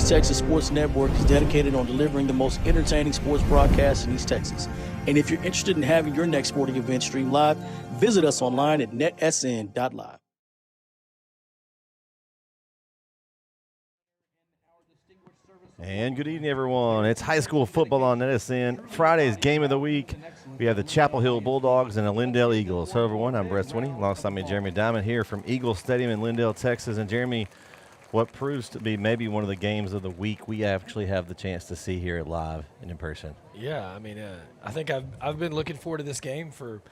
East Texas Sports Network is dedicated on delivering the most entertaining sports broadcasts in East Texas. And if you're interested in having your next sporting event streamed live, visit us online at netsn.live. And good evening, everyone. It's high school football on NETSN. Friday's game of the week. We have the Chapel Hill Bulldogs and the Lindale Eagles. Hello, everyone. I'm Brett Swinney. Alongside me, Jeremy Diamond here from Eagle Stadium in Lindale, Texas. And Jeremy, what proves to be maybe one of the games of the week we actually have the chance to see here live and in person. Yeah, I mean, I think I've been looking forward to this game for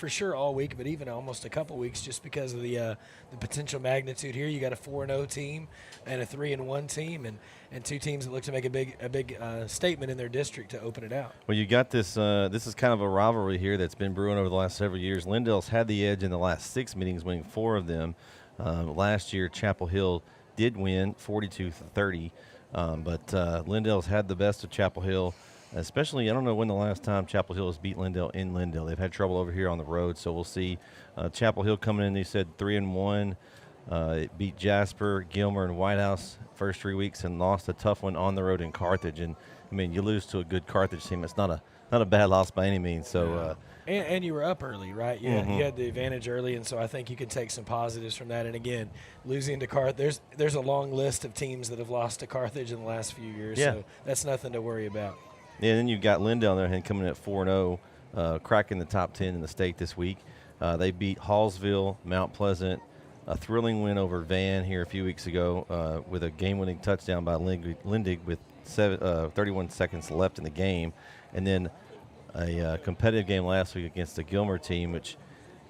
sure all week, but even almost a couple weeks just because of the potential magnitude here. You got a 4-0 team and a 3-1 team, and two teams that look to make a big statement in their district to open it out. Well, you got this. This is kind of a rivalry here that's been brewing over the last several years. Lindale's had the edge in the last 6 meetings, winning 4 of them. Last year, Chapel Hill did win 42-30, but Lindale's had the best of Chapel Hill. Especially, I don't know when the last time Chapel Hill has beat Lindale in Lindale. They've had trouble over here on the road, so we'll see. Chapel Hill coming in, they said 3-1. It beat Jasper, Gilmer, and White House first 3 weeks, and lost a tough one on the road in Carthage. And I mean, you lose to a good Carthage team. It's not a bad loss by any means. So. And you were up early, right? Yeah, You had the advantage early, and so I think you can take some positives from that. And again, losing to Carthage, there's a long list of teams that have lost to Carthage in the last few years. Yeah. So that's nothing to worry about. Yeah, and then you've got Lindale on their hand coming in at 4-0, cracking the top 10 in the state this week. They beat Hallsville, Mount Pleasant, a thrilling win over Van here a few weeks ago with a game-winning touchdown by Lindig with 31 seconds left in the game. And then a competitive game last week against the Gilmer team, which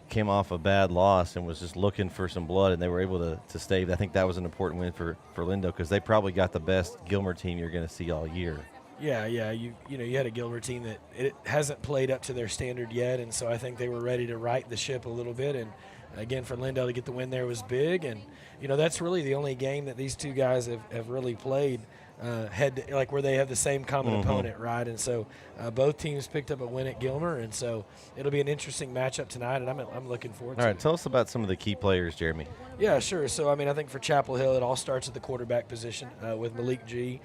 came off a bad loss and was just looking for some blood, and they were able to stave. I think that was an important win for Lindale because they probably got the best Gilmer team you're going to see all year. Yeah. You had a Gilmer team that it hasn't played up to their standard yet, and so I think they were ready to right the ship a little bit. And again, for Lindale to get the win there was big, and that's really the only game that these two guys have really played where they have the same common opponent, right? And so both teams picked up a win at Gilmer, and so it'll be an interesting matchup tonight, and I'm looking forward to it. All right, tell us about some of the key players, Jeremy. Yeah, sure. So, I think for Chapel Hill, it all starts at the quarterback position with Malik G.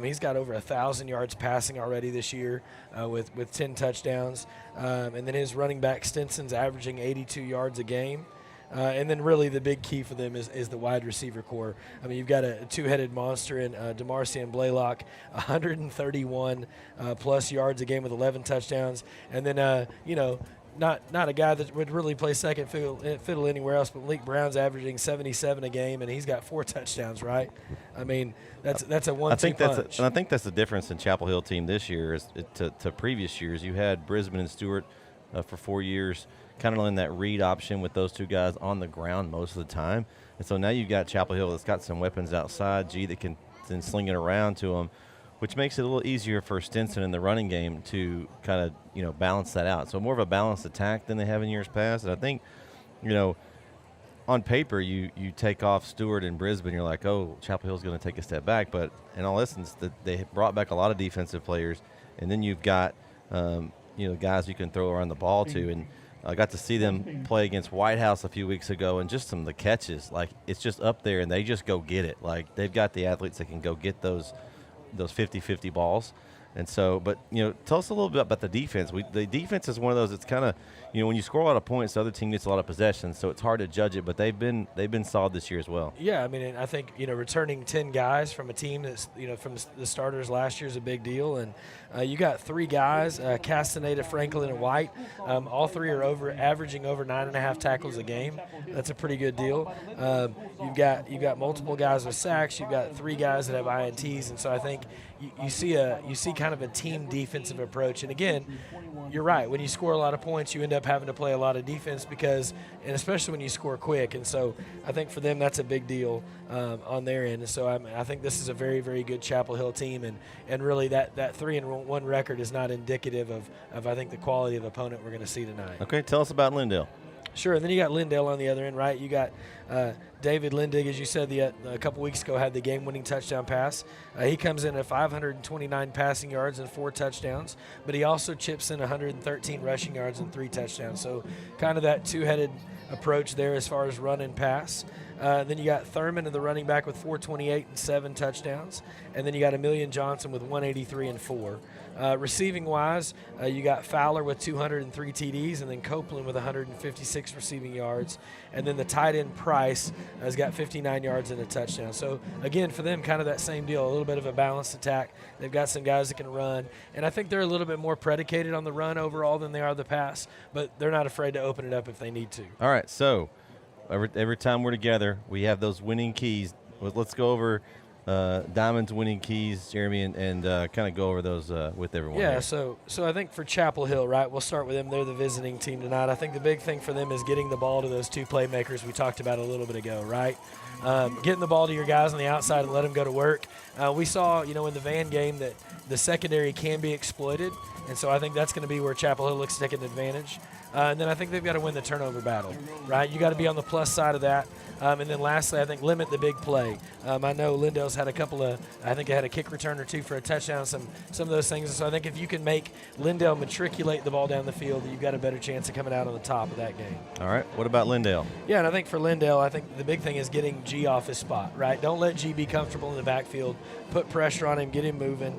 He's got over 1,000 yards passing already this year with 10 touchdowns. And then his running back, Stinson's averaging 82 yards a game. And then really the big key for them is the wide receiver core. You've got a two-headed monster in DeMarcian Blaylock, 131 plus yards a game with 11 touchdowns. And then, not a guy that would really play second fiddle anywhere else, but Malik Brown's averaging 77 a game, and he's got 4 touchdowns, right? That's a 1-2 punch. I think that's the difference in Chapel Hill team this year to previous years. You had Brisbane and Stewart for 4 years, kind of in that read option with those two guys on the ground most of the time. And so now you've got Chapel Hill that's got some weapons outside, G that can then sling it around to them, which makes it a little easier for Stinson in the running game to kind of, balance that out. So more of a balanced attack than they have in years past. And I think, on paper, you take off Stewart and Brisbane, you're like, oh, Chapel Hill's going to take a step back. But in all essence, they brought back a lot of defensive players. And then you've got, guys you can throw around the ball to. And I got to see them play against White House a few weeks ago, and just some of the catches, like it's just up there, and they just go get it. Like they've got the athletes that can go get those 50-50 balls. And so, but, tell us a little bit about the defense. The defense is one of those that's kind of, when you score a lot of points, the other team gets a lot of possessions, so it's hard to judge it, but they've been solid this year as well. Yeah, and I think, returning 10 guys from a team that's, from the starters last year is a big deal. And you got 3 guys, Castaneda, Franklin, and White. All 3 are averaging over 9.5 tackles a game. That's a pretty good deal. You've got multiple guys with sacks. You've got 3 guys that have INTs, and so I think you see kind of a team defensive approach. And again, you're right. When you score a lot of points, you end up having to play a lot of defense and especially when you score quick. And so I think for them that's a big deal on their end. And so I think this is a very, very good Chapel Hill team. And really that 3-1 record is not indicative of I think the quality of opponent we're going to see tonight. Okay, tell us about Lindale. Sure, and then you got Lindale on the other end, right? You got David Lindig, as you said, a couple weeks ago had the game-winning touchdown pass. He comes in at 529 passing yards and 4 touchdowns, but he also chips in 113 rushing yards and 3 touchdowns. So kind of that two-headed approach there as far as run and pass. Then you got Thurman in the running back with 428 and 7 touchdowns. And then you got Emilian Johnson with 183 and 4. Receiving-wise, you got Fowler with 203 TDs, and then Copeland with 156 receiving yards. And then the tight end Price has got 59 yards and a touchdown. So, again, for them, kind of that same deal, a little bit of a balanced attack. They've got some guys that can run. And I think they're a little bit more predicated on the run overall than they are the pass, but they're not afraid to open it up if they need to. All right, so every time we're together, we have those winning keys. Let's go over Diamond's winning keys, Jeremy, and kind of go over those with everyone. Yeah, here. so I think for Chapel Hill, right, we'll start with them. They're the visiting team tonight. I think the big thing for them is getting the ball to those two playmakers we talked about a little bit ago, right? Getting the ball to your guys on the outside and let them go to work. We saw, in the Van game that the secondary can be exploited, and so I think that's going to be where Chapel Hill looks to take an advantage. And then I think they've got to win the turnover battle, right? You got to be on the plus side of that. And then lastly, I think limit the big play. I know Lindale's had a couple of, I think they had a kick return or two for a touchdown, some of those things. And so I think if you can make Lindale matriculate the ball down the field, you've got a better chance of coming out on the top of that game. All right, what about Lindale? Yeah, and I think for Lindale, I think the big thing is getting G off his spot, right? Don't let G be comfortable in the backfield. Put pressure on him, get him moving.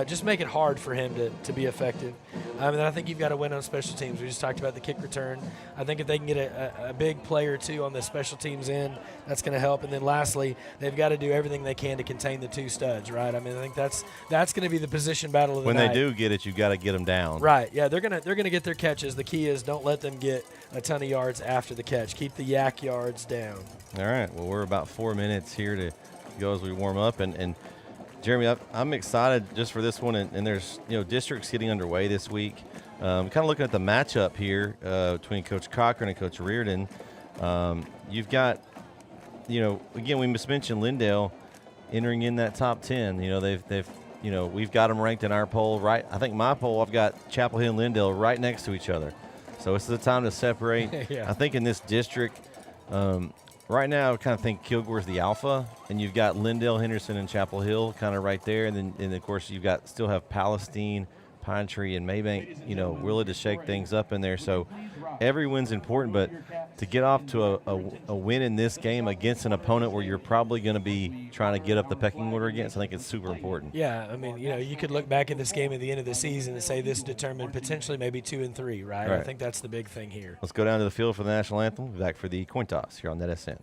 Just make it hard for him to be effective. And then I think you've got to win on special teams. We just talked about the kick return. I think if they can get a big play or two on the special teams end, that's going to help. And then lastly, they've got to do everything they can to contain the two studs, right? I mean, I think that's going to be the position battle of the night. night. When they do get it, you've got to get them down. Right, yeah, they're gonna get their catches. The key is don't let them get a ton of yards after the catch. Keep the yak yards down. All right, well, we're about 4 minutes here to go as we warm up. And Jeremy, I'm excited just for this one, and there's districts getting underway this week. Kind of looking at the matchup here between Coach Cochran and Coach Reardon. You've got, again, we just mentioned Lindale entering in that top 10. They've we've got them ranked in our poll, right? I think my poll, I've got Chapel Hill and Lindale right next to each other. So it's the time to separate. Yeah. I think in this district, right now, I kind of think Kilgore's the alpha, and you've got Lindale, Henderson, and Chapel Hill kind of right there. And of course, you've got still have Palestine, Pine Tree, and Maybank, willing to shake things up in there. So every win's important, but to get off to a win in this game against an opponent where you're probably going to be trying to get up the pecking order against, I think it's super important. Yeah, I mean, you could look back at this game at the end of the season and say this determined potentially maybe 2 and 3, right? I think that's the big thing here. Let's go down to the field for the national anthem. We'll be back for the coin toss here on NETSN.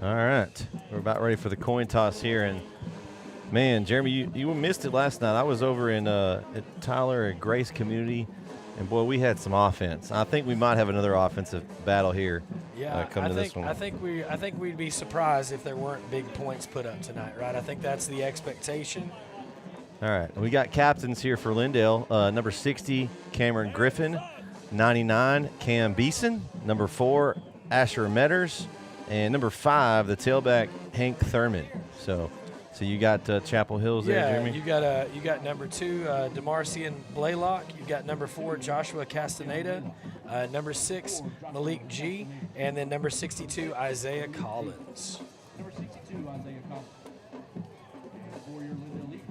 All right, we're about ready for the coin toss here, and man, Jeremy, you missed it last night. I was over in at Tyler at Grace Community, and boy, we had some offense. I think we might have another offensive battle here. Yeah, coming to this one. I think we'd be surprised if there weren't big points put up tonight, right? I think that's the expectation. All right, we got captains here for Lindale. Number 60, Cameron Griffin. 99, Cam Beeson. Number 4, Asher Metters. And number 5, the tailback, Hank Thurman. So you got Chapel Hills there, Jeremy? You got number 2, Demarcian Blaylock. You got number 4, Joshua Castaneda. Number 6, Malik G. And then number 62, Isaiah Collins. Number 62, Isaiah Collins. For your Lindale Eagles,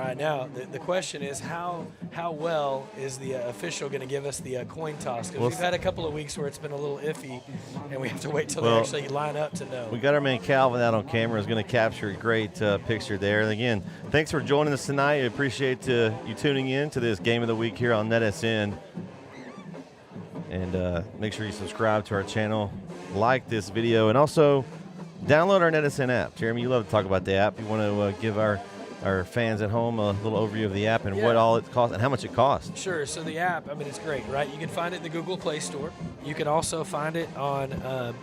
All right, now the question is how well is the official going to give us the coin toss? Because we've had a couple of weeks where it's been a little iffy, and we have to wait till they actually line up to know. We got our man Calvin out on camera. Is going to capture a great picture there. And again, thanks for joining us tonight. I appreciate you tuning in to this Game of the Week here on NETSN. And make sure you subscribe to our channel, like this video, and also download our NETSN app. Jeremy, you love to talk about the app. You want to give our fans at home a little overview of the app and what all it costs and how much it costs. Sure. So the app, I mean, it's great, right? You can find it in the Google Play Store. You can also find it on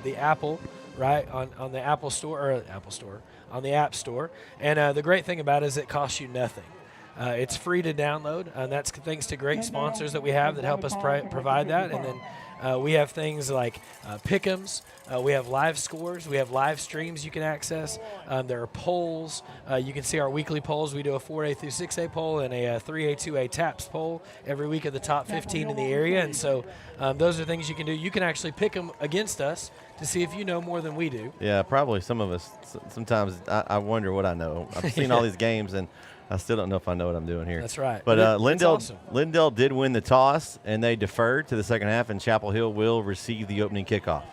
the Apple, right? On the Apple Store, on the App Store. And the great thing about it is it costs you nothing. It's free to download, and that's thanks to great sponsors that we have that help us provide that. And then we have things like pick'ems. We have live scores. We have live streams you can access. There are polls. You can see our weekly polls. We do a 4A through 6A poll and a 3A, 2A TAPS poll every week of the top 15 in the area. And so those are things you can do. You can actually pick them against us to see if you know more than we do. Yeah, probably some of us. Sometimes I wonder what I know. I've seen all these games, and I still don't know if I know what I'm doing here. That's right. But awesome. Lindale did win the toss, and they deferred to the second half, and Chapel Hill will receive the opening kickoff.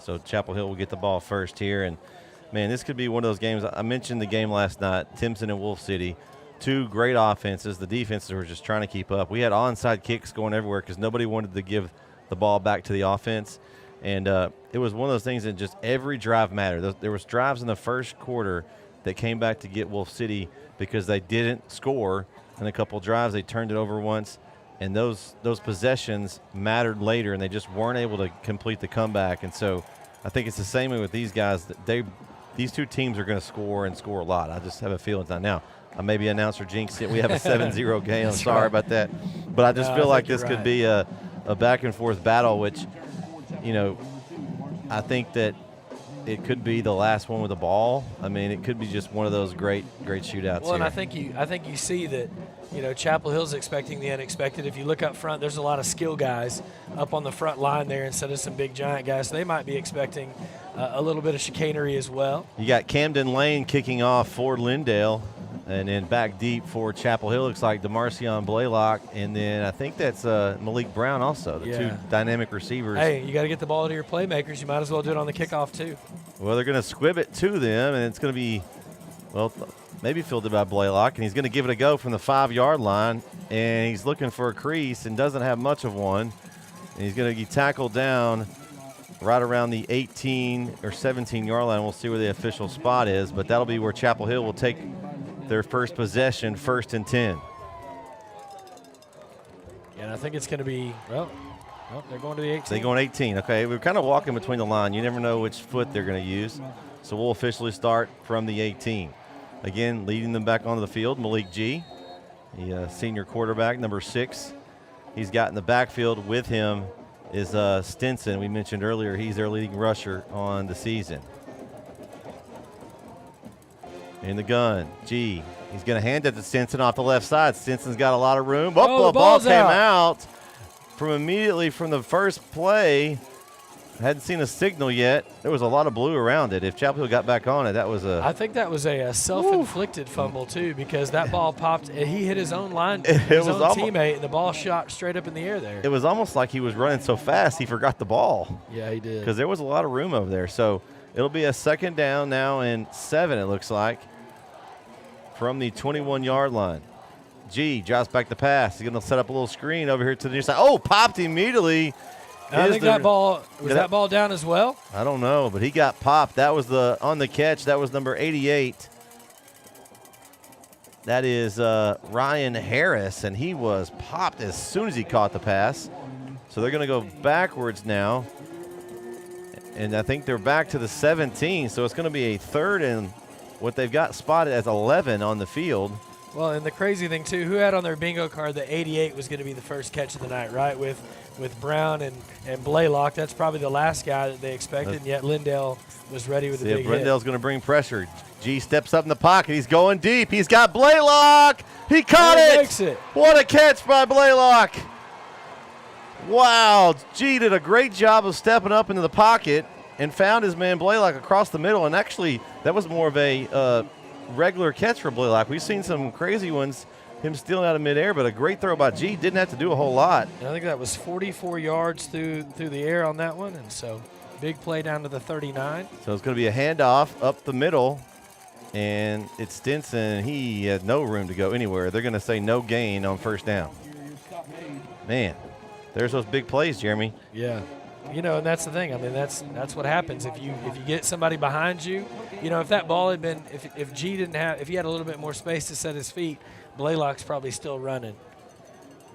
So Chapel Hill will get the ball first here. And, man, this could be one of those games. I mentioned the game last night, Timpson and Wolf City. Two great offenses. The defenses were just trying to keep up. We had onside kicks going everywhere because nobody wanted to give the ball back to the offense. And it was one of those things that just every drive mattered. There was drives in the first quarter that came back to get Wolf City because they didn't score in a couple drives. They turned it over once, and those possessions mattered later, and they just weren't able to complete the comeback. And so I think it's the same way with these guys. These two teams are going to score and score a lot. I just have a feeling now. I may be announcer jinxed it. We have a 7-0 game. I'm sorry about that. But I just feel like this could be a back-and-forth battle, which, I think that it could be the last one with the ball. I mean, it could be just one of those great shootouts. Well, here. and I think you see that, Chapel Hill's expecting the unexpected. If you look up front, there's a lot of skill guys up on the front line there instead of some big giant guys. So they might be expecting a little bit of chicanery as well. You got Camden Lane kicking off for Lindale, and then back deep for Chapel Hill looks like DeMarcion Blaylock, and then I think that's Malik Brown also, the two dynamic receivers. Hey, you got to get the ball to your playmakers. You might as well do it on the kickoff too. Well, they're going to squib it to them, and it's going to be, maybe fielded by Blaylock, and he's going to give it a go from the 5-yard line, and he's looking for a crease and doesn't have much of one, and he's going to get tackled down right around the 18 or 17-yard line. We'll see where the official spot is, but that'll be where Chapel Hill will take their first possession, 1st and 10. Yeah, and I think it's going to be, they're going to the 18. They're going 18. Okay, we're kind of walking between the line. You never know which foot they're going to use. So we'll officially start from the 18. Again, leading them back onto the field, Malik G., the senior quarterback, number 6. He's got in the backfield with him is Stinson. We mentioned earlier he's their leading rusher on the season. In the gun, G. He's going to hand it to Stinson off the left side. Stinson's got a lot of room. The ball came out from immediately from the first play. Hadn't seen a signal yet. There was a lot of blue around it. If Chapel Hill got back on it, that was a... I think that was a self-inflicted fumble, too, because that ball popped. He hit his own teammate, and the ball shot straight up in the air there. It was almost like he was running so fast he forgot the ball. Yeah, he did. Because there was a lot of room over there. So it'll be a 2nd down now and 7, it looks like, from the 21-yard line. G drops back the pass. He's going to set up a little screen over here to the near side. Popped immediately. I think that ball down as well? I don't know, but he got popped. That was on the catch. That was number 88. That is Ryan Harris, and he was popped as soon as he caught the pass. So they're going to go backwards now, and I think they're back to the 17. So it's going to be a 3rd and what they've got spotted as 11 on the field. Well, and the crazy thing, too, who had on their bingo card that 88 was going to be the first catch of the night, right, with Brown and Blaylock. That's probably the last guy that they expected, and yet Lindale was ready with a big hit. Lindale's going to bring pressure. G steps up in the pocket. He's going deep. He's got Blaylock. He caught it. Makes it. What a catch by Blaylock. Wow. G did a great job of stepping up into the pocket and found his man Blaylock across the middle. And actually, that was more of a regular catch for Blaylock. We've seen some crazy ones, him stealing out of midair, but a great throw by G. Didn't have to do a whole lot. And I think that was 44 yards through the air on that one, and so big play down to the 39. So it's going to be a handoff up the middle, and it's Stinson. He had no room to go anywhere. They're going to say no gain on first down. Man, there's those big plays, Jeremy. Yeah. You know, and that's the thing. I mean, that's what happens if you get somebody behind you. You know, if that ball had been, if G didn't have, if he had a little bit more space to set his feet, Blaylock's probably still running.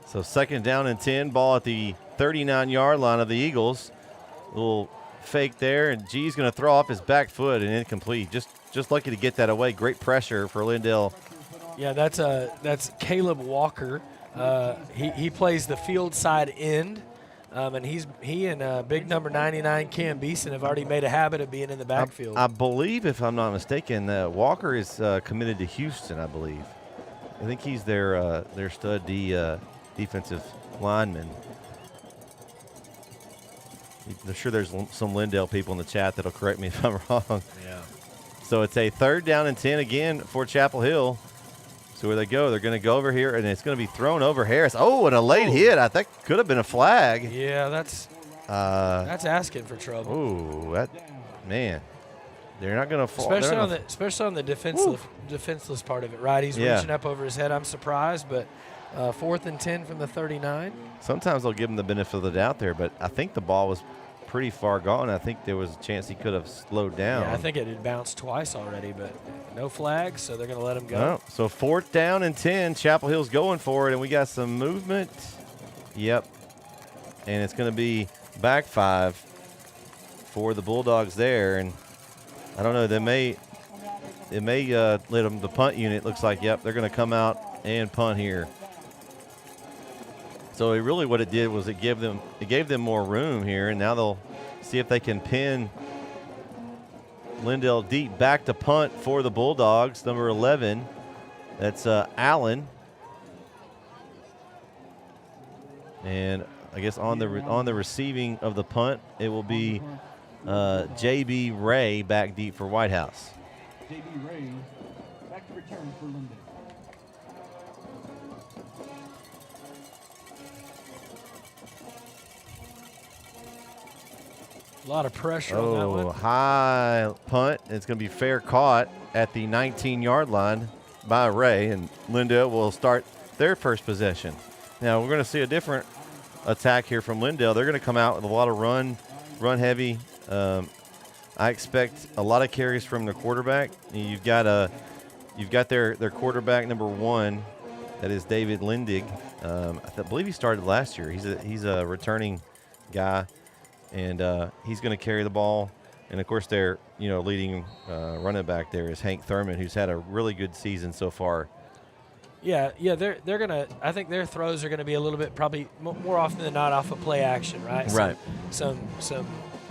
So 2nd down and 10, ball at the 39-yard line of the Eagles. Little fake there, and G's going to throw off his back foot and incomplete. Just lucky to get that away. Great pressure for Lindale. Yeah, that's Caleb Walker. He plays the field side end. And he and big number 99 Cam Beeson have already made a habit of being in the backfield. I believe, if I'm not mistaken, Walker is committed to Houston. I believe. I think he's their stud defensive lineman. I'm sure there's some Lindale people in the chat that'll correct me if I'm wrong. Yeah. So it's a 3rd down and 10 again for Chapel Hill. So where they go, they're going to go over here, and it's going to be thrown over Harris. Oh, and a late hit. I think could have been a flag. Yeah, that's asking for trouble. Ooh, man, they're not going to fall. Especially on the defenseless part of it, right? He's reaching up over his head. I'm surprised, but 4th and 10 from the 39. Sometimes they'll give him the benefit of the doubt there, but I think the ball was pretty far gone. I think there was a chance he could have slowed down. Yeah, I think it had bounced twice already, but no flags, so they're going to let him go. No. So 4th down and 10. Chapel Hill's going for it, and we got some movement. Yep. And it's going to be back 5 for the Bulldogs there. And I don't know, they may let them, the punt unit looks like, yep, they're going to come out and punt here. So what it did was it gave them more room here, and now they'll see if they can pin Lindale deep. Back to punt for the Bulldogs, number 11. That's Allen. And I guess on the receiving of the punt, it will be J.B. Ray back deep for White House. J.B. Ray back to return for Lindale. A lot of pressure on that one. High punt. It's going to be fair caught at the 19-yard line by Ray, and Lindale will start their first possession. Now we're going to see a different attack here from Lindale. They're going to come out with a lot of run heavy. I expect a lot of carries from their quarterback. You've got their quarterback number 1, that is David Lindig. I believe he started last year. He's a returning guy. And he's going to carry the ball. And, of course, their leading running back there is Hank Thurman, who's had a really good season so far. Yeah, they're going to – I think their throws are going to be a little bit probably more often than not off of play action, right? Right. Some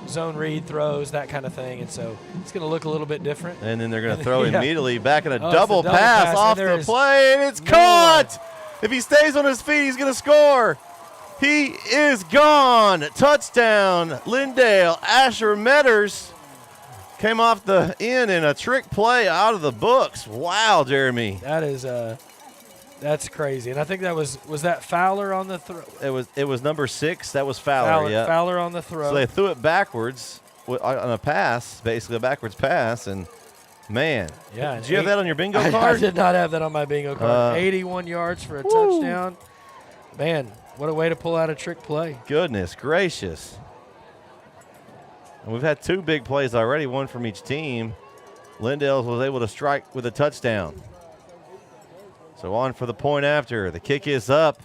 zone read throws, that kind of thing. And so it's going to look a little bit different. And then they're going to throw immediately back in a double double pass off the play, and it's caught. If he stays on his feet, he's going to score. He is gone. Touchdown, Lindale. Asher Metters came off the end in a trick play out of the books. Wow, Jeremy. That's crazy. And I think that was that Fowler on the throw? It was number 6. That was Fowler. Yeah. Fowler on the throw. So they threw it backwards on a pass, basically a backwards pass, and man. Yeah. Did you have that on your bingo card? I did not have that on my bingo card. 81 yards for a touchdown. Man. What a way to pull out a trick play. Goodness gracious. And we've had 2 big plays already, one from each team. Lindale was able to strike with a touchdown. So on for the point after. The kick is up,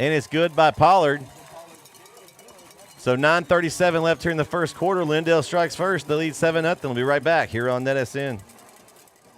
and it's good by Pollard. So 9:37 left here in the first quarter. Lindale strikes first. They lead 7-0. We'll be right back here on NETSN.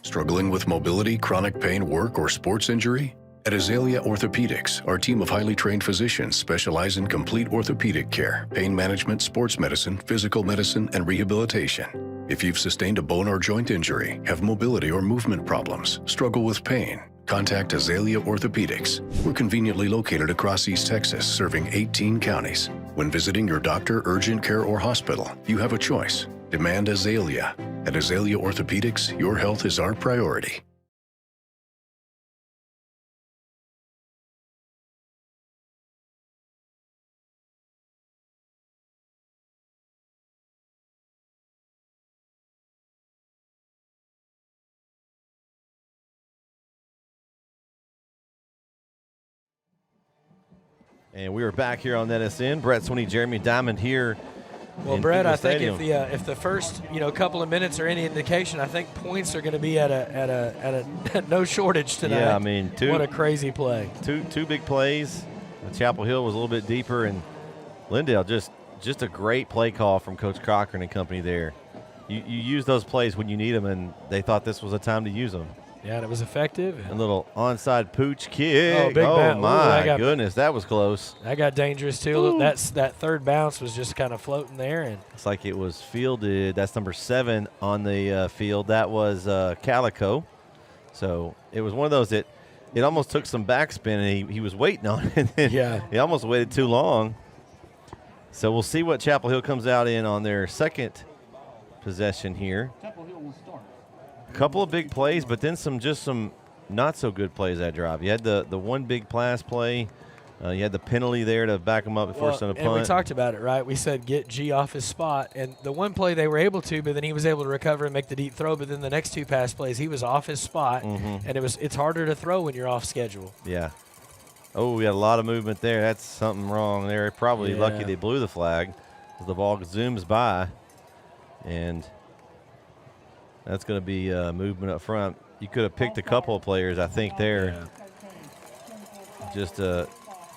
Struggling with mobility, chronic pain, work, or sports injury? At Azalea Orthopedics, our team of highly trained physicians specialize in complete orthopedic care, pain management, sports medicine, physical medicine, and rehabilitation. If you've sustained a bone or joint injury, have mobility or movement problems, struggle with pain, contact Azalea Orthopedics. We're conveniently located across East Texas, serving 18 counties. When visiting your doctor, urgent care, or hospital, you have a choice. Demand Azalea. At Azalea Orthopedics, your health is our priority. And we are back here on NETSN. Brett Swinney, Jeremy Diamond here. Well, Brett, I think if the first couple of minutes are any indication, I think points are going to be at a no shortage tonight. Yeah, I mean, what a crazy play. Two big plays. Chapel Hill was a little bit deeper, and Lindale just a great play call from Coach Cochran and company there. You use those plays when you need them, and they thought this was a time to use them. Yeah, and it was effective. A little onside pooch kick. Big oh my Ooh, goodness, that was close. That got dangerous too. Ooh. That third bounce was just kind of floating there, and it's like it was fielded. That's number 7 on the field. That was Calico. So it was one of those that it almost took some backspin, and he was waiting on it. Yeah, he almost waited too long. So we'll see what Chapel Hill comes out in on their second possession here. Chapel Hill will start. Couple of big plays, but then some not so good plays that drive. You had the one big pass play. You had the penalty there to back him up before sending a punt. And we talked about it, right? We said get G off his spot, and the one play they were able to, but then he was able to recover and make the deep throw. But then the next 2 pass plays, he was off his spot, and it's harder to throw when you're off schedule. Yeah. Oh, we had a lot of movement there. That's something wrong there. Probably lucky they blew the flag as the ball zooms by, and that's going to be movement up front. You could have picked a couple of players, I think, there. Yeah. Just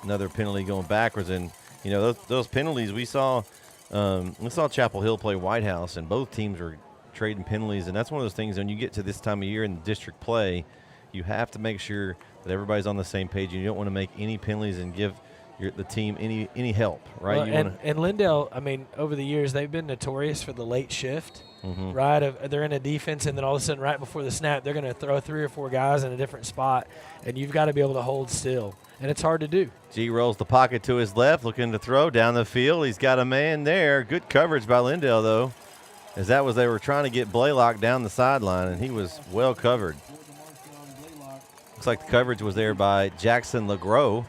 another penalty going backwards. And, those penalties we saw Chapel Hill play White House, and both teams were trading penalties. And that's one of those things when you get to this time of year in district play, you have to make sure that everybody's on the same page. You don't want to make any penalties and give the team any help, right? Well, and Lindale, I mean, over the years, they've been notorious for the late shift. Right, they're in a defense, and then all of a sudden, right before the snap, they're going to throw 3 or 4 guys in a different spot, and you've got to be able to hold still, and it's hard to do. G rolls the pocket to his left, looking to throw down the field. He's got a man there. Good coverage by Lindale, though, as they were trying to get Blaylock down the sideline, and he was well covered. Looks like the coverage was there by Jackson LeGros.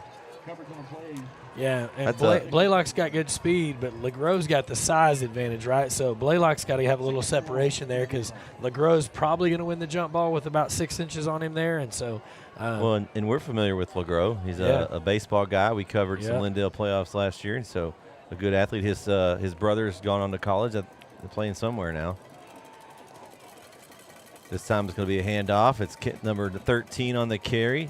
Yeah, and Blaylock's got good speed, but LeGros got the size advantage, right? So Blaylock's got to have a little separation there because LeGros probably going to win the jump ball with about 6 inches on him there, and so. And we're familiar with LeGros. He's a baseball guy. We covered some Lindale playoffs last year, and so a good athlete. His brother's gone on to college. They're playing somewhere now. This time it's going to be a handoff. It's kit number 13 on the carry.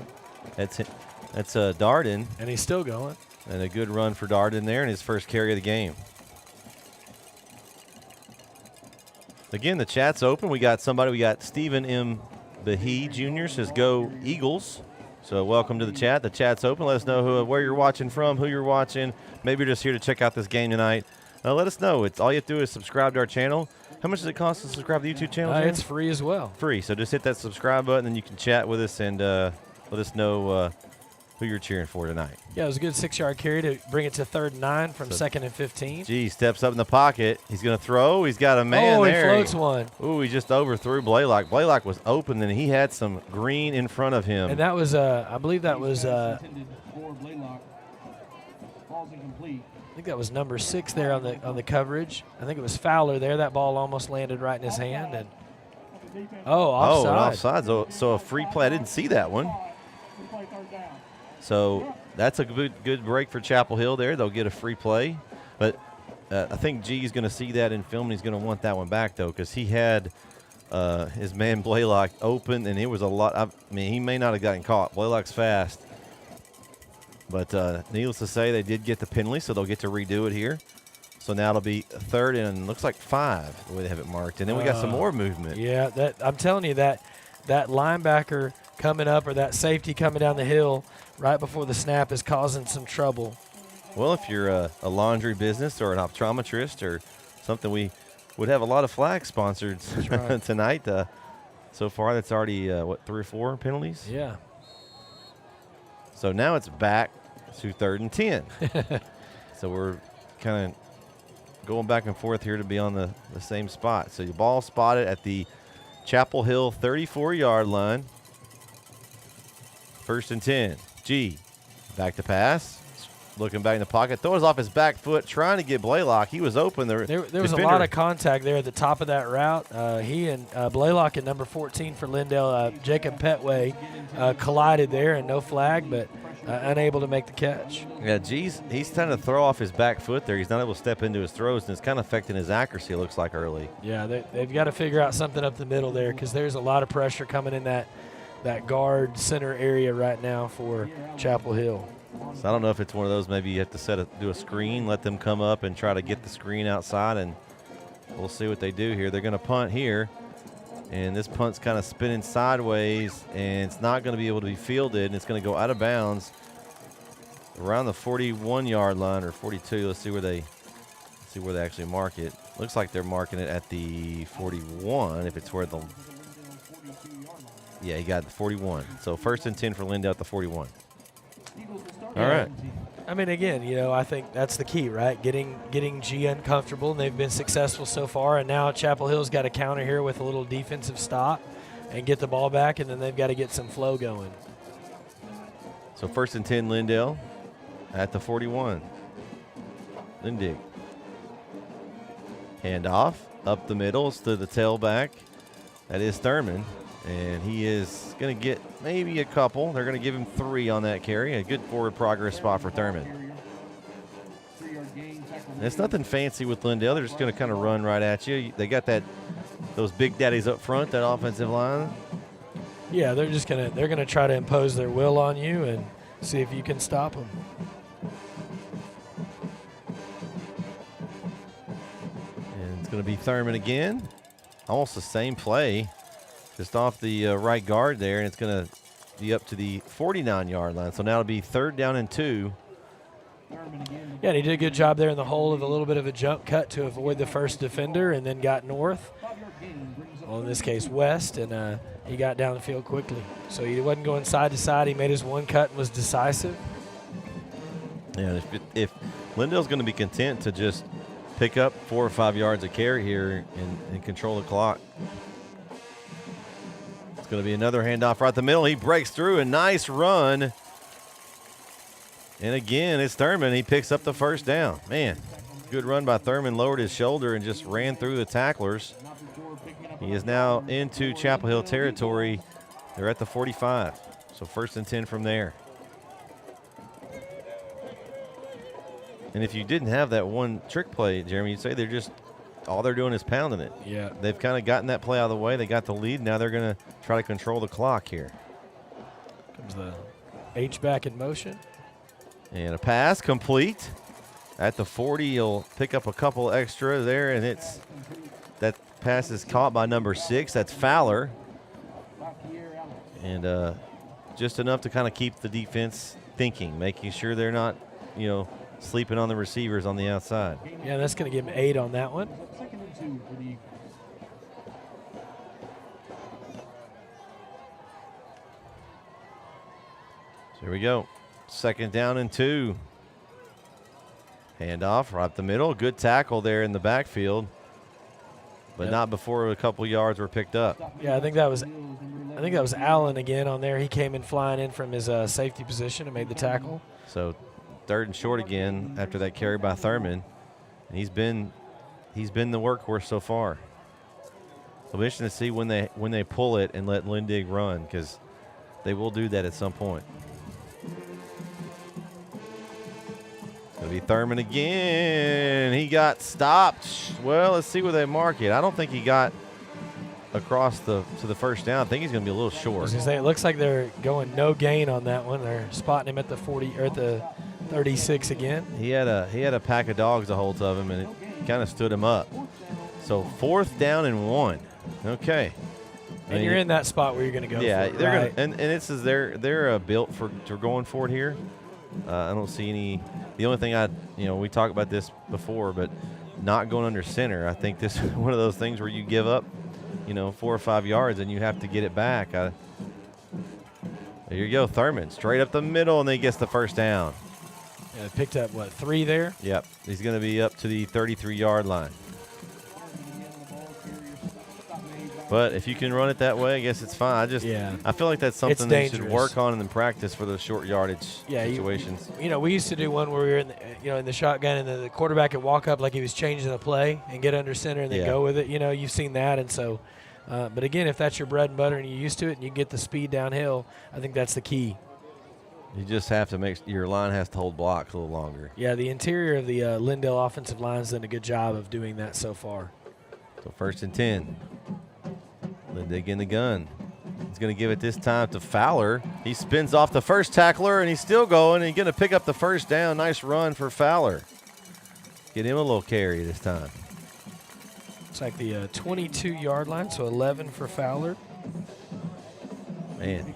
That's Darden, and he's still going. And a good run for Darden there in his first carry of the game. Again, the chat's open. We got Stephen M. Bahee Jr. says, go Eagles. So welcome to the chat. The chat's open. Let us know where you're watching from, who you're watching. Maybe you're just here to check out this game tonight. Let us know. All you have to do is subscribe to our channel. How much does it cost to subscribe to the YouTube channel? It's free as well. Free. So just hit that subscribe button, and you can chat with us and let us know who you're cheering for tonight. Yeah, it was a good 6-yard carry to bring it to 3rd and 9 from 2nd and 15. G steps up in the pocket. He's going to throw. He's got a man there. Oh, he floats one. Ooh, he just overthrew Blaylock. Blaylock was open, and he had some green in front of him. And that was, I believe that was I think that was number 6 there on the coverage. I think it was Fowler there. That ball almost landed right in his hand. And offside. So a free play. I didn't see that one. So that's a good break for Chapel Hill there. They'll get a free play. But I think G's going to see that in film, and he's going to want that one back, though, because he had his man Blaylock open, and it was a lot. He may not have gotten caught. Blaylock's fast. But needless to say, they did get the penalty, so they'll get to redo it here. So now it'll be 3rd and looks like 5 the way they have it marked. And then we got some more movement. Yeah, I'm telling you that linebacker coming up or that safety coming down the hill right before the snap is causing some trouble. Well, if you're a laundry business or an optometrist or something, we would have a lot of flags sponsored tonight. So far, that's already, 3 or 4 penalties? Yeah. So now it's back to 3rd and 10. So we're kind of going back and forth here to be on the same spot. So the ball spotted at the Chapel Hill 34-yard line. 1st and 10. G, back to pass. Looking back in the pocket. Throws off his back foot, trying to get Blaylock. He was open. There was a lot of contact there at the top of that route. He and Blaylock at number 14 for Lindale, Jacob Petway, collided there, and no flag. But unable to make the catch. Yeah, he's trying to throw off his back foot there. He's not able to step into his throws, and it's kind of affecting his accuracy, it looks like, early. Yeah, they've got to figure out something up the middle there because there's a lot of pressure coming in that guard center area right now for Chapel Hill. So I don't know if it's one of those, maybe you have to do a screen, let them come up and try to get the screen outside, and we'll see what they do here. They're going to punt here, and this punt's kind of spinning sideways, and it's not going to be able to be fielded, and it's going to go out of bounds around the 41-yard line or 42. Let's see where they actually mark it. Looks like they're marking it at the 41. If it's where yeah, he got the 41. So 1st and 10 for Lindale at the 41. All right. I mean, again, I think that's the key, right? Getting G uncomfortable, and they've been successful so far. And now Chapel Hill's got to counter here with a little defensive stop and get the ball back, and then they've got to get some flow going. So 1st and 10, Lindale at the 41. Lindig. Hand off, up the middle to the tailback. That is Thurman. And he is going to get maybe a couple. They're going to give him 3 on that carry. A good forward progress spot for Thurman. And it's nothing fancy with Lindale. They're just going to kind of run right at you. They got those big daddies up front, that offensive line. Yeah, they're gonna try to impose their will on you and see if you can stop them. And it's going to be Thurman again. Almost the same play. Just off the right guard there, and it's going to be up to the 49-yard line. So now it'll be 3rd down and 2. Yeah, and he did a good job there in the hole of a little bit of a jump cut to avoid the first defender and then got north. Well, in this case, west, and he got down the field quickly. So he wasn't going side to side. He made his one cut and was decisive. Yeah, if Lindale's going to be content to just pick up 4 or 5 yards of carry here and control the clock. Going to be another handoff right the middle. He breaks through, a nice run. And again, it's Thurman. He picks up the 1st down. Man, good run by Thurman. Lowered his shoulder and just ran through the tacklers. He is now into Chapel Hill territory. They're at the 45. So 1st and 10 from there. And if you didn't have that one trick play, Jeremy, you'd say all they're doing is pounding it. Yeah. They've kind of gotten that play out of the way. They got the lead. Now they're going to try to control the clock here. Comes the H-back in motion. And a pass complete. At the 40, he'll pick up a couple extra there, and that pass is caught by number 6. That's Fowler. And just enough to kind of keep the defense thinking, making sure they're not, sleeping on the receivers on the outside. Yeah, that's going to give him 8 on that one. So here we go. 2nd down and 2. Handoff right up the middle. Good tackle there in the backfield, but not before a couple yards were picked up. Yeah, I think that was Allen again on there. He came in flying in from his safety position and made the tackle. So 3rd and short again after that carry by Thurman. And he's been the workhorse so far. It'll be interesting to see when they pull it and let Lindig run, because they will do that at some point. It'll be Thurman again. He got stopped. Well, let's see where they mark it. I don't think he got across to the 1st down. I think he's going to be a little short. I was going to say, it looks like they're going no gain on that one. They're spotting him at the 40 or at the 36 again. He had a pack of dogs a hold of him, and it kind of stood him up. So 4th down and 1. Okay. And you're in that spot where you're going to go. Yeah, for it, they're right? gonna, and this is they're built for going for it here. I don't see any. The only thing we talked about this before, but not going under center. I think this is one of those things where you give up, 4 or 5 yards and you have to get it back. There you go, Thurman, straight up the middle, and then he gets the 1st down. Yeah, picked up, 3 there? Yep, he's going to be up to the 33-yard line. But if you can run it that way, I guess it's fine. I feel like that's something they should work on in practice for those short yardage situations. We used to do one where we were in the shotgun, and the quarterback would walk up like he was changing the play and get under center and then go with it. You've seen that, and so. But again, if that's your bread and butter and you're used to it and you get the speed downhill, I think that's the key. You just have to your line has to hold blocks a little longer. Yeah, the interior of the Lindale offensive line has done a good job of doing that so far. So 1st and 10. Lindale in the gun. He's going to give it this time to Fowler. He spins off the first tackler, and he's still going, and he's going to pick up the first down. Nice run for Fowler. Get him a little carry this time. It's like the 22-yard line, so 11 for Fowler. Man.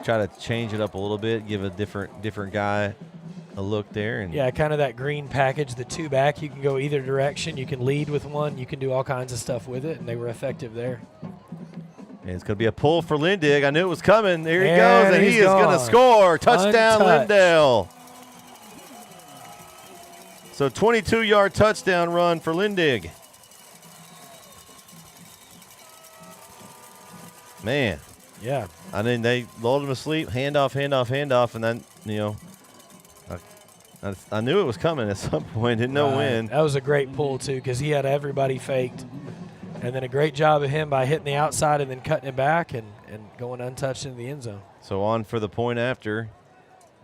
Try to change it up a little bit, give a different guy a look there. And yeah, kind of that green package, the 2-back. You can go either direction. You can lead with one. You can do all kinds of stuff with it, and they were effective there. And it's going to be a pull for Lindig. I knew it was coming. There he goes, and he is going to score. Touchdown, Lindale. So 22-yard touchdown run for Lindig. Man. Yeah. I mean, they lulled him to sleep, handoff, and then, I knew it was coming at some point. Didn't know when. That was a great pull, too, because he had everybody faked. And then a great job of him by hitting the outside and then cutting it back and going untouched into the end zone. So on for the point after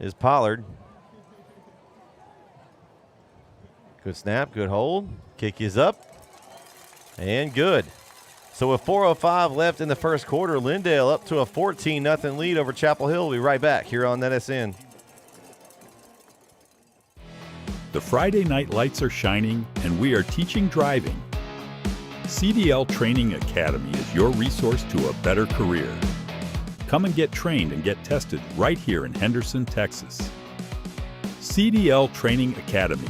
is Pollard. Good snap, good hold. Kick is up. And good. So with 4:05 left in the first quarter, Lindale up to a 14-0 lead over Chapel Hill. We'll be right back here on NETSN. The Friday night lights are shining, and we are teaching driving. CDL Training Academy is your resource to a better career. Come and get trained and get tested right here in Henderson, Texas. CDL Training Academy.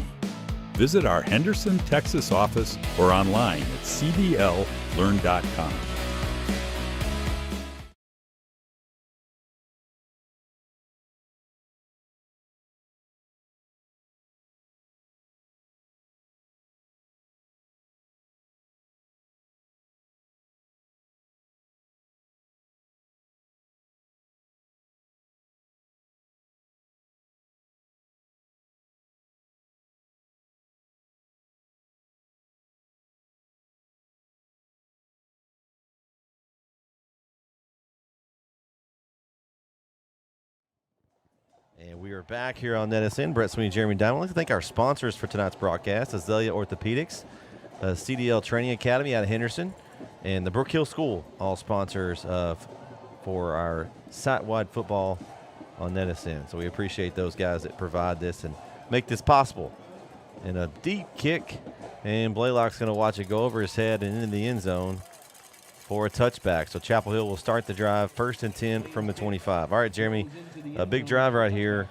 Visit our Henderson, Texas office or online at cdllearn.com. And we are back here on NETSN. Brett Sweeney, Jeremy Diamond. I'd like to thank our sponsors for tonight's broadcast, Azalea Orthopedics, CDL Training Academy out of Henderson, and the Brook Hill School, all sponsors for our site-wide football on NETSN. So we appreciate those guys that provide this and make this possible. And a deep kick, and Blaylock's going to watch it go over his head and into the end zone for a touchback. So Chapel Hill will start the drive, 1st and 10 from the 25. All right, Jeremy, a big drive right here.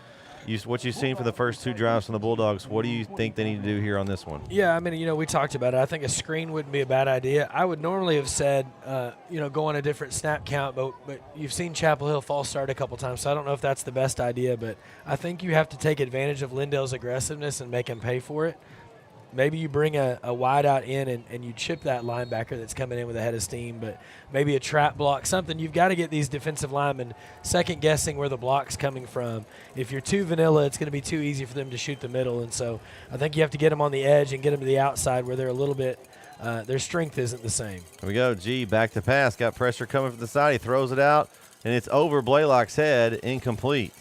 What you've seen for the first two drives from the Bulldogs, what do you think they need to do here on this one? Yeah, I mean, we talked about it. I think a screen wouldn't be a bad idea. I would normally have said, go on a different snap count, but you've seen Chapel Hill false start a couple times, so I don't know if that's the best idea, but I think you have to take advantage of Lindale's aggressiveness and make him pay for it. Maybe you bring a wideout in and you chip that linebacker that's coming in with a head of steam, but maybe a trap block, something. You've got to get these defensive linemen second-guessing where the block's coming from. If you're too vanilla, it's going to be too easy for them to shoot the middle, and so I think you have to get them on the edge and get them to the outside where they're a little bit their strength isn't the same. Here we go. G back to pass. Got pressure coming from the side. He throws it out, and it's over Blaylock's head, incomplete.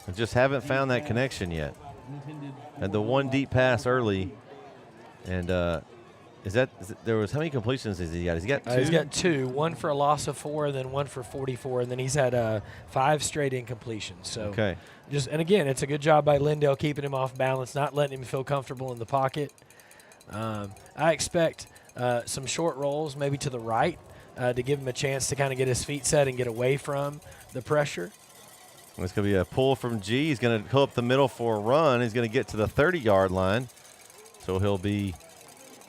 I just haven't found that connection yet. Had the one deep pass early, and there was how many completions has he got? He's got two. He's got two, one for a loss of 4, then one for 44, and then he's had 5 straight incompletions. So okay, and again, it's a good job by Lindale keeping him off balance, not letting him feel comfortable in the pocket. I expect some short rolls, maybe to the right, to give him a chance to kind of get his feet set and get away from the pressure. It's going to be a pull from G. He's going to go up the middle for a run. He's going to get to the 30-yard line. So he'll be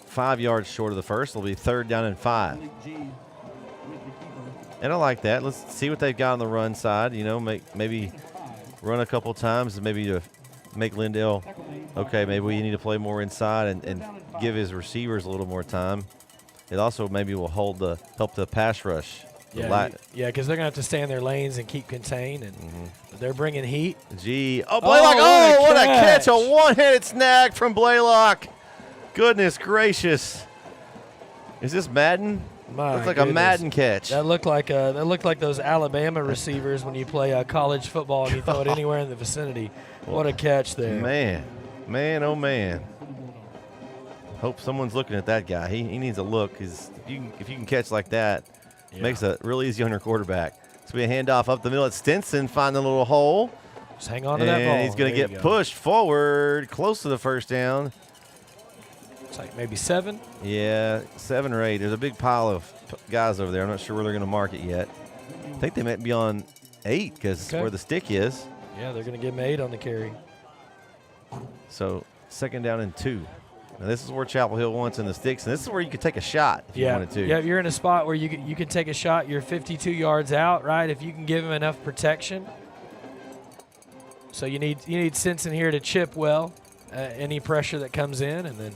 5 yards short of the first. It'll be 3rd down and 5. And I like that. Let's see what they've got on the run side. Maybe run a couple times and maybe to make Lindale, okay, maybe we need to play more inside and give his receivers a little more time. It also maybe will help the pass rush. Yeah, because they're going to have to stay in their lanes and keep contained, and they're bringing heat. Gee. Oh, Blaylock. Oh, what a catch. A one-handed snag from Blaylock. Goodness gracious. Is this Madden? My Looks like goodness. a Madden catch. That looked like those Alabama receivers when you play college football and you throw it anywhere in the vicinity. What a catch there. Man, oh man. Hope someone's looking at that guy. He needs a look, because if you can catch like that, it makes it real easy on your quarterback. So we handoff up the middle at Stinson, find the little hole. Just hang on to that ball. And he's going to get pushed forward, close to the first down. It's like maybe 7. Yeah, 7 or 8. There's a big pile of guys over there. I'm not sure where they're going to mark it yet. I think they might be on 8 because where the stick is. Yeah, they're going to give him 8 on the carry. So 2nd down and 2. Now this is where Chapel Hill wants in the sticks, and this is where you could take a shot if you wanted to. Yeah, you're in a spot where you can take a shot. You're 52 yards out, right? If you can give him enough protection. So you need Simpson here to chip well, any pressure that comes in, and then.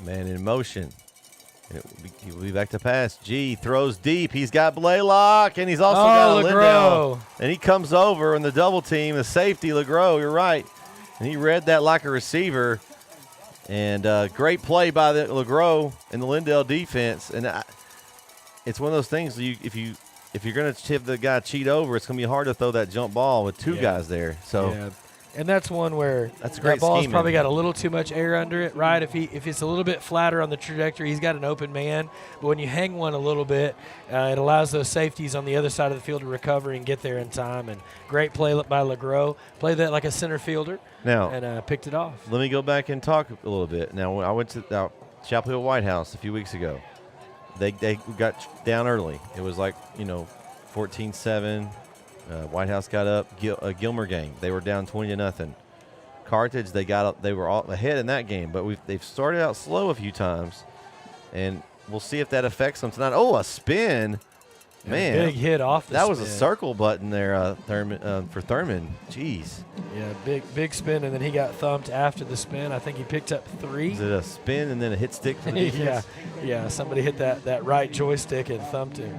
Man in motion. He will be back to pass. G throws deep. He's got Blaylock, and he's also got Lindale. And he comes over in the double team. The safety, LeGros, you're right. And he read that like a receiver. And great play by the LeGros and the Lindale defense. And it's one of those things, if you're going to have the guy cheat over, it's going to be hard to throw that jump ball with 2 guys there. So. And that's one where that's a great that ball's scheming. Probably got a little too much air under it, right? If it's a little bit flatter on the trajectory, he's got an open man. But when you hang one a little bit, it allows those safeties on the other side of the field to recover and get there in time. And great play by LeGros. Played that like a center fielder and picked it off. Let me go back and talk a little bit. Now, when I went to Chapel Hill White House a few weeks ago, they got down early. It was like, 14-7. White House got up. Gilmer game, they were down 20-0. Carthage, they were all ahead in that game, but they've started out slow a few times, and we'll see if that affects them tonight. Oh, a spin, man! Big hit off. That was a circle button there, Thurman, for Thurman. Jeez. Yeah, big spin, and then he got thumped after the spin. I think he picked up 3. Is it a spin and then a hit stick for the defense? Yeah. Somebody hit that right joystick and thumped him.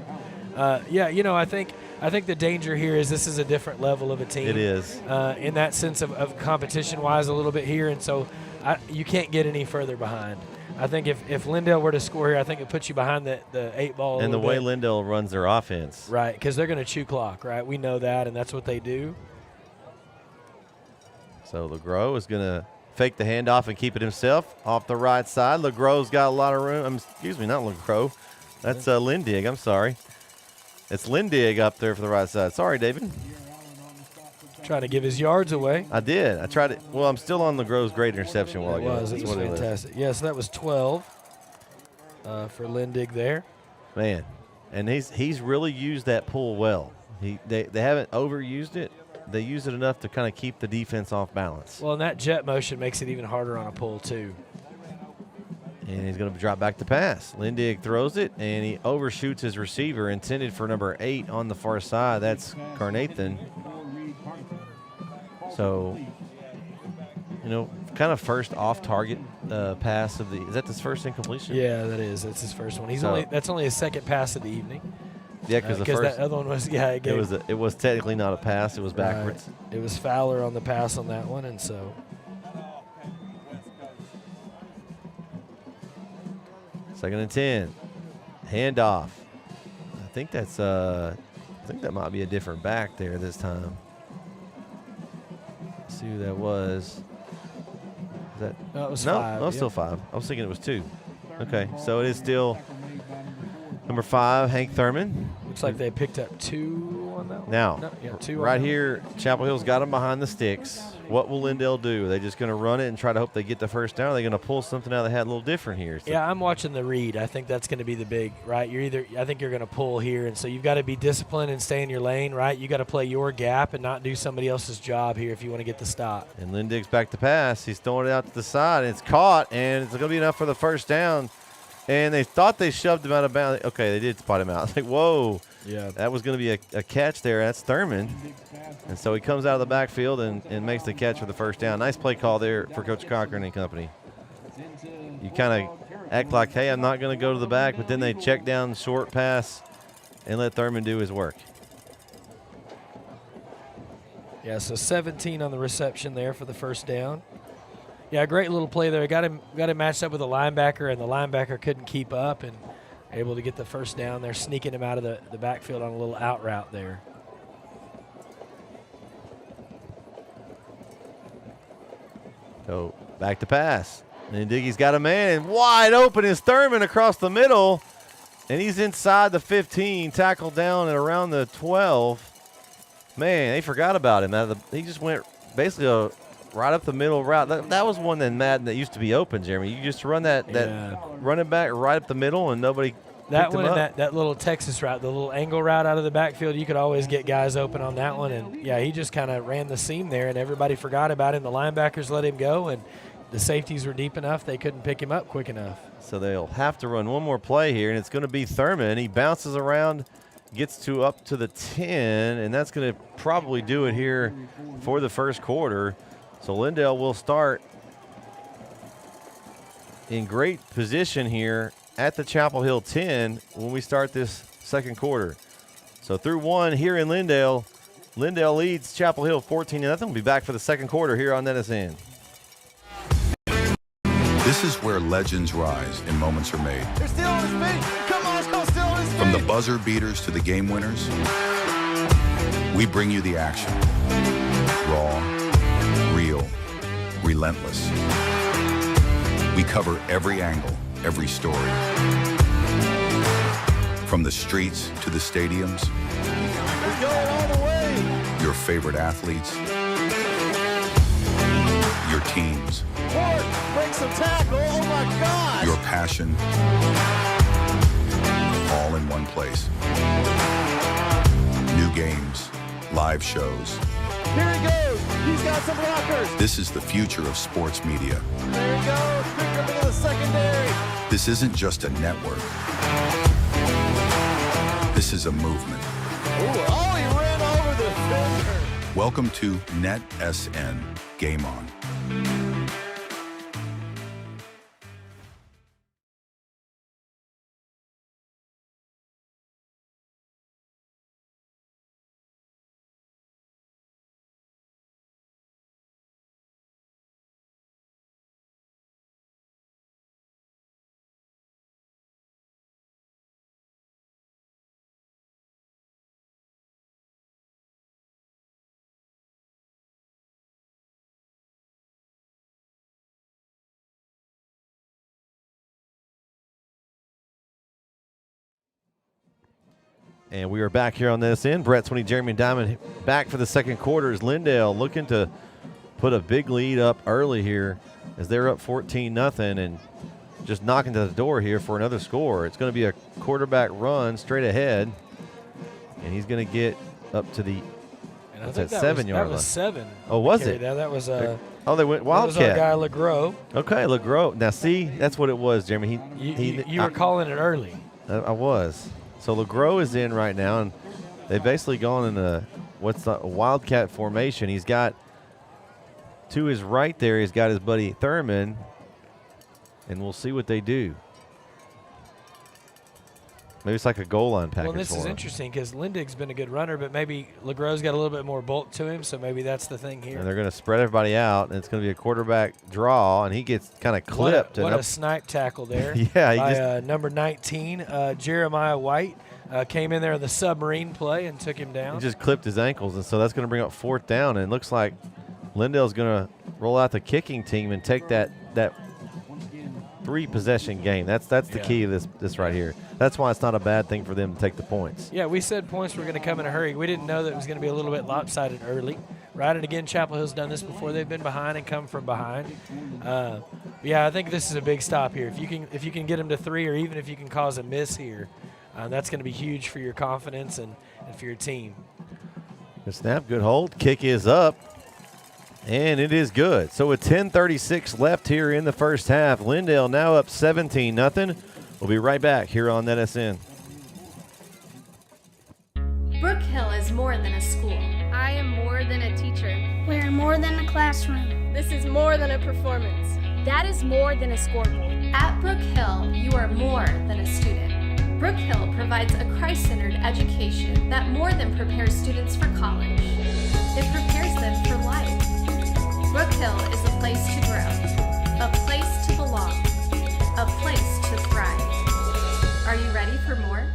I think the danger here is this is a different level of a team. It is. In that sense of competition-wise a little bit here, and so you can't get any further behind. I think if Lindale were to score here, I think it puts you behind the 8 ball. And the way Lindale runs their offense. Right, because they're going to chew clock, right? We know that, and that's what they do. So LeGros is going to fake the handoff and keep it himself off the right side. LeGros's got a lot of room. Excuse me, not LeGros. That's Lindig. I'm sorry. It's Lindig up there for the right side. Sorry, David. Trying to give his yards away. I did. I tried it. Well, I'm still on LeGros' great interception while ago. It was fantastic. Yes, that was 12 for Lindig there. Man, and he's really used that pull well. They haven't overused it. They use it enough to kind of keep the defense off balance. Well, and that jet motion makes it even harder on a pull, too. And he's going to drop back to pass. Lindig throws it, and he overshoots his receiver, intended for number 8 on the far side. That's Carnathan. So, kind of first off-target pass of the. Is that his first incompletion? Yeah, that is. That's his first one. That's only his second pass of the evening. Yeah, because the first that other one was it was technically not a pass. It was backwards. Right. It was Fowler on the pass on that one, and so. Second and 10. Handoff. I think that might be a different back there this time. Let's see who that was. Is that? No, it was no, 5. No, still 5. I was thinking it was 2. Okay, so it is still number 5, Hank Thurman. Looks like they picked up 2 on that one. Now, 2 right here, Chapel Hill's got them behind the sticks. What will Lindale do? Are they just going to run it and try to hope they get the first down? Or are they going to pull something out of the hat a little different here? So yeah, I'm watching the read. I think that's going to be the big, right? I think you're going to pull here, and so you've got to be disciplined and stay in your lane, right? You got to play your gap and not do somebody else's job here if you want to get the stop. And Lindig's back to pass. He's throwing it out to the side, and it's caught, and it's going to be enough for the first down. And they thought they shoved him out of bounds. Okay, they did spot him out. It's like, whoa. Yeah. That was going to be a catch there. That's Thurman. And so he comes out of the backfield and makes the catch for the first down. Nice play call there for Coach Cochran and company. You kind of act like, hey, I'm not going to go to the back, but then they check down short pass and let Thurman do his work. Yeah, so 17 on the reception there for the first down. Yeah, great little play there. Got him matched up with a linebacker, and the linebacker couldn't keep up, and able to get the first down. They're sneaking him out of the backfield on a little out route there. So back to pass. And Diggy's got a man, and wide open is Thurman across the middle. And he's inside the 15, tackled down at around the 12. Man, they forgot about him. He just went basically a right up the middle route. That was one in Madden that used to be open, Jeremy. You just run that running back right up the middle, and nobody that one and that little Texas route, the little angle route out of the backfield, you could always get guys open on that one. And, yeah, he just kind of ran the seam there, and everybody forgot about him. The linebackers let him go, and the safeties were deep enough they couldn't pick him up quick enough. So they'll have to run one more play here, and it's going to be Thurman. He bounces around, gets to up to the 10, and that's going to probably do it here for the first quarter. So Lindale will start in great position here at the Chapel Hill 10 when we start this second quarter. So through one here in Lindale. Lindale leads Chapel Hill 14-0. We'll be back for the second quarter here on NETSN. This is where legends rise and moments are made. They're still on his feet. Come on, let's still on his feet. From the buzzer beaters to the game winners, we bring you the action. Raw, real, relentless. We cover every angle, every story. From the streets to the stadiums. He's going all the way. Your favorite athletes. Your teams. Ford breaks a tackle. Oh my gosh. Your passion. All in one place. New games, live shows. Here he goes. He's got some blockers. This is the future of sports media. There he goes. Picked up into the secondary. This isn't just a network. This is a movement. Ooh, oh, he ran over the defender. Welcome to NETSN. Game on. And we are back here on NETSN. Brett Swinney, Jeremy Diamond back for the second quarter as Lindale looking to put a big lead up early here as they're up 14-0 and just knocking to the door here for another score. It's going to be a quarterback run straight ahead, and he's going to get up to the 7-yard line. That was 7. Oh, was it? That was they went Wildcat. That was our guy LeGros. Okay, LeGros. Now see, that's what it was, Jeremy. You were calling it early. I was. So LeGros is in right now, and they've basically gone in a Wildcat formation. He's got to his right there, he's got his buddy Thurman, and we'll see what they do. Maybe it's like a goal line package. Well, this is interesting because Lindig's been a good runner, but maybe LeGros got a little bit more bulk to him, so maybe that's the thing here. And they're going to spread everybody out, and it's going to be a quarterback draw, and he gets kind of clipped. What a snipe tackle there. Yeah, by number 19, Jeremiah White, came in there in the submarine play and took him down. He just clipped his ankles, and so that's going to bring up 4th down, and it looks like Lindale's going to roll out the kicking team and take that 3-possession game. That's the key to this right here. That's why it's not a bad thing for them to take the points. Yeah, we said points were going to come in a hurry. We didn't know that it was going to be a little bit lopsided early. Right, and again, Chapel Hill's done this before. They've been behind and come from behind. Yeah, I think this is a big stop here. If you can get them to 3, or even if you can cause a miss here, that's going to be huge for your confidence and for your team. Good snap, good hold. Kick is up. And it is good. So with 10:36 left here in the first half, Lindale now up 17-0. We'll be right back here on NETSN. Brook Hill is more than a school. I am more than a teacher. We're more than a classroom. This is more than a performance. That is more than a scoreboard. At Brook Hill, you are more than a student. Brook Hill provides a Christ-centered education that more than prepares students for college. It prepares them for life. Brook Hill is a place to grow, a place to belong, a place to thrive. Are you ready for more?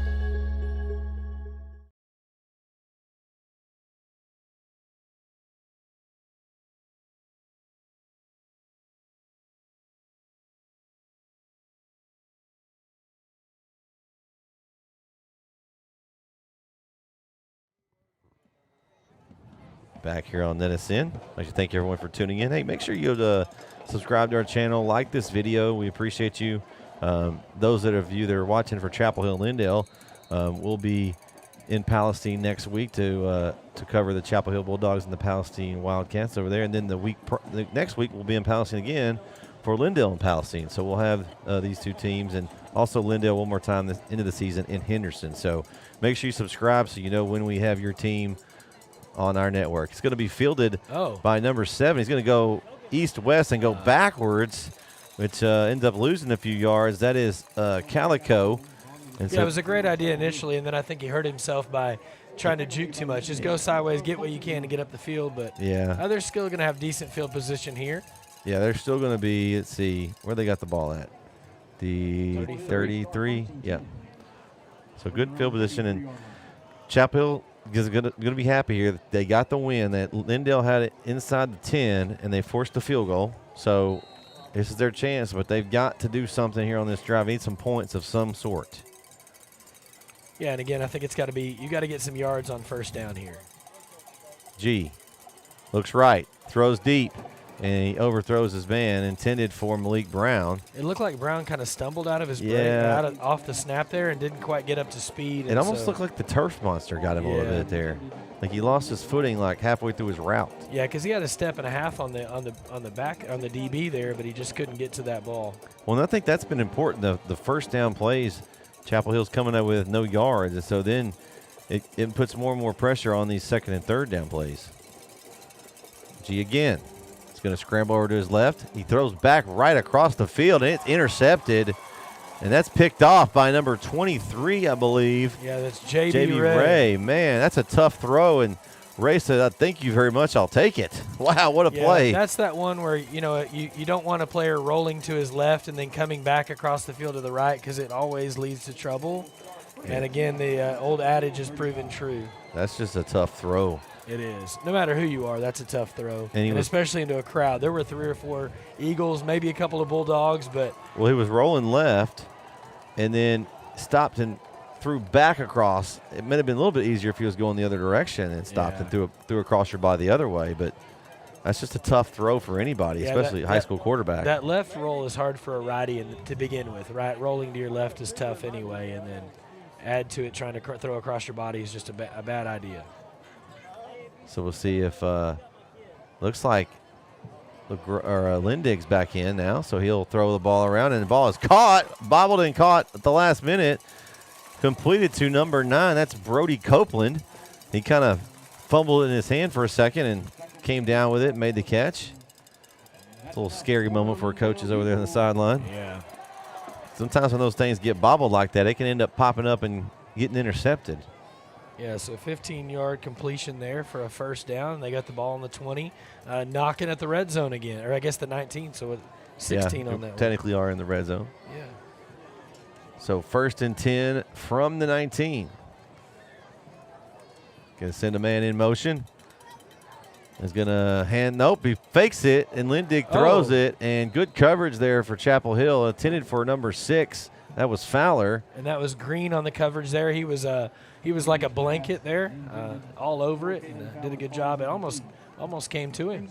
Back here on NETSN. I'd like to thank everyone for tuning in. Hey, make sure you subscribe to our channel, like this video. We appreciate you. Those that are watching for Chapel Hill Lindale, we'll be in Palestine next week to cover the Chapel Hill Bulldogs and the Palestine Wildcats over there. And then the next week we'll be in Palestine again for Lindale and Palestine. So we'll have these two teams, and also Lindale one more time this end of the season in Henderson. So make sure you subscribe so you know when we have your team on our network. It's going to be fielded by number 7. He's going to go east-west and go backwards, which ends up losing a few yards. That is Calico. And yeah, it was a great idea initially, and then I think he hurt himself by trying to juke too much. Just go sideways, get what you can to get up the field. But they're still going to have decent field position here. Yeah, they're still going to be, let's see, where they got the ball at? The 33. Yeah. So good field position. And Chapel Hill is going to be happy here. They got the win. That Lindale had it inside the 10, and they forced the field goal. So this is their chance, but they've got to do something here on this drive. Need some points of some sort. Yeah, and again, I think it's got to be, you got to get some yards on first down here. G looks right, throws deep, and he overthrows his man, intended for Malik Brown. It looked like Brown kind of stumbled out of his break, off the snap there, and didn't quite get up to speed. It almost looked like the turf monster got him a little bit there. Like he lost his footing like halfway through his route. Yeah, because he had a step and a half on the DB there, but he just couldn't get to that ball. Well, and I think that's been important. The first down plays, Chapel Hill's coming up with no yards, and so then it puts more and more pressure on these second and third down plays. G again. He's going to scramble over to his left. He throws back right across the field, and it's intercepted. And that's picked off by number 23, I believe. Yeah, that's J.B. Ray. Man, that's a tough throw. And Ray said, thank you very much. I'll take it. Wow, what a play. That's that one where, you don't want a player rolling to his left and then coming back across the field to the right because it always leads to trouble. Yeah. And, again, the old adage is proven true. That's just a tough throw. It is. No matter who you are, that's a tough throw, and especially into a crowd. There were 3 or 4 Eagles, maybe a couple of Bulldogs, but. Well, he was rolling left and then stopped and threw back across. It might have been a little bit easier if he was going the other direction and stopped and threw across your body the other way, but that's just a tough throw for anybody, especially a high school quarterback. That left roll is hard for a righty to begin with, right? Rolling to your left is tough anyway, and then add to it trying to throw across your body is just a bad idea. So we'll see if looks like Lindig's back in now, so he'll throw the ball around, and the ball is caught, bobbled and caught at the last minute, completed to number 9. That's Brody Copeland. He kind of fumbled it in his hand for a second and came down with it and made the catch. It's a little scary moment for coaches over there on the sideline. Yeah. Sometimes when those things get bobbled like that, it can end up popping up and getting intercepted. Yeah, so 15-yard completion there for a first down. They got the ball on the 20, knocking at the red zone again, or I guess the 19, so 16 on that technically are in the red zone. Yeah. So 1st and 10 from the 19. Going to send a man in motion. He's going to he fakes it, and Lindig throws it, and good coverage there for Chapel Hill, intended for number 6. That was Fowler. And that was Green on the coverage there. He was like a blanket there, all over it, and did a good job. It almost came to him.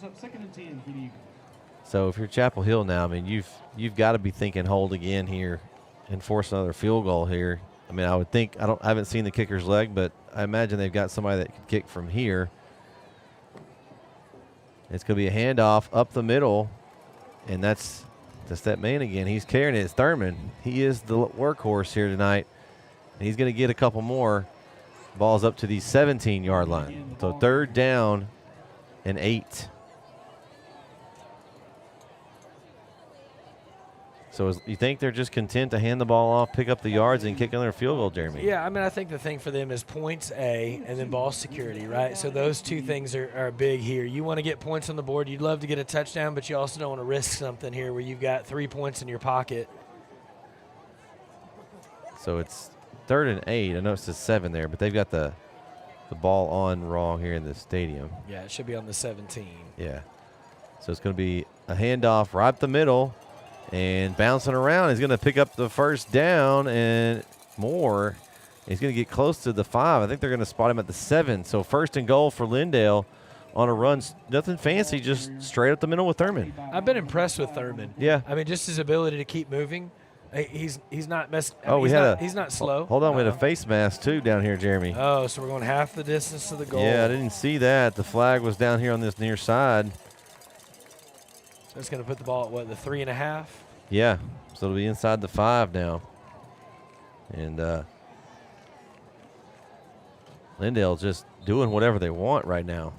So if you're Chapel Hill now, I mean, you've got to be thinking hold again here and force another field goal here. I mean, I would think I haven't seen the kicker's leg, but I imagine they've got somebody that can kick from here. It's going to be a handoff up the middle, and that's that man again. He's carrying it. It's Thurman. He is the workhorse here tonight, and he's going to get a couple more. Ball's up to the 17-yard line. So 3rd down and 8. So you think they're just content to hand the ball off, pick up the yards, and kick another field goal, Jeremy? Yeah, I mean, I think the thing for them is points, A, and then ball security, right? So those two things are big here. You want to get points on the board. You'd love to get a touchdown, but you also don't want to risk something here where you've got 3 points in your pocket. So it's 3rd and 8. I know it says 7 there, but they've got the ball on wrong here in the stadium. Yeah, it should be on the 17. Yeah. So it's going to be a handoff right up the middle and bouncing around. He's going to pick up the first down and more. He's going to get close to the 5. I think they're going to spot him at the 7. So 1st and goal for Lindale on a run. Nothing fancy, just straight up the middle with Thurman. I've been impressed with Thurman. Yeah. I mean, just his ability to keep moving. He's not messed. He's not slow. Hold on, we had a face mask too down here, Jeremy. Oh, so we're going half the distance to the goal. Yeah, I didn't see that. The flag was down here on this near side. So it's going to put the ball at what, the 3.5? Yeah, so it'll be inside the 5 now. And Lindale just doing whatever they want right now.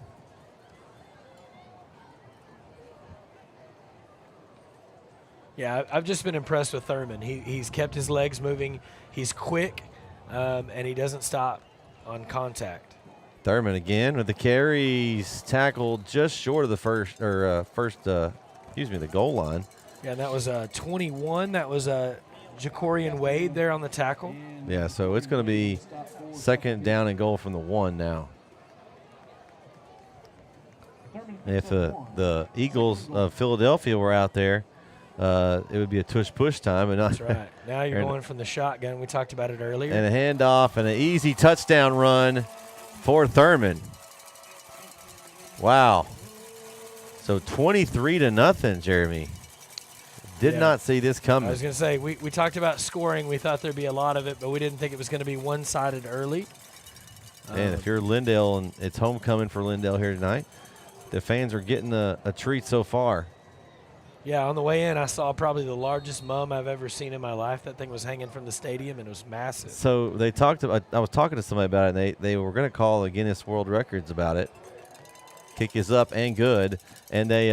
Yeah, I've just been impressed with Thurman. He's kept his legs moving. He's quick, and he doesn't stop on contact. Thurman again with the carries, tackled just short of the the goal line. Yeah, and that was 21. That was Jacorian Wade there on the tackle. Yeah, so it's going to be 2nd down and goal from the 1 now. And if the Eagles of Philadelphia were out there, it would be a tush-push time. And That's right. Now you're going from the shotgun. We talked about it earlier. And a handoff and an easy touchdown run for Thurman. Wow. So 23-0, Jeremy. Did not see this coming. I was going to say, we talked about scoring. We thought there'd be a lot of it, but we didn't think it was going to be one-sided early. And if you're Lindale and it's homecoming for Lindale here tonight, the fans are getting a treat so far. Yeah, on the way in, I saw probably the largest mum I've ever seen in my life. That thing was hanging from the stadium, and it was massive. So they talked about. I was talking to somebody about it, and they were going to call the Guinness World Records about it. Kick is up and good, and they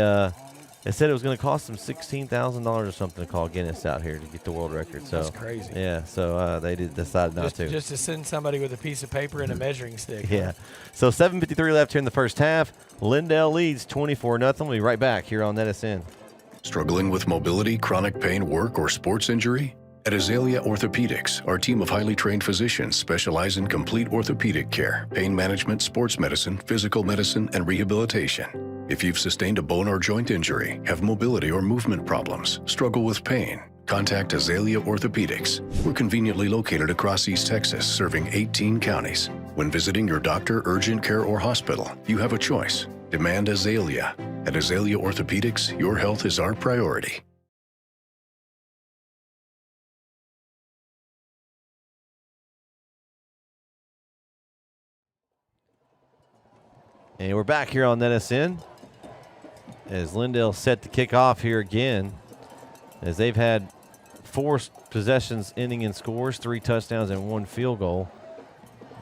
said it was going to cost them $16,000 or something to call Guinness out here to get the world record. So that's crazy. Yeah, so they decided not to. Just to send somebody with a piece of paper and a measuring stick. Yeah. So 7:53 left here in the first half. Lindale leads 24-0. We'll be right back here on NETSN. Struggling with mobility, chronic pain, work, or sports injury? At Azalea Orthopedics, our team of highly trained physicians specialize in complete orthopedic care, pain management, sports medicine, physical medicine, and rehabilitation. If you've sustained a bone or joint injury, have mobility or movement problems, struggle with pain, contact Azalea Orthopedics. We're conveniently located across East Texas, serving 18 counties. When visiting your doctor, urgent care, or hospital, you have a choice. Demand Azalea. At Azalea Orthopedics, your health is our priority. And we're back here on NETSN as Lindale set to kick off here again, as they've had 4 possessions ending in scores, 3 touchdowns and 1 field goal.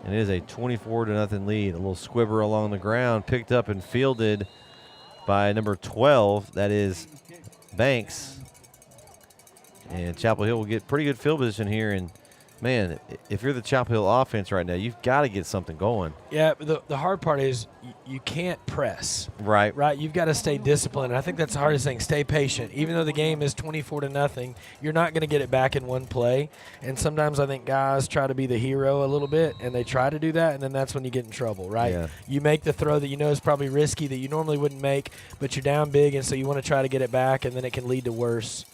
And it is a 24-0 lead. A little squibber along the ground, picked up and fielded by number 12. That is Banks. And Chapel Hill will get pretty good field position here. And, man, if you're the Chapel Hill offense right now, you've got to get something going. Yeah, but the hard part is you can't press. Right. Right. You've got to stay disciplined. And I think that's the hardest thing. Stay patient. Even though the game is 24-0, you're not going to get it back in one play. And sometimes I think guys try to be the hero a little bit, and they try to do that, and then that's when you get in trouble, right? Yeah. You make the throw that you know is probably risky, that you normally wouldn't make, but you're down big, and so you want to try to get it back, and then it can lead to worse.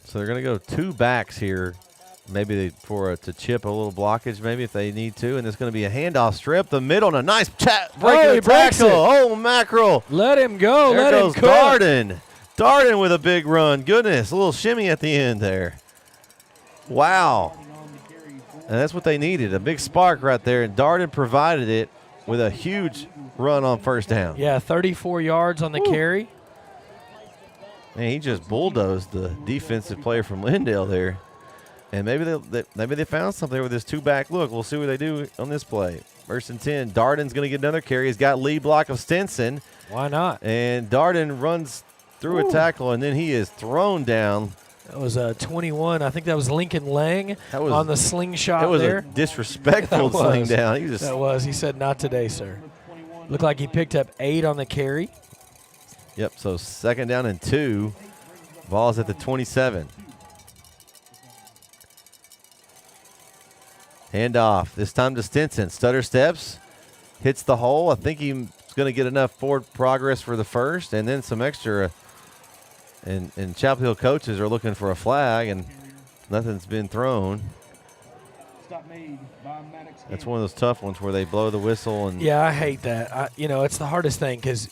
So they're going to go 2 backs here. Maybe to chip a little blockage, maybe if they need to. And it's going to be a handoff strip. The middle and a nice breaking tackle. Oh, mackerel. Let him go. There Let goes him cook. Darden. Darden with a big run. Goodness, a little shimmy at the end there. Wow. And that's what they needed, a big spark right there. And Darden provided it with a huge run on first down. Yeah, 34 yards on the carry. Man, he just bulldozed the defensive player from Lindale there. And maybe they found something with this 2-back look. We'll see what they do on this play. 1st and 10. Darden's going to get another carry. He's got lead block of Stinson. Why not? And Darden runs through a tackle, and then he is thrown down. That was 21. I think that was Lincoln Lang on the slingshot there. It was a disrespectful sling down. That was. He said, not today, sir. Looked like he picked up 8 on the carry. Yep, so 2nd down and 2. Ball's at the 27. Hand off. This time to Stinson. Stutter steps. Hits the hole. I think he's going to get enough forward progress for the first, and then some extra. And Chapel Hill coaches are looking for a flag, and nothing's been thrown. Stop made by Maddox. That's one of those tough ones where they blow the whistle. And yeah, I hate that. It's the hardest thing because,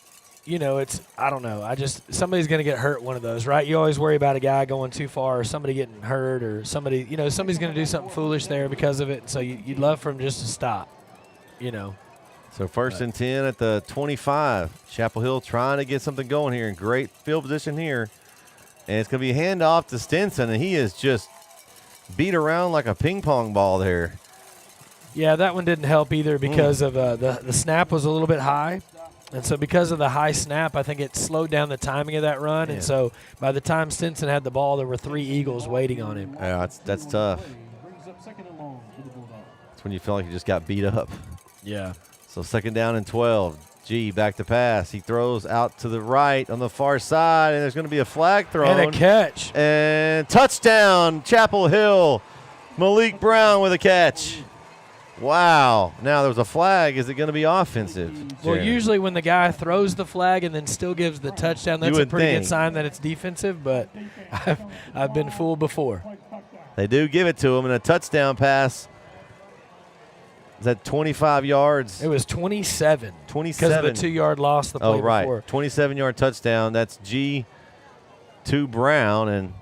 I don't know. Somebody's going to get hurt one of those, right? You always worry about a guy going too far or somebody getting hurt or somebody's going to do something foolish there because of it. So you'd love for him just to stop, So first and 10 at the 25. Chapel Hill trying to get something going here in great field position here. And it's going to be a handoff to Stinson, and he is just beat around like a ping pong ball there. Yeah, that one didn't help either because of the snap was a little bit high. And so because of the high snap, I think it slowed down the timing of that run. Yeah. And so by the time Stinson had the ball, there were 3 Eagles waiting on him. Yeah, that's tough. That's when you feel like you just got beat up. Yeah. So second down and 12. G back to pass. He throws out to the right on the far side, and there's going to be a flag thrown. And a catch. And touchdown, Chapel Hill. Malik Brown with a catch. Wow. Now there's a flag. Is it going to be offensive? Well, usually when the guy throws the flag and then still gives the touchdown, that's a pretty good sign that it's defensive, but I've been fooled before. They do give it to him, and a touchdown pass. Is that 25 yards? It was 27. 27. Because of the 2-yard loss the play before. 27-yard touchdown. That's G to Brown, and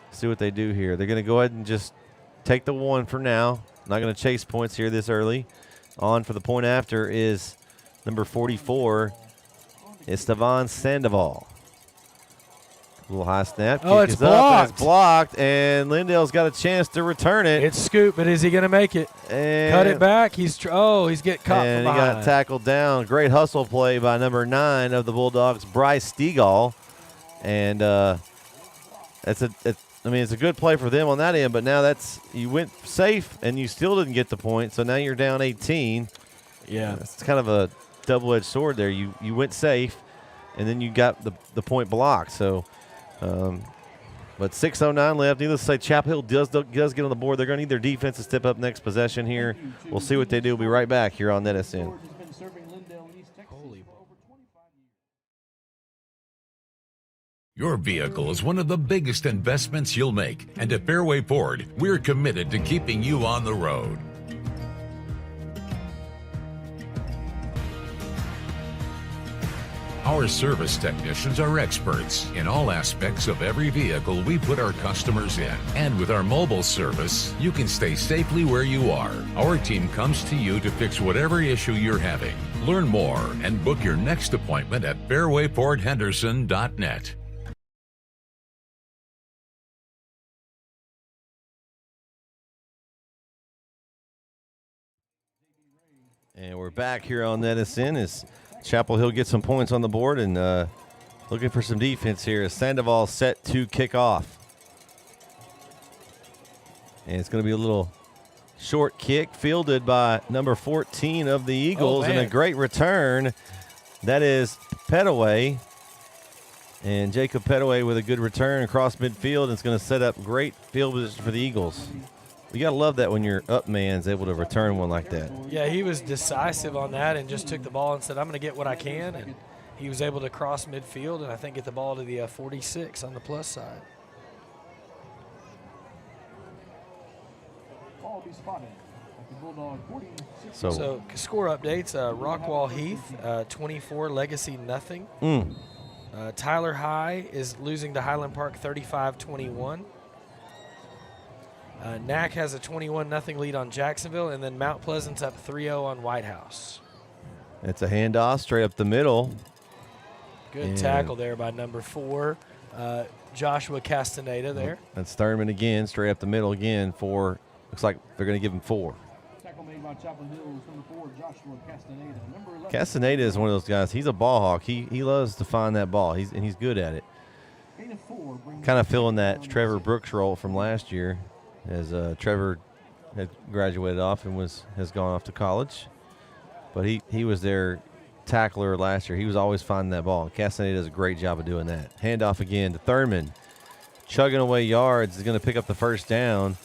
see what they do here. They're going to go ahead and just take the one for now. Not going to chase points here this early. On for the point after is number 44, Estevan Sandoval. A little high snap. Oh, it's blocked. It's blocked, and Lindale's got a chance to return it. It's scoop, but is he going to make it? And cut it back. He's getting caught and from he behind. got tackled down. Great hustle play by number 9 of the Bulldogs, Bryce Stegall. And it's a good play for them on that end, but now you went safe and you still didn't get the point, so now you're down 18. Yeah. It's kind of a double-edged sword there. You went safe, and then you got the point blocked. So, but 6:09 left. Needless to say, Chapel Hill does get on the board. They're going to need their defense to step up next possession here. We'll see what they do. We'll be right back here on NETSN. Your vehicle is one of the biggest investments you'll make, and at Fairway Ford, we're committed to keeping you on the road. Our service technicians are experts in all aspects of every vehicle we put our customers in. And with our mobile service, you can stay safely where you are. Our team comes to you to fix whatever issue you're having. Learn more and book your next appointment at fairwayfordhenderson.net. And we're back here on NETSN as Chapel Hill gets some points on the board and looking for some defense here as Sandoval set to kick off. And it's going to be a little short kick fielded by number 14 of the Eagles, and a great return. That is Petaway. And Jacob Petaway with a good return across midfield. It's going to set up great field position for the Eagles. You got to love that when your up man's able to return one like that. Yeah, he was decisive on that and just took the ball and said, I'm going to get what I can. And he was able to cross midfield and I think get the ball to the 46 on the plus side. Ball will be spotted at the Bulldog 46. So score updates, Rockwall Heath, 24, Legacy nothing. Tyler High is losing to Highland Park 35-21. NAC has a 21-0 lead on Jacksonville, and then Mount Pleasant's up 3-0 on White House. It's a handoff straight up the middle. Good tackle there by number 4, Joshua Castaneda there. That's Thurman again, straight up the middle again for, looks like they're going to give him 4. Tackle made by Chapel Hill's number 4, Joshua Castaneda. Number 11. Castaneda is one of those guys. He's a ball hawk. He loves to find that ball. He's good at it. Kind of filling that Trevor Brooks role from last year, as Trevor had graduated off and has gone off to college. But he was their tackler last year. He was always finding that ball. Castaneda does a great job of doing that. Handoff again to Thurman. Chugging away yards. Is going to pick up the first down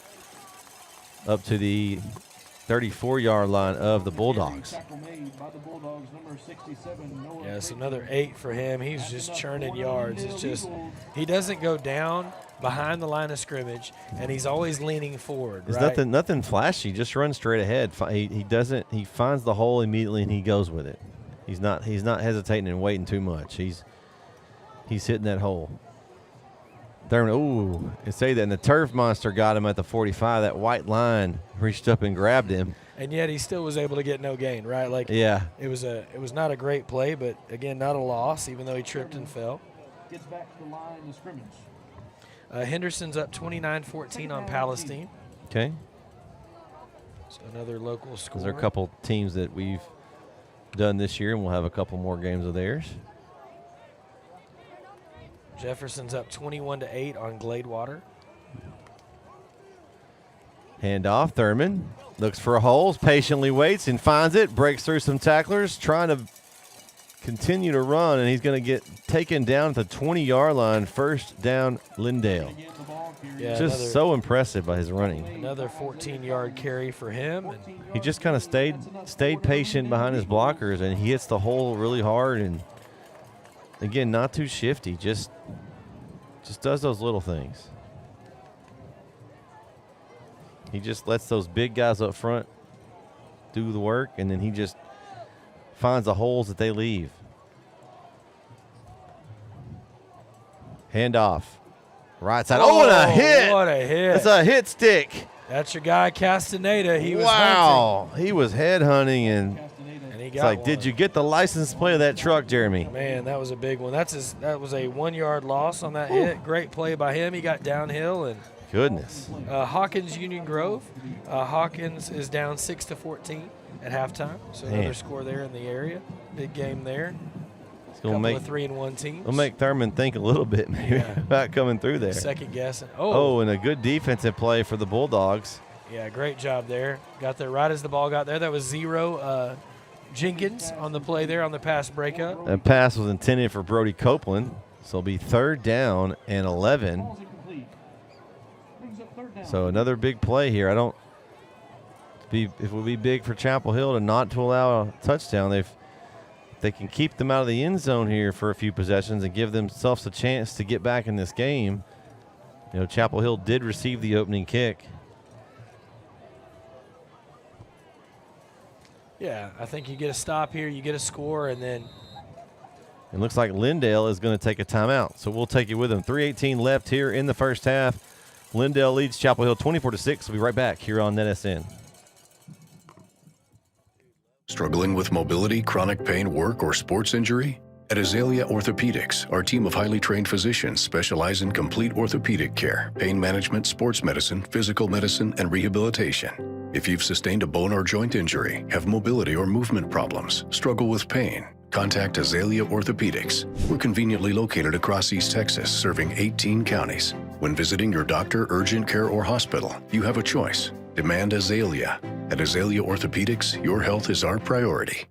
up to the 34-yard line of the Bulldogs. Yes, another 8 for him. He's just churning yards. It's just he doesn't go down behind the line of scrimmage, and he's always leaning forward. It's right? nothing flashy. Just run straight ahead. He finds the hole immediately and he goes with it. He's not hesitating and waiting too much. He's hitting that hole. Thurman, ooh, and say that, and the turf monster got him at the 45. That white line reached up and grabbed him. And yet he still was able to get no gain, right? Like, yeah, it was not a great play, but again, not a loss, even though he tripped and fell. Gets back to the line of scrimmage. Henderson's up 29-14 on Palestine. Okay. So another local score. There are a couple teams that we've done this year, and we'll have a couple more games of theirs. Jefferson's up 21-8 on Gladewater. Hand off, Thurman looks for a hole, patiently waits and finds it, breaks through some tacklers, trying to continue to run, and he's going to get taken down at the 20-yard line. First down, Lindale. Yeah, just so impressive by his running. Another 14-yard carry for him. And he just kind of stayed patient behind his blockers, and he hits the hole really hard. And again, not too shifty, just does those little things. He just lets those big guys up front do the work, and then he just finds the holes that they leave. Hand off. Right side. Oh, and a hit. What a hit. That's a hit stick. That's your guy, Castaneda. He was hunting. He was head hunting, and he got it's like, one. did you get the license plate of that truck, Jeremy? Man, that was a big one. That was a 1-yard loss on that hit. Great play by him. He got downhill and goodness. Hawkins Union Grove. Hawkins is down 6-14 at halftime. So another score there in the area. Big game there. It's gonna make 3-1 teams. It'll make Thurman think a little bit maybe about coming through there. Second guessing. Oh, and a good defensive play for the Bulldogs. Yeah, great job there. Got there right as the ball got there. That was Zero Jenkins on the play there on the pass breakup. That pass was intended for Brody Copeland, so it'll be 3rd down and 11. So another big play here. It would be big for Chapel Hill to not to allow a touchdown. If they can keep them out of the end zone here for a few possessions and give themselves a chance to get back in this game. You know, Chapel Hill did receive the opening kick. Yeah, I think you get a stop here, you get a score, and then it looks like Lindale is going to take a timeout. So we'll take you with him. 3:18 left here in the first half. Lindale leads Chapel Hill 24-6. We'll be right back here on NETSN. Struggling with mobility, chronic pain, work, or sports injury? At Azalea Orthopedics, our team of highly trained physicians specialize in complete orthopedic care, pain management, sports medicine, physical medicine, and rehabilitation. If you've sustained a bone or joint injury, have mobility or movement problems, struggle with pain, contact Azalea Orthopedics. We're conveniently located across East Texas, serving 18 counties. When visiting your doctor, urgent care, or hospital, you have a choice. Demand Azalea. At Azalea Orthopedics, your health is our priority.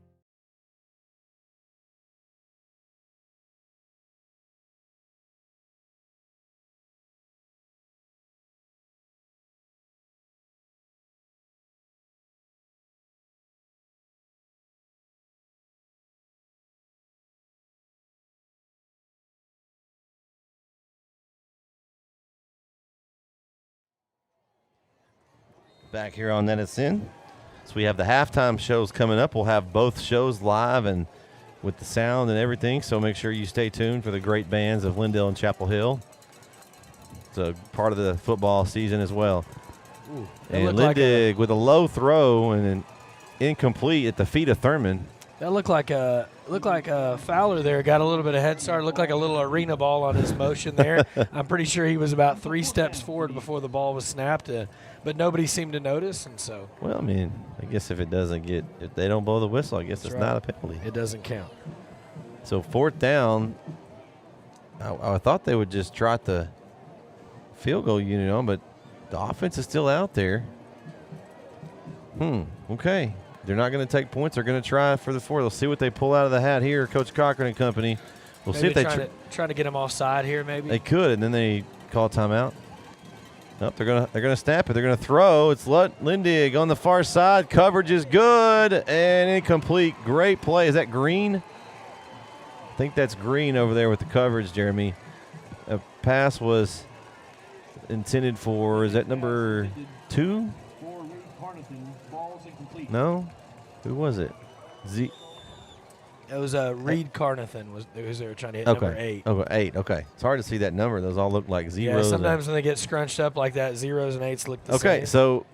Back here on NETSN. So we have the halftime shows coming up. We'll have both shows live and with the sound and everything. So make sure you stay tuned for the great bands of Lindale and Chapel Hill. It's a part of the football season as well. Ooh, and Lindig with a low throw and an incomplete at the feet of Thurman. That looked like a Fowler there got a little bit of head start. Looked like a little arena ball on his motion there. I'm pretty sure he was about 3 steps forward before the ball was snapped, but nobody seemed to notice, and so. Well, I mean, I guess if they don't blow the whistle, I guess it's not a penalty. It doesn't count. So 4th down. I thought they would just trot the field goal unit on, but the offense is still out there. Okay. They're not going to take points. They're going to try for the 4. They'll see what they pull out of the hat here, Coach Cochran and company. We'll maybe see if they try to get them offside here, maybe. They could, and then they call timeout. Nope, they're gonna snap it. They're gonna throw. It's Lindale on the far side. Coverage is good and incomplete. Great play. Is that Green? I think that's Green over there with the coverage, Jeremy. A pass was intended for, is that number 2? No? Who was it? It was Reed Carnathan was they were trying to hit number 8. Okay, 8. Okay. It's hard to see that number. Those all look like zeros. Yeah, sometimes when they get scrunched up like that, 0s and 8s look the same. Okay, so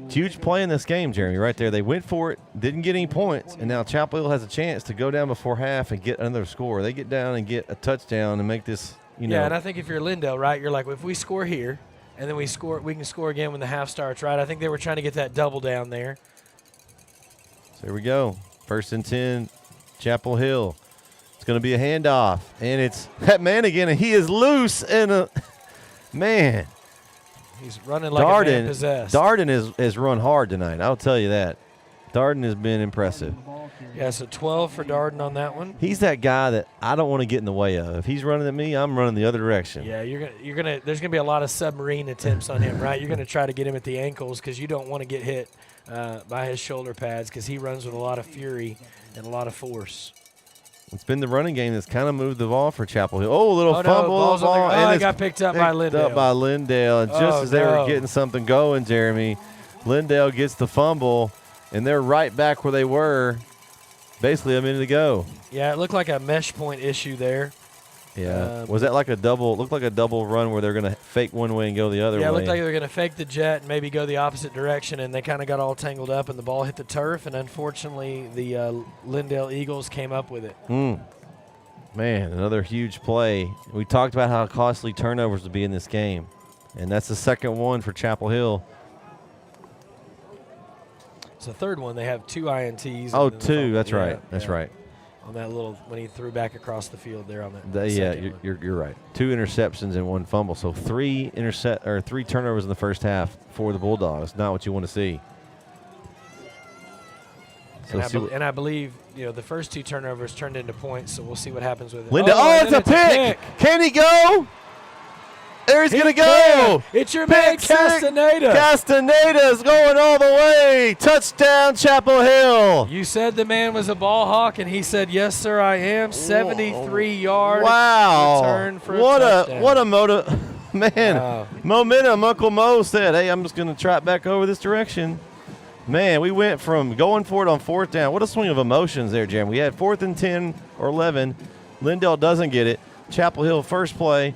huge play in this game, Jeremy, right there. They went for it, didn't get any points, and now Chapel Hill has a chance to go down before half and get another score. They get down and get a touchdown and make this, Yeah, and I think if you're Lindale, right, you're like, well, if we score here and then we can score again when the half starts, right? I think they were trying to get that double down there. So here we go. 1st and 10, Chapel Hill. It's going to be a handoff, and it's that man again, and he is loose, and man. He's running like a man possessed. Darden has run hard tonight, I'll tell you that. Darden has been impressive. Yeah, so 12 for Darden on that one. He's that guy that I don't want to get in the way of. If he's running at me, I'm running the other direction. Yeah, there's gonna be a lot of submarine attempts on him, right? You're gonna try to get him at the ankles because you don't want to get hit by his shoulder pads because he runs with a lot of fury and a lot of force. It's been the running game that's kind of moved the ball for Chapel Hill. Oh, little fumble. No, ball, and it got picked up by Lindale. And just as they were getting something going, Jeremy, Lindale gets the fumble, and they're right back where they were basically a minute ago. Yeah, it looked like a mesh point issue there. Yeah. Was that like a double? Looked like a double run where they're going to fake one way and go the other way. Yeah, it looked like they were going to fake the jet and maybe go the opposite direction, and they kind of got all tangled up, and the ball hit the turf, and unfortunately the Lindale Eagles came up with it. Man, another huge play. We talked about how costly turnovers would be in this game, and that's the second one for Chapel Hill. It's the third one. They have 2 INTs. Oh, 2. That's right. That's right. On that little when he threw back across the field there on that. You're right. 2 interceptions and 1 fumble. So 3 turnovers in the first half for the Bulldogs. Not what you want to see. So and I believe the first 2 turnovers turned into points. So we'll see what happens with it. Lindale, it's a pick. Can he go? There he's going to go. It's your man, Castaneda. Castaneda's going all the way. Touchdown, Chapel Hill. You said the man was a ball hawk, and he said, yes, sir, I am. 73-yard return for a touchdown. What a momentum. Uncle Mo said, hey, I'm just going to trot back over this direction. Man, we went from going for it on 4th down. What a swing of emotions there, Jeremy. We had 4th and 10 or 11. Lindale doesn't get it. Chapel Hill, first play.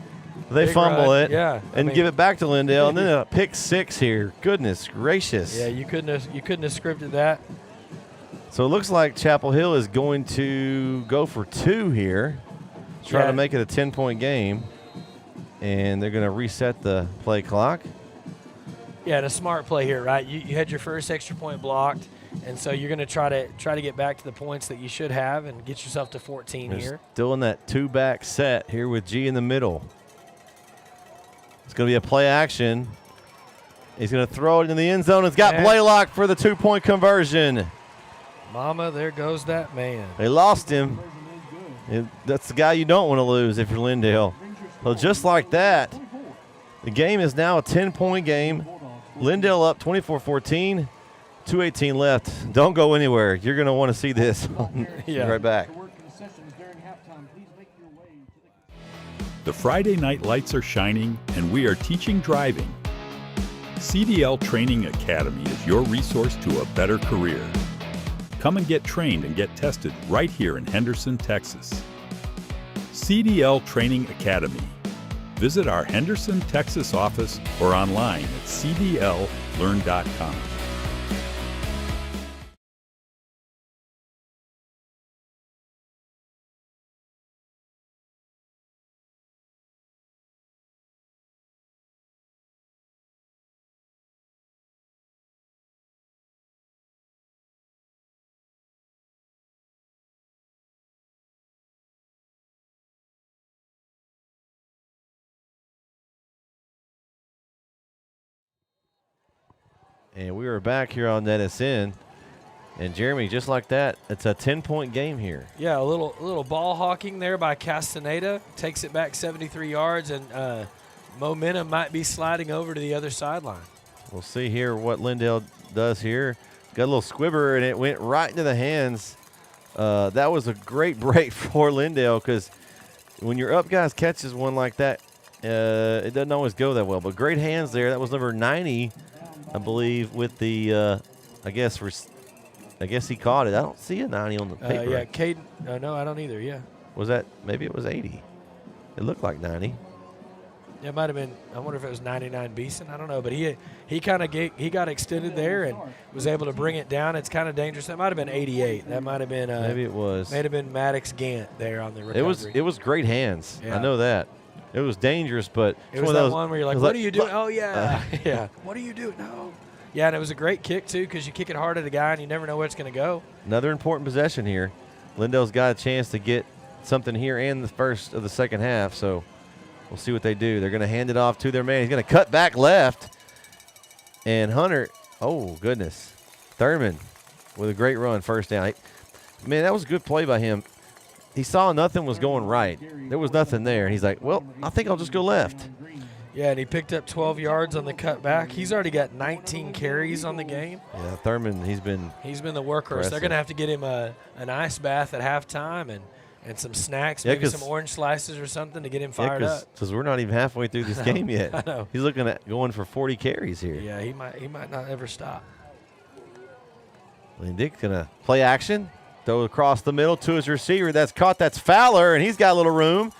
They fumble it and give it back to Lindale, and then a pick 6 here. Goodness gracious. Yeah, you couldn't have scripted that. So it looks like Chapel Hill is going to go for 2 here, try to make it a 10-point game, and they're going to reset the play clock. Yeah, and a smart play here, right? You had your first extra point blocked, and so you're going to try to get back to the points that you should have and get yourself to 14 here. Still in that 2-back set here with G in the middle. It's going to be a play action. He's going to throw it in the end zone. It's got Blaylock for the 2-point conversion. Mama, there goes that man. They lost him. That's the guy you don't want to lose if you're Lindale. So just like that, the game is now a 10-point game. Lindale up 24-14, 2:18 left. Don't go anywhere. You're going to want to see this. Right back. The Friday night lights are shining, and we are teaching driving. CDL Training Academy is your resource to a better career. Come and get trained and get tested right here in Henderson, Texas. CDL Training Academy. Visit our Henderson, Texas office or online at cdllearn.com. And we are back here on NETSN. And Jeremy, just like that, it's a 10-point game here. Yeah, a little ball hawking there by Castaneda. Takes it back 73 yards, and momentum might be sliding over to the other sideline. We'll see here what Lindale does here. Got a little squibber, and it went right into the hands. That was a great break for Lindale, because when your up guys catches one like that, it doesn't always go that well. But great hands there. That was number 90, I believe, with the I guess he caught it. I don't see a 90 on the paper. Yeah, Caden. No, I don't either. Yeah. Was that, maybe it was 80? It looked like 90. It might have been. I wonder if it was 99 Beeson. I don't know, but he kind of got extended there and was able to bring it down. It's kind of dangerous. That might have been 88. That might have been. Maybe it was. May have been Maddox Gant there on the recovery. It was great hands. Yeah. I know that. It was dangerous, but it was that one where you're like, "What are you doing?" Oh yeah, yeah. What are you doing? No. Yeah, and it was a great kick too, because you kick it hard at a guy and you never know where it's going to go. Another important possession here. Lindale's got a chance to get something here in the first of the second half, so we'll see what they do. They're going to hand it off to their man. He's going to cut back left. And Hunter, oh, goodness. Thurman with a great run, first down. Man, that was a good play by him. He saw nothing was going right. There was nothing there. And he's like, well, I think I'll just go left. Yeah, and he picked up 12 yards on the cutback. He's already got 19 carries on the game. Yeah, Thurman, he's been the workhorse. impressive. They're going to have to get him an ice bath at halftime and some snacks, maybe some orange slices or something to get him fired up. Because we're not even halfway through this game yet. I know. He's looking at going for 40 carries here. Yeah, he might not ever stop. Dick's going to play action, throw across the middle to his receiver. That's caught. That's Fowler, and he's got a little room.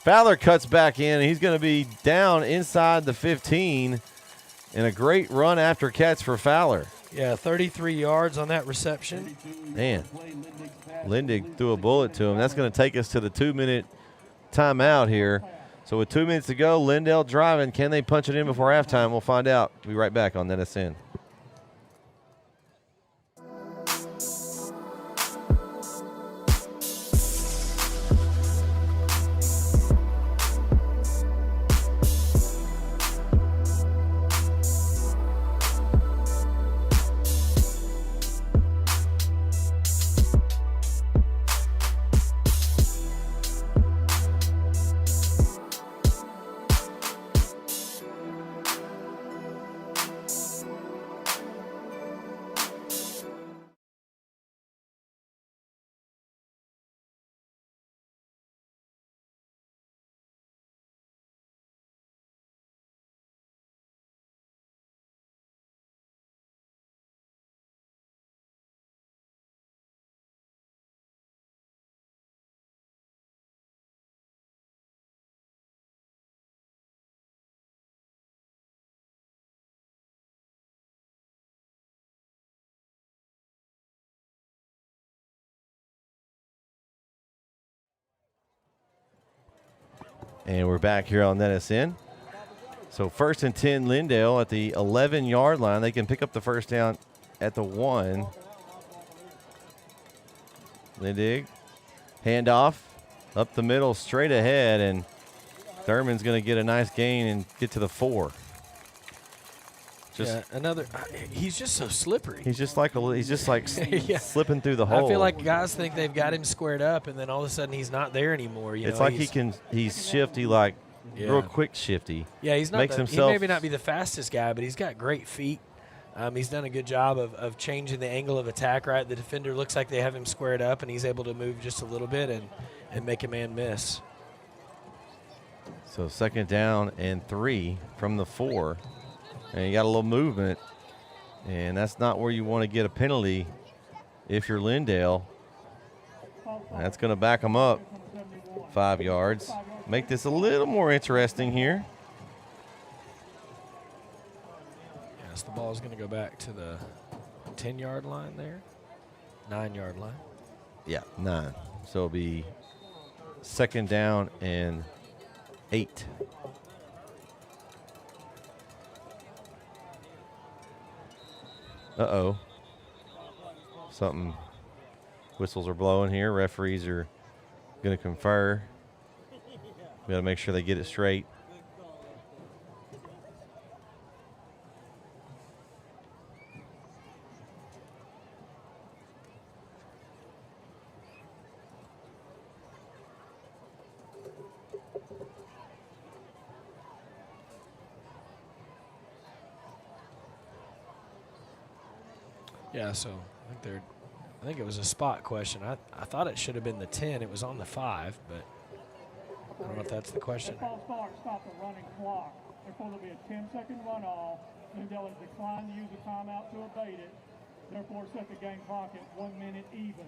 Fowler cuts back in, and he's going to be down inside the 15, and a great run after catch for Fowler. Yeah, 33 yards on that reception. Man, Lindig threw a bullet to him. That's going to take us to the 2-minute timeout here. So with 2 minutes to go, Lindale driving. Can they punch it in before halftime? We'll find out. We'll be right back on NETSN. And we're back here on NETSN. So 1st and 10, Lindale at the 11-yard line. They can pick up the first down at the 1. Lindig, handoff, up the middle, straight ahead, and Thurman's going to get a nice gain and get to the 4. He's just so slippery. He's just like yeah. slipping through the hole. I feel like guys think they've got him squared up, and then all of a sudden he's not there anymore. It's like he's shifty, real quick shifty. Yeah, he's not. He he maybe not be the fastest guy, but he's got great feet. He's done a good job of changing the angle of attack. Right, the defender looks like they have him squared up, and he's able to move just a little bit and make a man miss. So 2nd down and 3 from the 4. And you got a little movement, and that's not where you want to get a penalty if you're Lindale. That's going to back them up 5 yards. Make this a little more interesting here. Yes, the ball is going to go back to the 10-yard line there, 9-yard line. Yeah, 9. So it'll be 2nd down and 8. Uh-oh. Something. Whistles are blowing here. Referees are going to confer. We got to make sure they get it straight. Yeah, so I think it was a spot question. I thought it should have been the 10. It was on the 5, but I don't know if that's the question. False start, stop the running clock. Therefore, there'll be a 10-second runoff. Lindale has declined to use a timeout to abate it. Therefore, set the game clock at 1 minute even.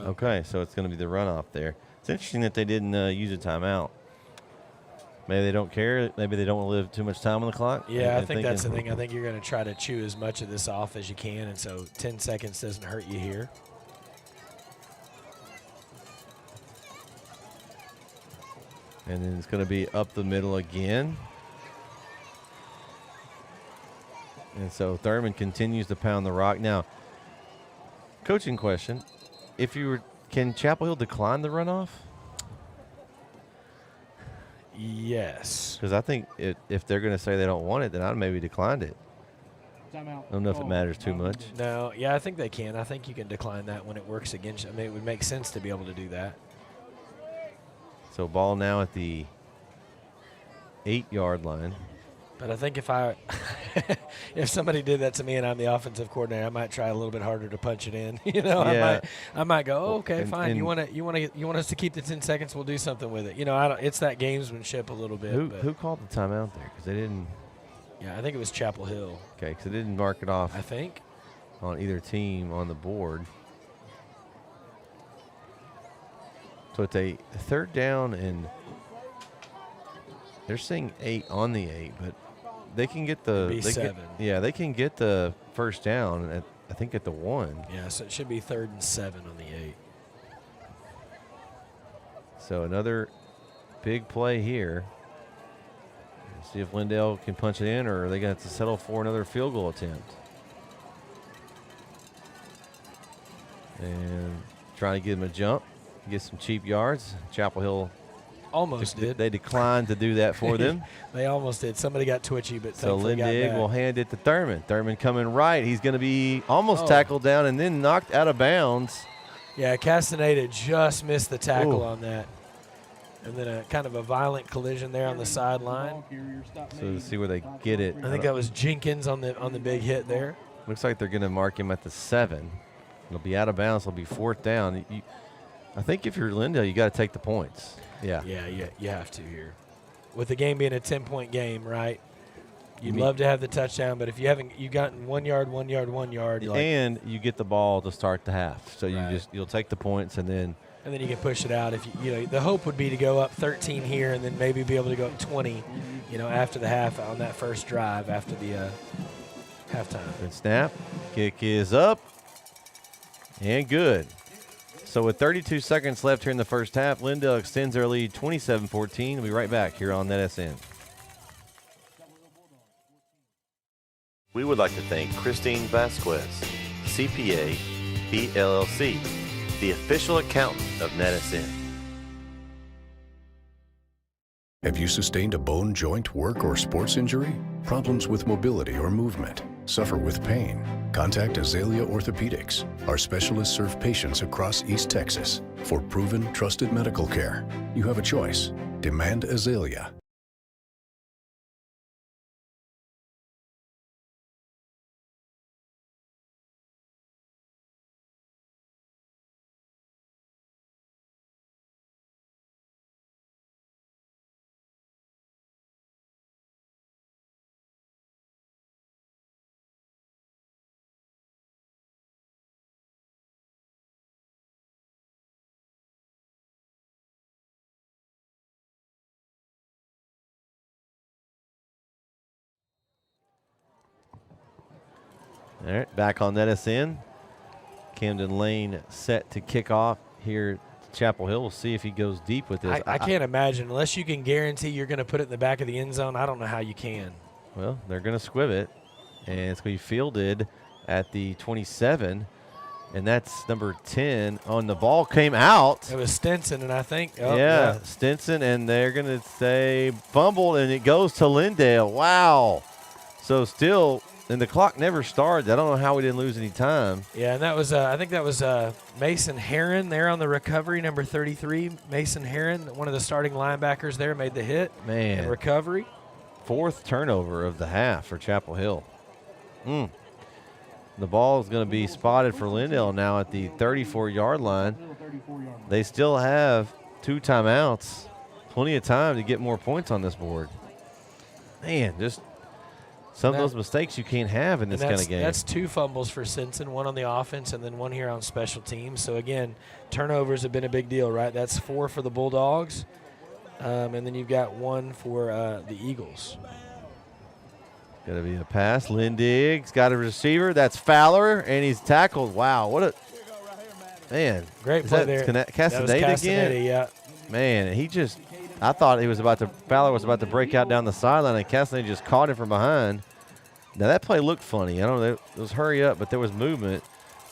Okay, so it's going to be the runoff there. It's interesting that they didn't use a timeout. Maybe they don't care. Maybe they don't want to live too much time on the clock. Yeah, I think that's the thing. I think you're going to try to chew as much of this off as you can, and so 10 seconds doesn't hurt you here. And then it's going to be up the middle again. And so Thurman continues to pound the rock. Now, coaching question. Can Chapel Hill decline the runoff? Yes. Because I think if they're going to say they don't want it, then I'd maybe declined it. I don't know if it matters too much. No, yeah, I think they can. I think you can decline that when it works against you. I mean, it would make sense to be able to do that. So ball now at the 8-yard line. But I think if somebody did that to me and I'm the offensive coordinator, I might try a little bit harder to punch it in. Yeah. I might go, oh, okay, and, fine. And you want us to keep the 10 seconds? We'll do something with it. It's that gamesmanship a little bit. Who called the timeout there? Because they didn't. Yeah, I think it was Chapel Hill. Okay, because they didn't mark it off. I think on either team on the board. So it's a 3rd down, and they're saying 8 on the 8, but they can get the 7. They can get the first down at, I think, at the 1. Yeah, so it should be 3rd and 7 on the 8. So another big play here. See if Lindale can punch it in, or are they going to have to settle for another field goal attempt? And trying to give him a jump, get some cheap yards. Chapel Hill almost did. They declined to do that for them. They almost did. Somebody got twitchy, but so Lindig will hand it to Thurman. Thurman coming right. He's going to be almost tackled down and then knocked out of bounds. Yeah, Castaneda just missed the tackle on that. And then a kind of a violent collision there on the sideline. So to see where they get it. I think that was Jenkins on the big hit there. Looks like they're going to mark him at the 7. It'll be out of bounds. It'll be 4th down. I think if you're Lindale, you got to take the points. Yeah. Yeah, you have to here. With the game being a 10-point game, right? You'd love to have the touchdown, but if you've gotten 1 yard, 1 yard, 1 yard. And you get the ball to start the half. So you'll take the points and then you can push it out. If the hope would be to go up 13 here and then maybe be able to go up 20, after the half on that first drive after the halftime. Good snap. Kick is up. And good. So with 32 seconds left here in the first half, Lindale extends their lead 27-14. We'll be right back here on NETSN. We would like to thank Christine Vasquez, CPA, PLLC, the official accountant of NETSN. Have you sustained a bone, joint, work, or sports injury? Problems with mobility or movement? Suffer with pain? Contact Azalea Orthopedics. Our specialists serve patients across East Texas. For proven, trusted medical care, you have a choice. Demand Azalea. All right, back on NETSN. Camden Lane set to kick off here at Chapel Hill. We'll see if he goes deep with this. I can't imagine. Unless you can guarantee you're going to put it in the back of the end zone, I don't know how you can. Well, they're going to squib it, and it's going to be fielded at the 27, and that's number 10. On the ball came out. It was Stinson, and I think. Stinson, and they're going to say fumbled, and it goes to Lindale. Wow. So still. And the clock never started. I don't know how we didn't lose any time. Yeah, and that was I think that was Mason Herron there on the recovery, number 33. Mason Herron, one of the starting linebackers there, made the hit. Man. And recovery. 4th turnover of the half for Chapel Hill. The ball is going to be spotted for Lindale now at the 34-yard line. They still have 2 timeouts. Plenty of time to get more points on this board. Man, just some of those mistakes you can't have in this kind of game. That's 2 fumbles for Simpson, 1 on the offense and then 1 here on special teams. So, again, turnovers have been a big deal, right? That's 4 for the Bulldogs, and then you've got 1 for the Eagles. Got to be a pass. Lindig's got a receiver. That's Fowler, and he's tackled. Wow, what a – man. Great play there. Castaneda again? Yeah. Man, he just – I thought Fowler was about to break out down the sideline, and Castaneda just caught him from behind. Now, that play looked funny. I don't know. It was hurry up, but there was movement.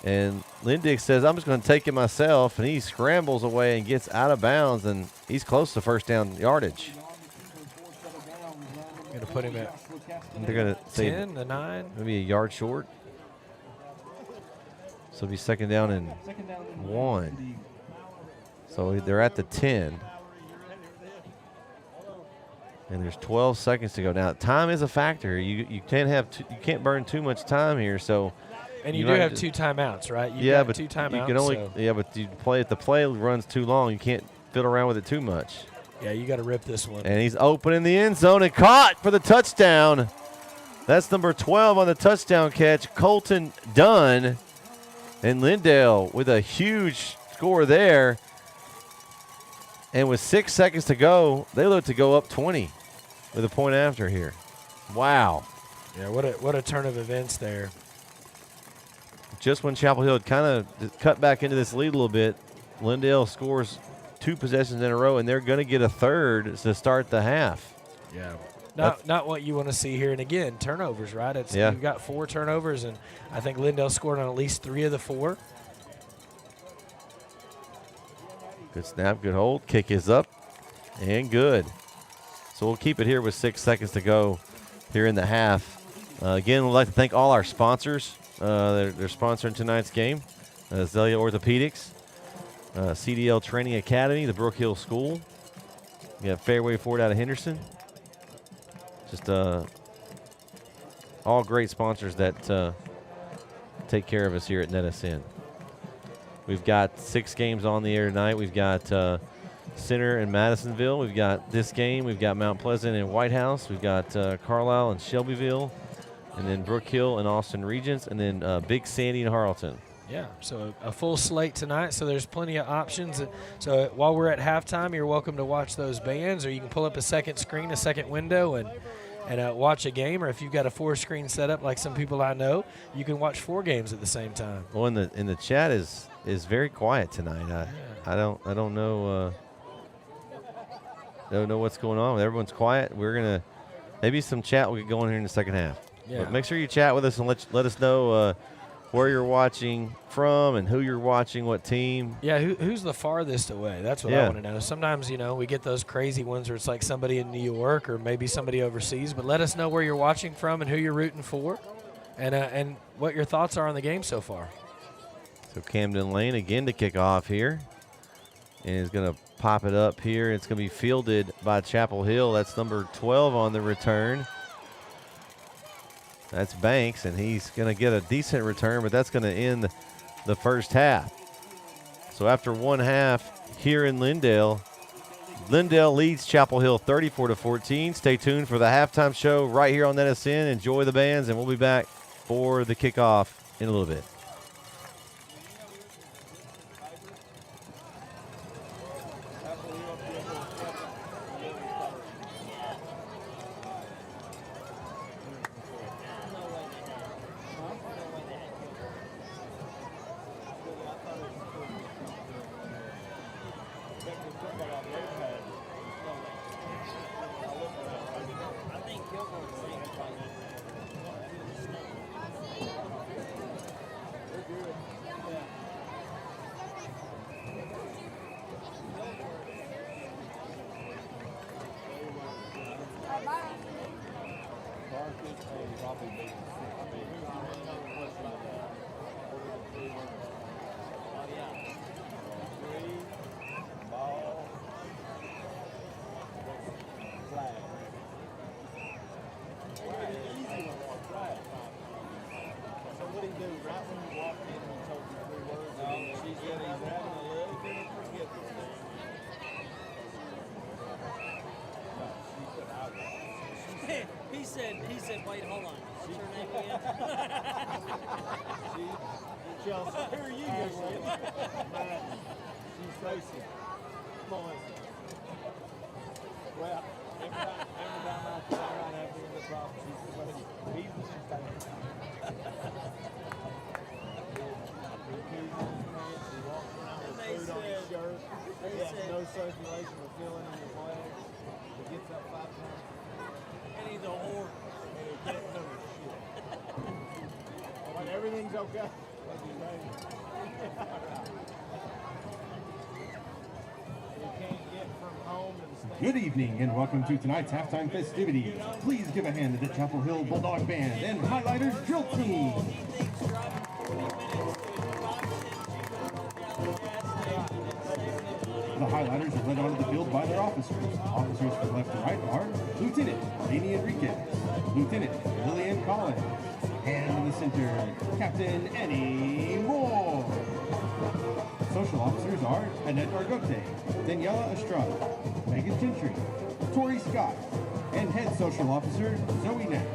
And Lindig says, I'm just going to take it myself, and he scrambles away and gets out of bounds, and he's close to first down yardage. Going to put him at they're going to say 10, the 9. Maybe a yard short. So it'll be second down and 1. So they're at the 10. And there's 12 seconds to go. Now, time is a factor. You can't burn too much time here. So, and you do have 2 timeouts, right? But 2 timeouts. You can only but you play if the play runs too long, you can't fiddle around with it too much. Yeah, you got to rip this one. And he's open in the end zone and caught for the touchdown. That's number 12 on the touchdown catch, Colton Dunn. And Lindale with a huge score there. And with 6 seconds to go, they look to go up 20 with a point after here. Wow. Yeah, what a turn of events there. Just when Chapel Hill had kind of cut back into this lead a little bit, Lindale scores 2 possessions in a row, and they're going to get a third to start the half. Yeah. Not what you want to see here. And, again, turnovers, right? You've got 4 turnovers, and I think Lindale scored on at least 3 of the 4. Good snap, good hold. Kick is up and good. So we'll keep it here with 6 seconds to go here in the half. Again, we'd like to thank all our sponsors. They're sponsoring tonight's game. Azalea Orthopedics, CDL Training Academy, the Brook Hill School. We have Fairway Ford out of Henderson. Just all great sponsors that take care of us here at NETSN. We've got 6 games on the air tonight. We've got Center and Madisonville. We've got this game. We've got Mount Pleasant and White House. We've got Carlisle and Shelbyville, and then Brook Hill and Austin Regents, and then Big Sandy and Harleton. Yeah, so a full slate tonight, so there's plenty of options. So while we're at halftime, you're welcome to watch those bands, or you can pull up a second screen, a second window, and watch a game. Or if you've got a 4-screen setup like some people I know, you can watch 4 games at the same time. Well, in the chat is very quiet tonight. I don't know what's going on. Everyone's quiet. We're gonna maybe some chat will get going here in the second half. Yeah. But make sure you chat with us and let us know where you're watching from and who you're watching, what team. Yeah, who's the farthest away? That's what I want to know. Sometimes, we get those crazy ones where it's like somebody in New York or maybe somebody overseas. But let us know where you're watching from and who you're rooting for, and what your thoughts are on the game so far. So Camden Lane again to kick off here. And is going to pop it up here. It's going to be fielded by Chapel Hill. That's number 12 on the return. That's Banks, and he's going to get a decent return, but that's going to end the first half. So after 1 half here in Lindale, Lindale leads Chapel Hill 34-14. Stay tuned for the halftime show right here on NETSN. Enjoy the bands, and we'll be back for the kickoff in a little bit. said, wait, hold on. What's her name again? Chelsea. Who are you going with? She's Stacy. Come on. Well, every time I try around having the problem, she's the lady. He's the She walks around with food on his shirt. He has no circulation or feeling in his legs. He gets up 5 times. And he's a whore. And he can't do shit. When everything's okay. Like he's ready. You can't get from home to the station. Good evening and welcome to tonight's halftime festivities. Please give a hand to the Chapel Hill Bulldog Band and Highlighters Drill Team. The Highlighters are led onto the field by their officers. Officers from left to right are Lieutenant Lainey Enriquez, Lieutenant Lillian Collins, and in the center, Captain Annie Moore. Social officers are Annette Argote, Daniela Estrada, Megan Gentry, Tori Scott, and Head Social Officer Zoe Nash.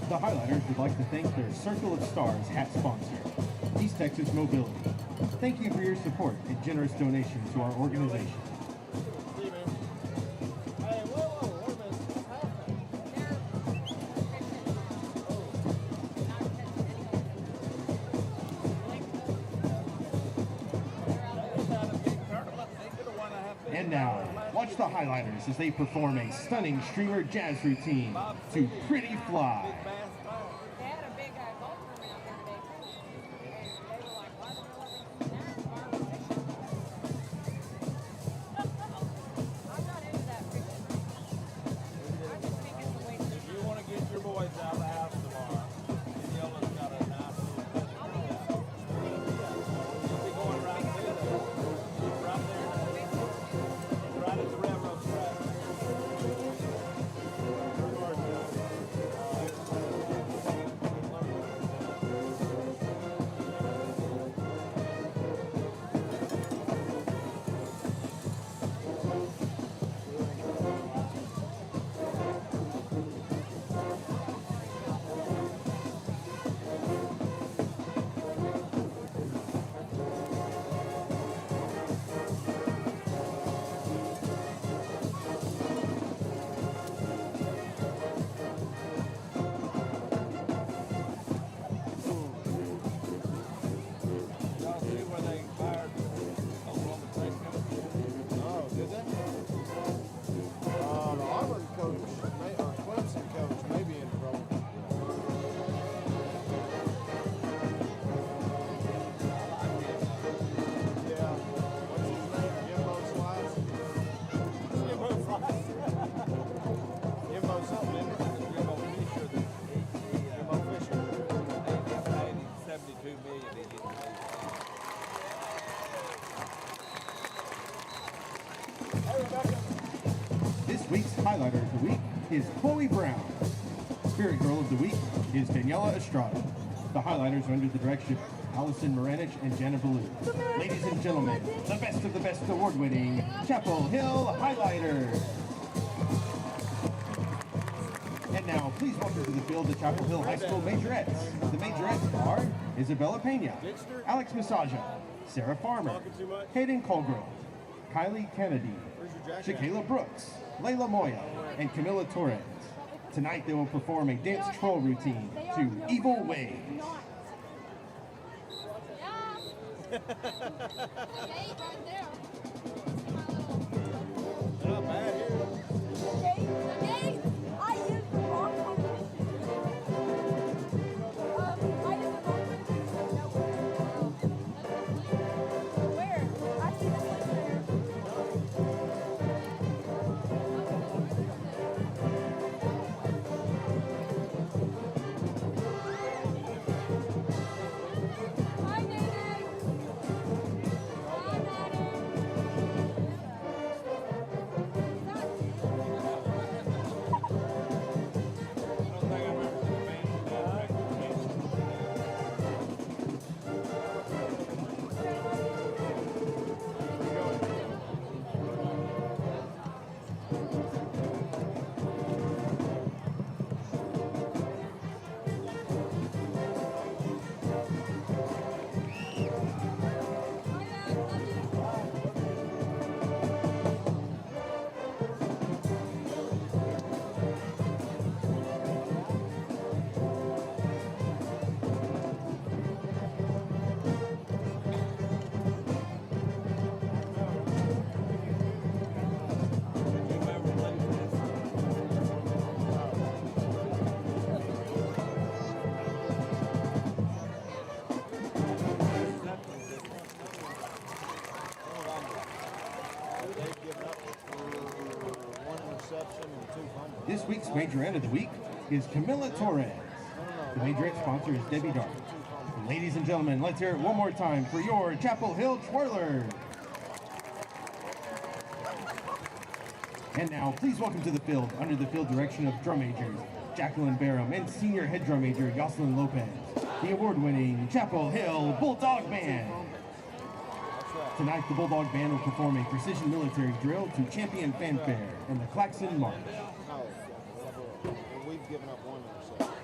The Highlighters would like to thank their Circle of Stars hat sponsor, East Texas Mobility. Thank you for your support and generous donation to our organization. And now, watch the Highlighters as they perform a stunning streamer jazz routine to Pretty Fly. This week's Highlighter of the Week is Chloe Brown. Spirit Girl of the Week is Daniela Estrada. The Highlighters are under the direction of Allison Moranich and Jana Ballou. Ladies and gentlemen, the best of the best award-winning Chapel Hill Highlighters. And now, please welcome to the field the Chapel Hill High School Majorettes. The Majorettes are Isabella Pena, Alex Masaja, Sarah Farmer, Hayden Colgrove, Kylie Kennedy, Shakayla Brooks, Layla Moya, and Camilla Torres. Tonight they will perform a dance troll routine to Evil Ways. Not bad here. This week's majorette of the week is Camila Torres. The majorette sponsor is Debbie Dart. Ladies and gentlemen, let's hear it one more time for your Chapel Hill Twirlers. And now, please welcome to the field, under the field direction of drum majors Jacqueline Barham and senior head drum major Yoselin Lopez, the award-winning Chapel Hill Bulldog Band. Tonight, the Bulldog Band will perform a precision military drill to champion fanfare and the Klaxon March. We've given up one interception.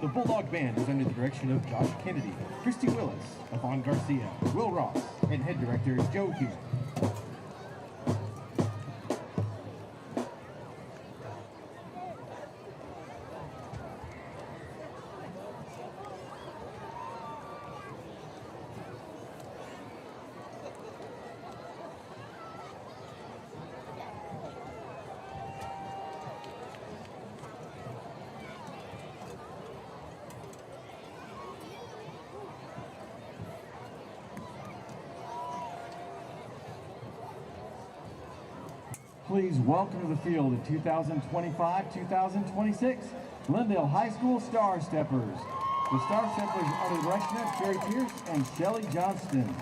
The Bulldog Band is under the direction of Josh Kennedy, Christy Willis, Yvonne Garcia, Will Ross, and head director Joe Hewitt. Please welcome to the field the 2025-2026 Lindale High School Star Steppers. The Star Steppers are under the direction of Jerry Pierce and Shelly Johnston.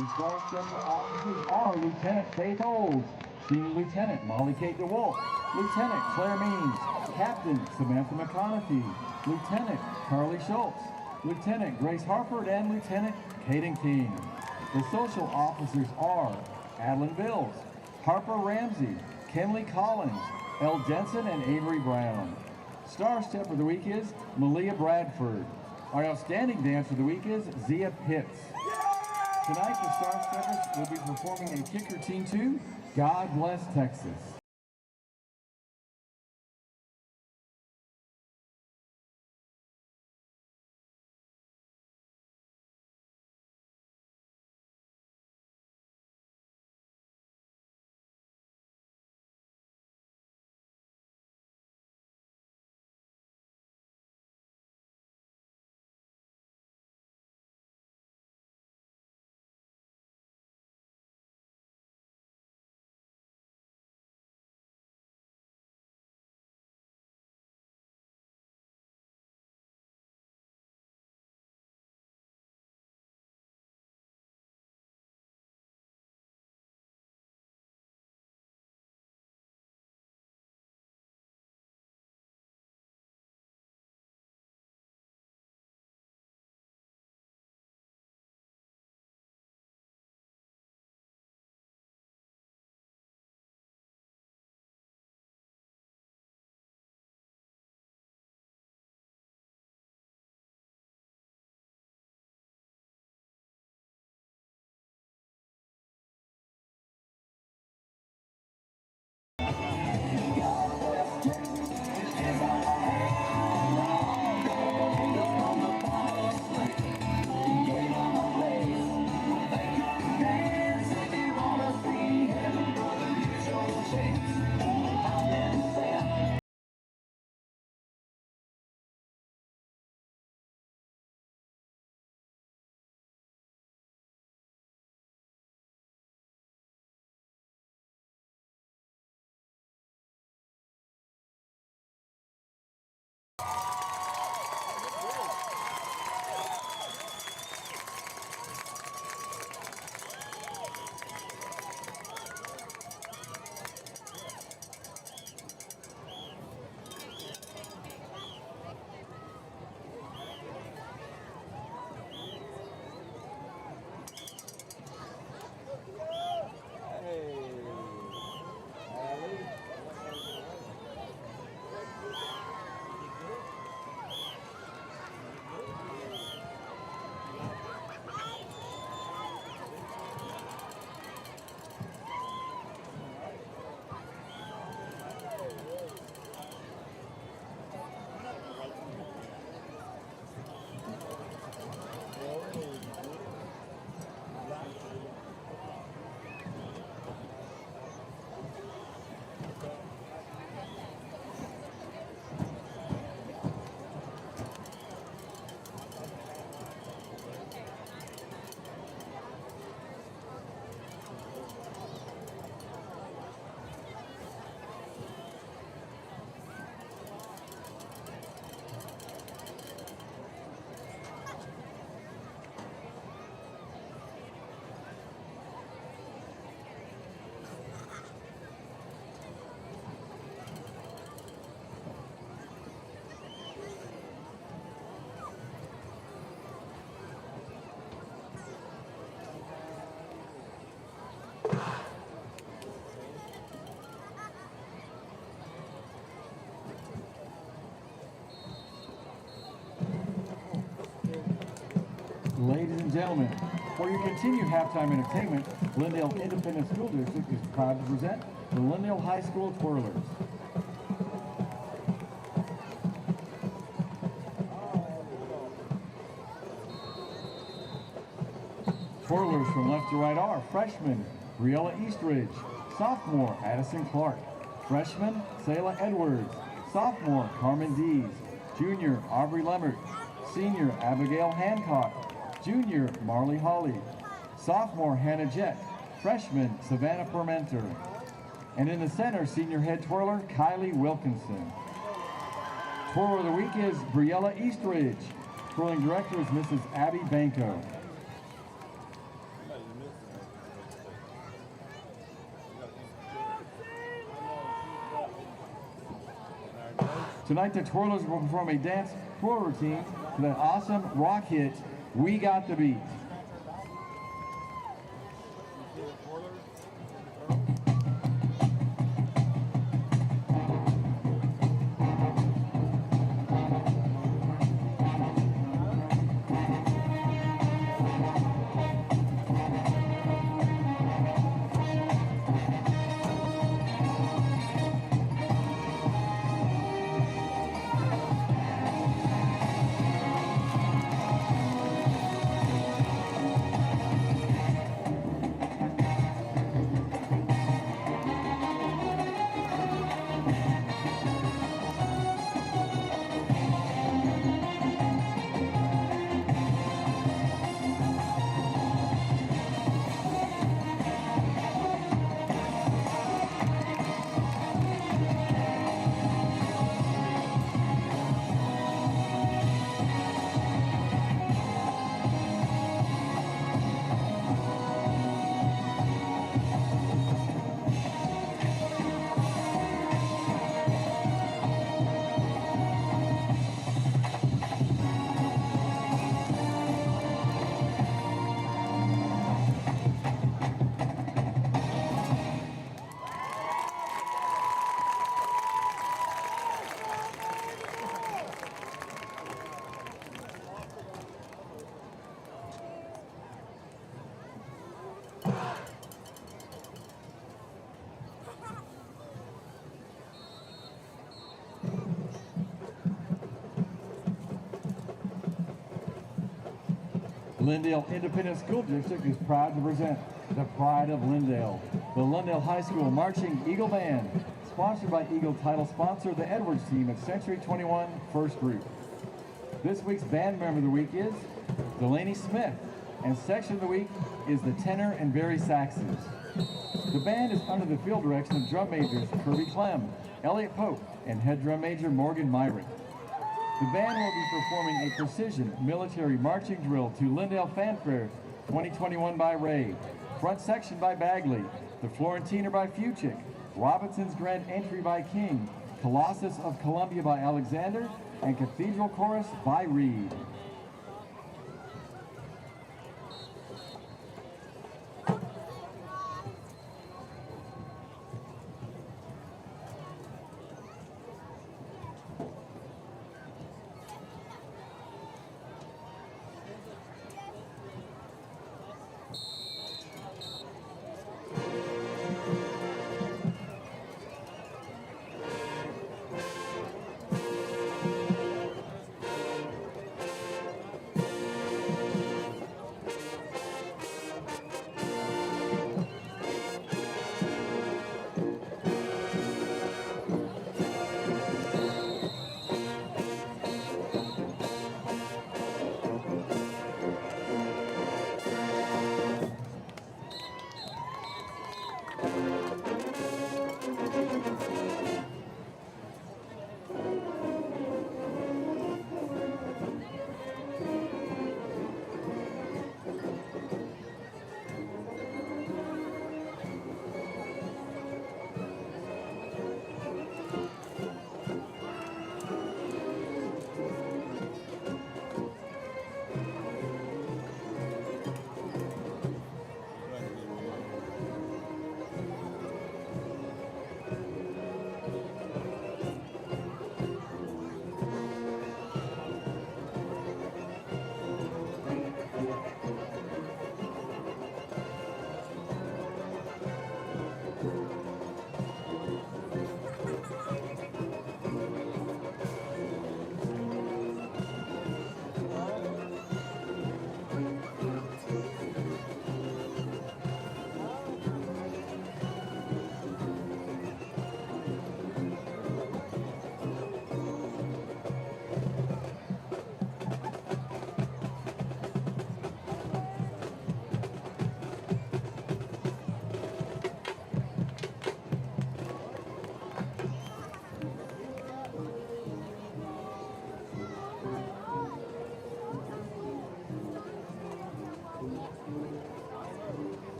The Star Stepper officers are Lieutenant Faith Olds, Senior Lieutenant Molly Kate DeWolf, Lieutenant Claire Means, Captain Samantha McConaughey, Lieutenant Carly Schultz, Lieutenant Grace Harford, and Lieutenant Caden King. The social officers are Adeline Bills, Harper Ramsey, Kenley Collins, Elle Denson, and Avery Brown. Star Stepper of the Week is Malia Bradford. Our outstanding dancer of the week is Zia Pitts. Tonight, the Star Steppers will be performing a kick routine to God Bless Texas. and gentlemen, for your continued halftime entertainment, Lindale Independent School District is proud to present the Lindale High School Twirlers. Twirlers from left to right are freshman Briella Eastridge, sophomore Addison Clark, freshman Selah Edwards, sophomore Carmen Dees, junior Aubrey Lemmert, senior Abigail Hancock, junior Marley Hawley, sophomore Hannah Jett, freshman Savannah Permenter, and in the center, senior head twirler Kylie Wilkinson. Twirler of the week is Briella Eastridge. Twirling director is Mrs. Abby Banco. Tonight, the Twirlers will perform a dance twirl routine to that awesome rock hit, We Got the Beat. Lindale Independent School District is proud to present the pride of Lindale, the Lindale High School Marching Eagle Band, sponsored by Eagle title sponsor, the Edwards team at Century 21 First Group. This week's band member of the week is Delaney Smith, and section of the week is the tenor and bari saxes. The band is under the field direction of drum majors Kirby Clem, Elliot Pope, and head drum major Morgan Myrick. The band will be performing a precision military marching drill to Lindale Fanfare 2021 by Ray, front section by Bagley, the Florentiner by Fuchik, Robinson's Grand Entry by King, Colossus of Columbia by Alexander, and Cathedral Chorus by Reed.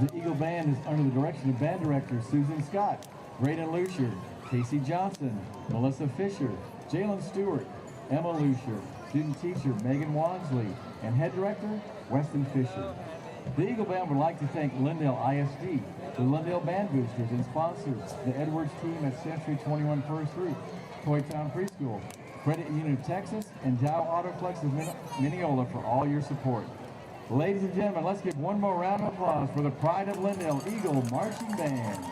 The Eagle Band is under the direction of Band Director Susan Scott, Braden Lucier, Casey Johnson, Melissa Fisher, Jalen Stewart, Emma Lucier, student teacher Megan Wansley, and head director Weston Fisher. The Eagle Band would like to thank Lindale ISD, the Lindale Band Boosters and sponsors, the Edwards team at Century 21 First Route, Toy Town Preschool, Credit Union of Texas, and Dow Autoflex of Mineola for all your support. Ladies and gentlemen, let's give one more round of applause for the Pride of Lindale Eagle Marching Band.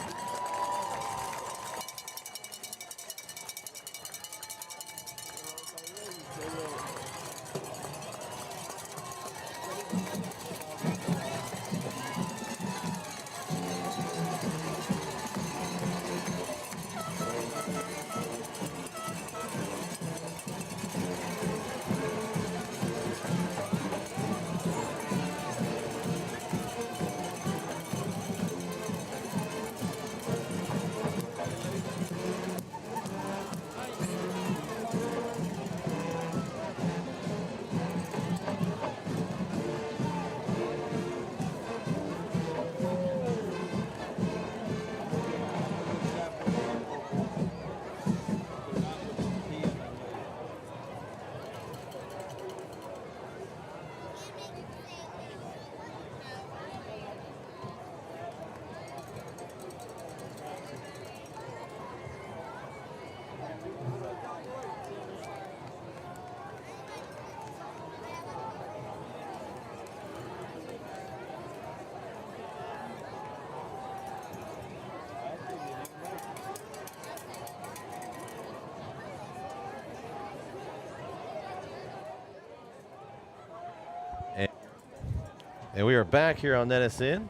And we are back here on NETSN.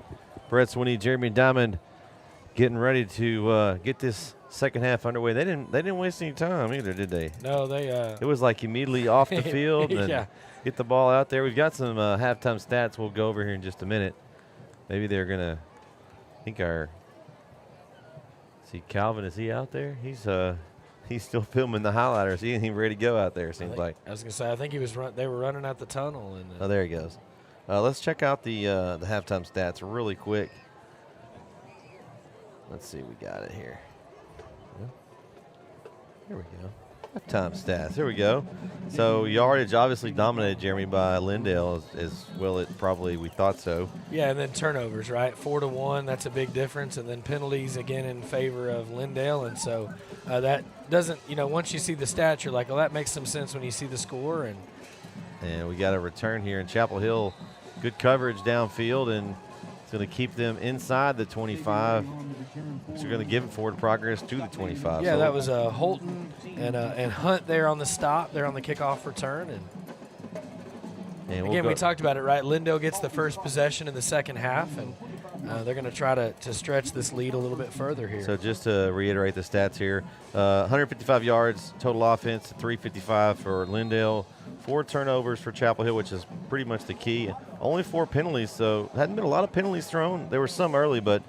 Brett Swinney, Jeremy Diamond getting ready to get this second half underway. They didn't waste any time either, did they? No, they. It was like immediately off the field and yeah. get the ball out there. We've got some halftime stats we'll go over here in just a minute. Maybe they're going to – I think see Calvin, is he out there? He's still filming the highlighters. He ain't even ready to go out there, it seems like. I was going to say, I think they were running out the tunnel. And oh, there he goes. Let's check out the halftime stats really quick. Let's see, we got it here. Here we go. Halftime stats. Here we go. So yardage obviously dominated, Jeremy, by Lindale as well. It probably we thought so. Yeah, and then turnovers, right? 4-1. That's a big difference, and then penalties again in favor of Lindale. And so that doesn't, once you see the stats, you're like, oh, that makes some sense when you see the score. And we got a return here in Chapel Hill. Good coverage downfield, and it's going to keep them inside the 25. So you're going to give it forward progress to the 25. Yeah, so that was Holton and Hunt there on the stop, there on the kickoff return. And again, we talked about it, right? Lindale gets the first possession in the second half, and they're going to try to stretch this lead a little bit further here. So just to reiterate the stats here, 155 yards, total offense, 355 for Lindale. 4 turnovers for Chapel Hill, which is pretty much the key. Only 4 penalties, so hadn't been a lot of penalties thrown. There were some early, but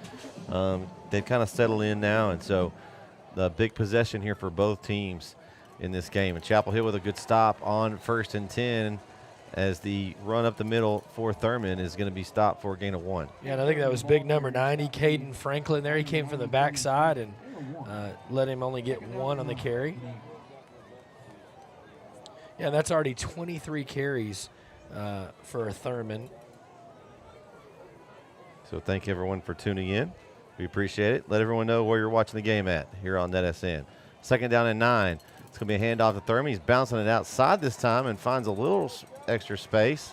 they've kind of settled in now. And so the big possession here for both teams in this game. And Chapel Hill with a good stop on 1st and 10 as the run up the middle for Thurman is going to be stopped for a gain of 1. Yeah, and I think that was big number 90, Caden Franklin there. He came from the backside and let him only get 1 on the carry. Yeah, that's already 23 carries for Thurman. So thank everyone for tuning in. We appreciate it. Let everyone know where you're watching the game at here on NETSN. 2nd down and 9. It's going to be a handoff to Thurman. He's bouncing it outside this time and finds a little extra space.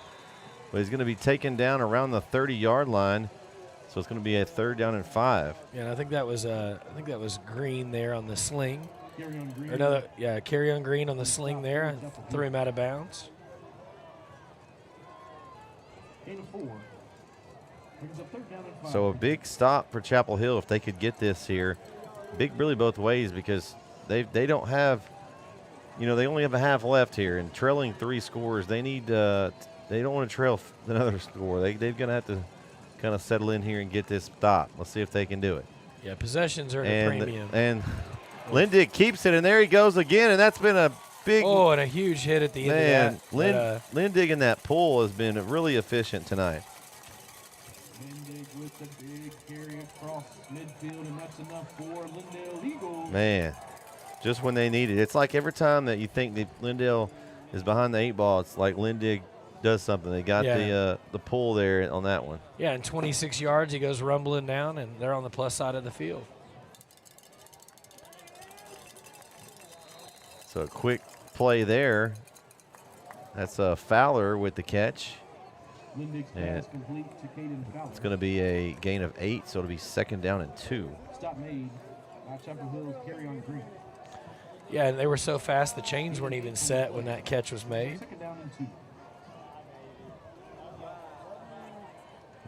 But he's going to be taken down around the 30-yard line. So it's going to be a 3rd down and 5. Yeah, and I think that was Green there on the sling. Carry on Green on the sling there and threw him out of bounds. So a big stop for Chapel Hill if they could get this here. Big really both ways because they don't have, they only have a half left here, and trailing 3 scores, they need they don't want to trail another score. They're going to have to kind of settle in here and get this stop. Let's see if they can do it. Yeah, possessions are a premium. And Lindig keeps it, and there he goes again, and that's been a big – and a huge hit at the end of that. Lindig in that pull has been really efficient tonight. That's a big carry across midfield, and that's enough for Lindale Eagles. Man, just when they need it. It's like every time that you think that Lindale is behind the 8 ball, it's like Lindig does something. They got the pull there on that one. Yeah, and 26 yards, he goes rumbling down, and they're on the plus side of the field. So a quick play there. That's Fowler with the catch. Lindig's And pass complete to Caden Fowler. it's going to be a gain of 8, so it'll be 2nd down and 2. Stop made by Chapel Hill's Carry on Green. Yeah, and they were so fast, the chains weren't even set when that catch was made. 2nd down and 2.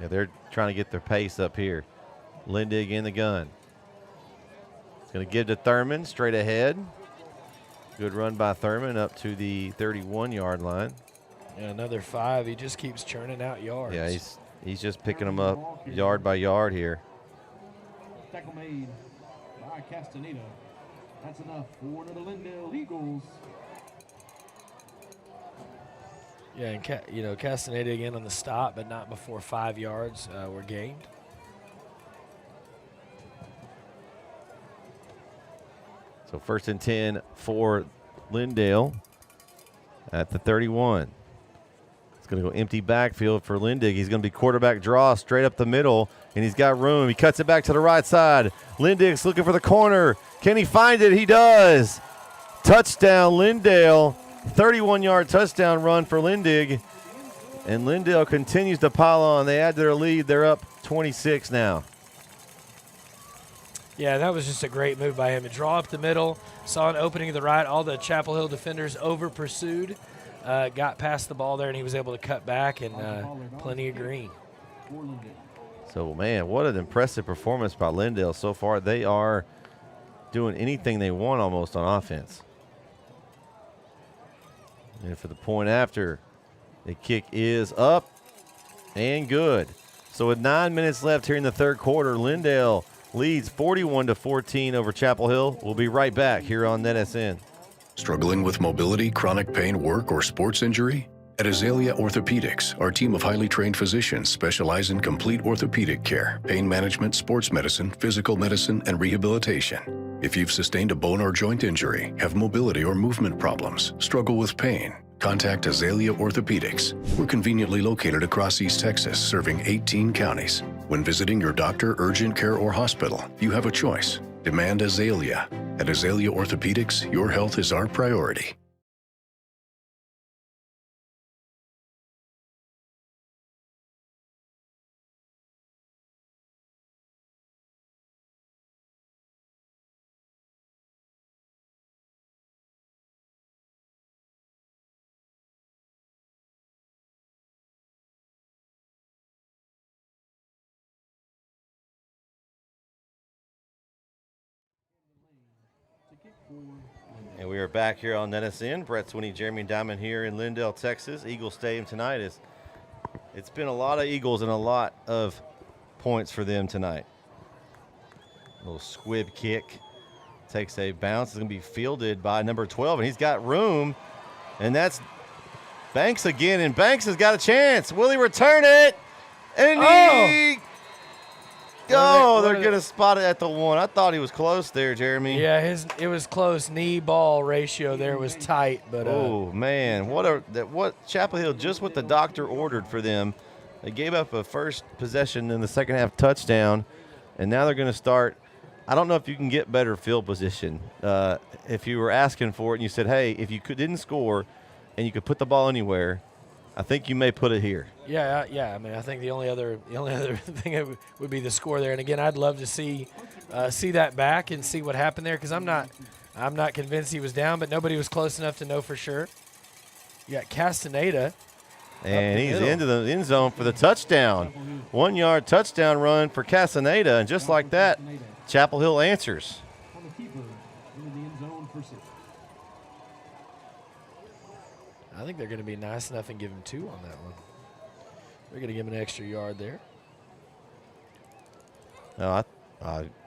Yeah, they're trying to get their pace up here. Lindig in the gun. It's going to give to Thurman straight ahead. Good run by Thurman up to the 31-yard line. Yeah, another 5. He just keeps churning out yards. Yeah, he's just picking them up yard by yard here. Tackle made by Castaneda. That's enough for the Lindale Eagles. Yeah, and Castaneda again on the stop, but not before 5 yards were gained. So 1st and 10 for Lindale at the 31. It's going to go empty backfield for Lindig. He's going to be quarterback draw straight up the middle, and he's got room. He cuts it back to the right side. Lindig's looking for the corner. Can he find it? He does. Touchdown, Lindale. 31-yard touchdown run for Lindig. And Lindale continues to pile on. They add to their lead. They're up 26 now. Yeah, that was just a great move by him. To draw up the middle, saw an opening to the right. All the Chapel Hill defenders over-pursued, got past the ball there, and he was able to cut back, and plenty of green. So, man, what an impressive performance by Lindale so far. They are doing anything they want almost on offense. And for the point after, the kick is up and good. So with 9 minutes left here in the 3rd quarter, Lindale leads 41-14 over Chapel Hill. We'll be right back here on NETSN. Struggling with mobility, chronic pain, work, or sports injury? At Azalea Orthopedics, our team of highly trained physicians specialize in complete orthopedic care, pain management, sports medicine, physical medicine, and rehabilitation. If you've sustained a bone or joint injury, have mobility or movement problems, struggle with pain, contact Azalea Orthopedics. We're conveniently located across East Texas, serving 18 counties. When visiting your doctor, urgent care, or hospital, you have a choice. Demand Azalea. At Azalea Orthopedics, your health is our priority. And we are back here on NETSN. Brett Swinney, Jeremy Diamond here in Lindale, Texas. Eagle Stadium tonight. It's been a lot of Eagles and a lot of points for them tonight. A little squib kick. Takes a bounce. It's going to be fielded by number 12, and he's got room. And that's Banks again, and Banks has got a chance. Will he return it? And they're going to spot it at the 1. I thought he was close there, Jeremy. Yeah, it was close. Knee-ball ratio there was tight. But oh, man. What Chapel Hill, just what the doctor ordered for them. They gave up a first possession in the second half touchdown, and now they're going to start. I don't know if you can get better field position. If you were asking for it and you said, hey, if you didn't score and you could put the ball anywhere, I think you may put it here. Yeah. I mean, I think the only other thing would be the score there. And again, I'd love to see that back and see what happened there, because I'm not convinced he was down, but nobody was close enough to know for sure. You got Castaneda, and he's into the end zone for the touchdown. 1 yard touchdown run for Castaneda, and just like that, Chapel Hill answers. On the keeper into the end zone for 6. I think they're going to be nice enough and give him 2 on that one. They're going to give him an extra yard there.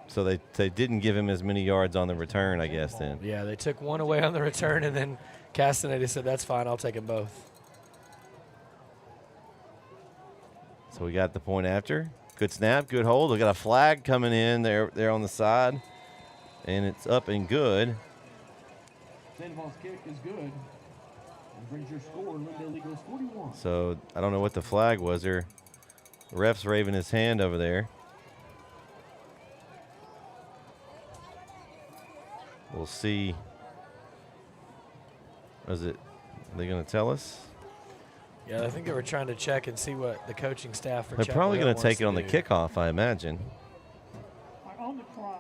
So they didn't give him as many yards on the return, I guess, then. Yeah, they took 1 away on the return, and then Castaneda said, that's fine, I'll take them both. So we got the point after. Good snap, good hold. We got a flag coming in there on the side, and it's up and good. Sandoval's kick is good. And brings your score, Lindale Eagles 41. So I don't know what the flag was there. The ref's waving his hand over there. We'll see. Are they going to tell us? Yeah, I think they were trying to check and see what the coaching staff for They're Chapel probably Hill going to take wants it on the do. kickoff, I imagine. On the try,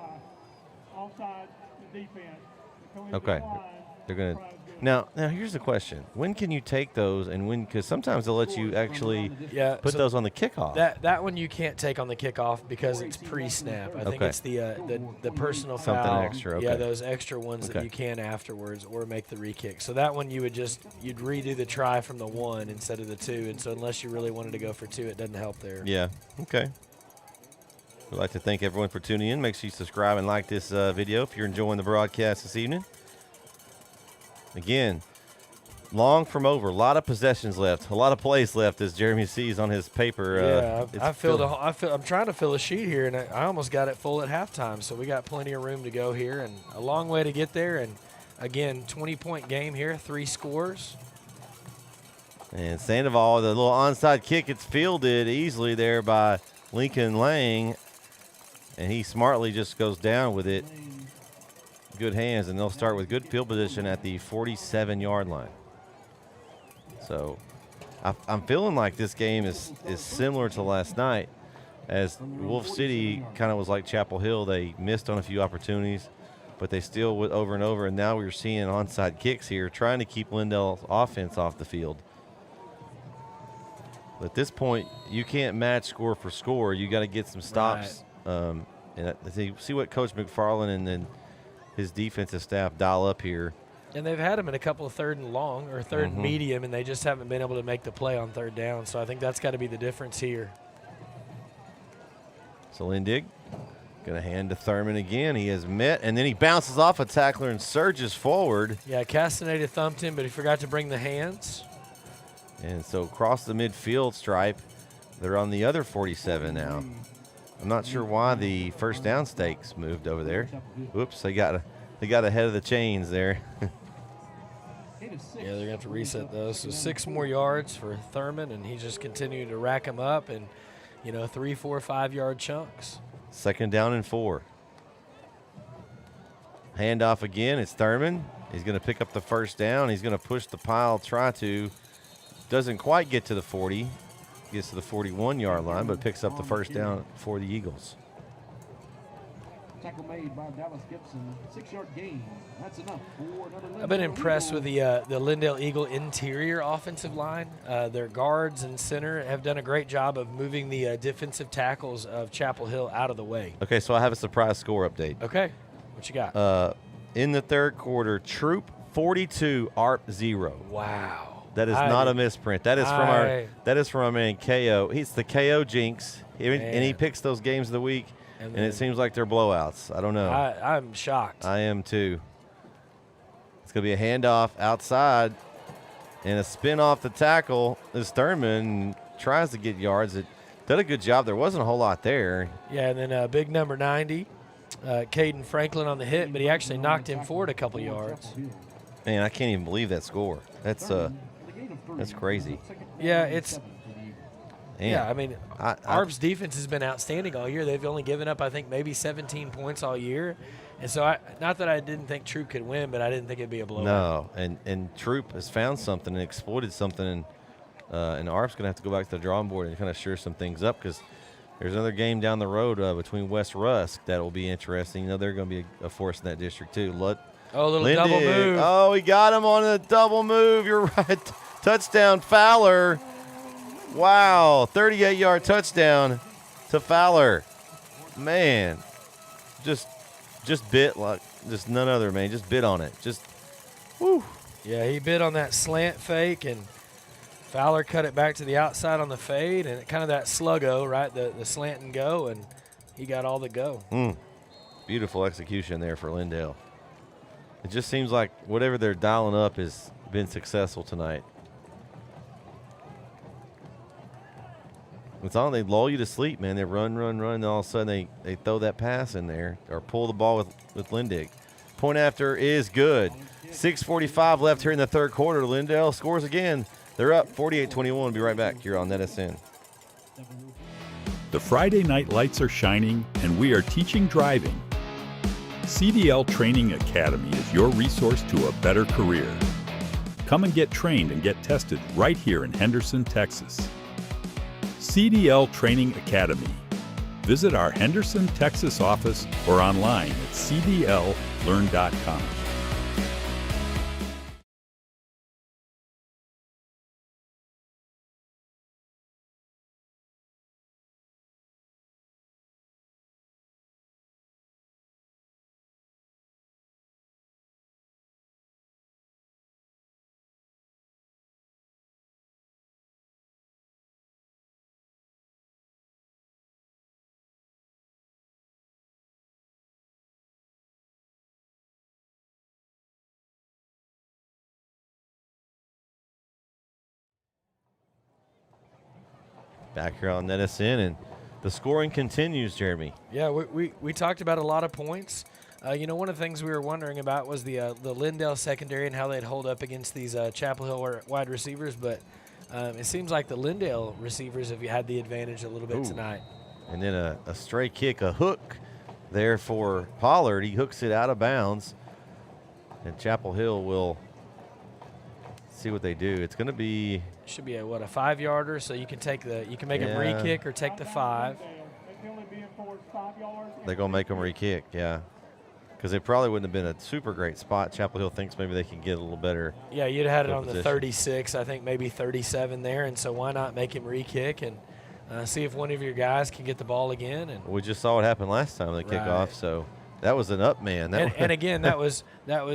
offside the defense. The collision Okay. line, They're going to. try is good. Now here's the question: when can you take those, and when? Because sometimes they'll let you actually put so those on the kickoff. That one you can't take on the kickoff because it's pre-snap. I think Okay. it's the personal Something foul. extra, Yeah, okay. those extra ones that Okay. you can afterwards or make the re-kick. So that one you'd redo the try from the 1 instead of the 2. And so unless you really wanted to go for 2, it doesn't help there. Yeah. Okay. We'd like to thank everyone for tuning in. Make sure you subscribe and like this video if you're enjoying the broadcast this evening. Again, long from over. A lot of possessions left. A lot of plays left, as Jeremy sees on his paper. I'm trying to fill a sheet here, and I almost got it full at halftime. So we got plenty of room to go here, and a long way to get there. And again, 20-point game here, 3 scores. And Sandoval, the little onside kick, it's fielded easily there by Lincoln Lang, and he smartly just goes down with it. Good hands, and they'll start with good field position at the 47-yard line. So I'm feeling like this game is similar to last night, as Wolf City kind of was like Chapel Hill. They missed on a few opportunities, but they still went over and over, and now we're seeing onside kicks here, trying to keep Lindale's offense off the field. But at this point, you can't match score for score. You got to get some stops. Right. And see what Coach McFarland and then his defensive staff dial up here. And they've had him in a couple of 3rd and long or 3rd and medium, and they just haven't been able to make the play on 3rd down. So I think that's got to be the difference here. So Lindig going to hand to Thurman again. He has met, and then he bounces off a tackler and surges forward. Yeah, Castaneda thumped him, but he forgot to bring the hands. And so across the midfield stripe, they're on the other 47 now. I'm not sure why the first down stakes moved over there. Whoops, they got ahead of the chains there. Yeah, they're going to have to reset those. So 6 more yards for Thurman, and he's just continuing to rack them up and, 3, 4, 5-yard chunks. 2nd down and 4. Handoff again. It's Thurman. He's going to pick up the first down. He's going to push the pile, try to. Doesn't quite get to the 40. Gets to the 41-yard line, but picks up the first down for the Eagles. Tackle made by Dallas Gibson. 6-yard gain. That's enough for another Lindale. I've been impressed with the Lindale Eagle interior offensive line. Their guards and center have done a great job of moving the defensive tackles of Chapel Hill out of the way. Okay, so I have a surprise score update. Okay, what you got? In the 3rd quarter, Troop 42, ARP 0. Wow. That is not a misprint. That is from our man KO. He's the KO jinx, and he picks those games of the week, and it seems like they're blowouts. I don't know. I'm shocked. I am too. It's going to be a handoff outside, and a spin off the tackle. This Thurman tries to get yards. It did a good job. There wasn't a whole lot there. Yeah, and then big number 90, Caden Franklin on the hit, but he actually knocked him forward a couple yards. Man, I can't even believe that score. That's crazy. Yeah, it's. Man, yeah, I mean, Arb's defense has been outstanding all year. They've only given up, I think, maybe 17 points all year. And so, not that I didn't think Troop could win, but I didn't think it'd be a blowout. No, and Troop has found something and exploited something, and Arb's going to have to go back to the drawing board and kind of shore some things up, because there's another game down the road between West Rusk that will be interesting. They're going to be a force in that district too. A little double move. Oh, he got him on a double move. You're right. Touchdown, Fowler. Wow, 38-yard touchdown to Fowler. Man, just bit like just none other, man. Just bit on it. Just, whoo. Yeah, he bit on that slant fake, and Fowler cut it back to the outside on the fade, and kind of that sluggo, right, the slant and go, and he got all the go. Beautiful execution there for Lindale. It just seems like whatever they're dialing up has been successful tonight. It's on. They lull you to sleep, man. They run, and all of a sudden they throw that pass in there or pull the ball with Lindig. Point after is good. 6:45 left here in the third quarter. Lindale scores again. They're up 48-21. Be right back here on NETSN. The Friday night lights are shining, and we are teaching driving. CDL Training Academy is your resource to a better career. Come and get trained and get tested right here in Henderson, Texas. CDL Training Academy. Visit our Henderson, Texas office or online at cdllearn.com. Back here on NETSN, and the scoring continues, Jeremy. Yeah, we talked about a lot of points. One of the things we were wondering about was the Lindale secondary and how they'd hold up against these Chapel Hill wide receivers, but it seems like the Lindale receivers have had the advantage a little bit tonight. And then a stray kick, a hook there for Pollard. He hooks it out of bounds, and Chapel Hill will see what they do. It's going to be should be a 5-yarder, so you can make a re-kick or take the 5. They're going to make them re-kick, yeah. Because it probably wouldn't have been a super great spot. Chapel Hill thinks maybe they can get a little better. Yeah, you'd have had it on the 36, I think maybe 37 there, and so why not make him re-kick and see if one of your guys can get the ball again. And we just saw what happened last time they kick off, so that was an up man. And again, that was that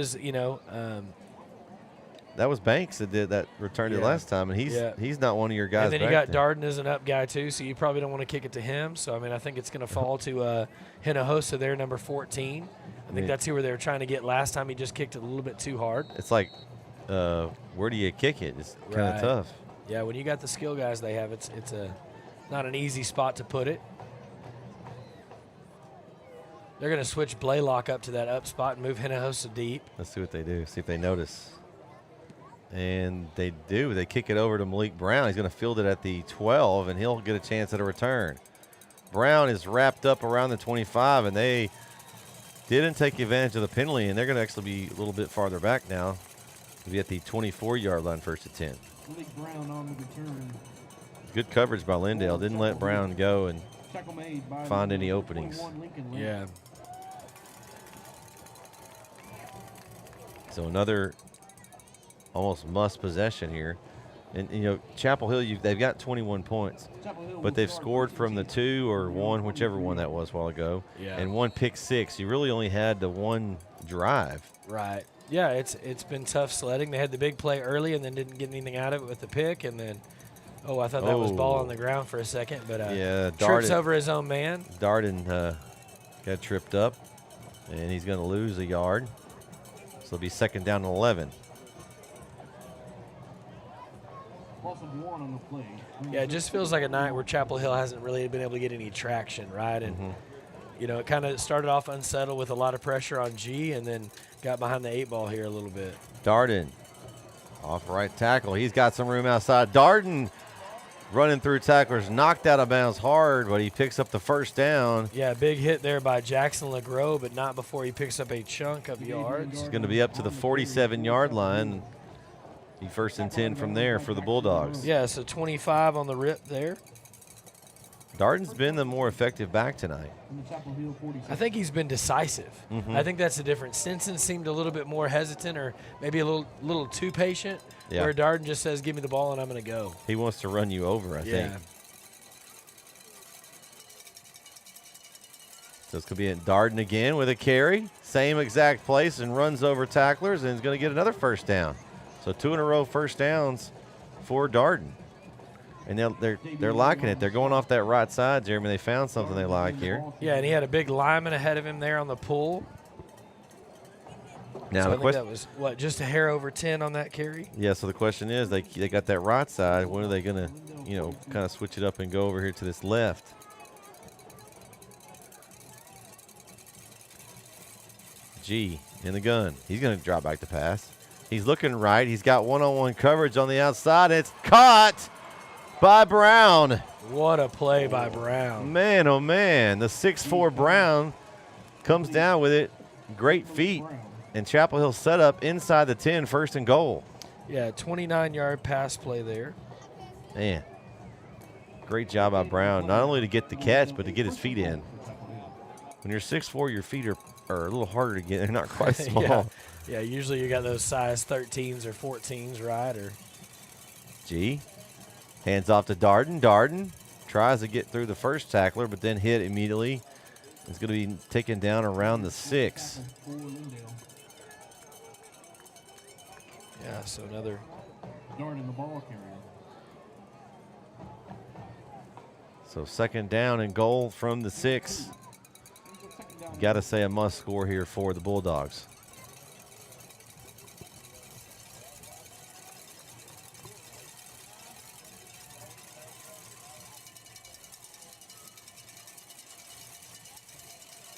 was Banks that did that return it last time, and he's not one of your guys. And then you got Darden as an up guy too, so you probably don't want to kick it to him. So I mean, I think it's going to fall to Hinojosa there, number 14. I think that's who they were trying to get last time. He just kicked it a little bit too hard. It's like, where do you kick it? It's kind of tough. Yeah, when you got the skill guys they have, it's not an easy spot to put it. They're going to switch Blaylock up to that up spot and move Hinojosa deep. Let's see what they do. See if they notice. And they do. They kick it over to Malik Brown. He's going to field it at the 12, and he'll get a chance at a return. Brown is wrapped up around the 25, and they didn't take advantage of the penalty, and they're going to actually be a little bit farther back now to be at the 24-yard line, 1st and 10. Malik Brown on the return. Good coverage by Lindale. Didn't let Brown go and find any openings. Yeah. So another almost must possession here. And, Chapel Hill, they've got 21 points, but they've scored from the 2 or 1, whichever one that was a while ago, and 1 pick 6. You really only had the 1 drive. Right. Yeah, it's been tough sledding. They had the big play early and then didn't get anything out of it with the pick, and then, I thought that was ball on the ground for a second, but trips over his own man. Darden got tripped up, and he's going to lose a yard. So it'll be 2nd down and 11. Yeah, it just feels like a night where Chapel Hill hasn't really been able to get any traction, right? And, it kind of started off unsettled with a lot of pressure on G and then got behind the 8 ball here a little bit. Darden off right tackle. He's got some room outside. Darden running through tacklers, knocked out of bounds hard, but he picks up the 1st down. Yeah, big hit there by Jackson LeGros, but not before he picks up a chunk of yards. He's going to be up to the 47-yard line. He 1st and 10 from there for the Bulldogs. Yeah, so 25 on the rip there. Darden's been the more effective back tonight. I think he's been decisive. I think that's the difference. Stinson seemed a little bit more hesitant or maybe a little too patient, where Darden just says, give me the ball and I'm going to go. He wants to run you over, I think. So it's going to be Darden again with a carry. Same exact place, and runs over tacklers, and is going to get another 1st down. So 2 in a row 1st downs for Darden. And they're liking it. They're going off that right side, Jeremy. They found something they like here. Yeah, and he had a big lineman ahead of him there on the pull. Now so the I think that was, just a hair over 10 on that carry? Yeah, so the question is, they got that right side. When are they going to you know, kind of switch it up and go over here to this left. G in the gun. He's going to drop back to pass. He's looking right. He's got one-on-one coverage on the outside. It's caught by Brown. What a play by Brown. Man, oh, man. The 6'4 Brown comes down with it. Great feet. And Chapel Hill set up inside the 10, 1st and goal. Yeah, 29-yard pass play there. Man, great job by Brown. Not only to get the catch, but to get his feet in. When you're 6'4", your feet are a little harder to get. They're not quite small. Yeah, usually you got those size 13s or 14s, right? Or G. Hands off to Darden. Darden tries to get through the first tackler, but then hit immediately. It's going to be taken down around the 6. Yeah, so another Darden, the ball carrier. So 2nd down and goal from the 6. Got to say a must score here for the Bulldogs.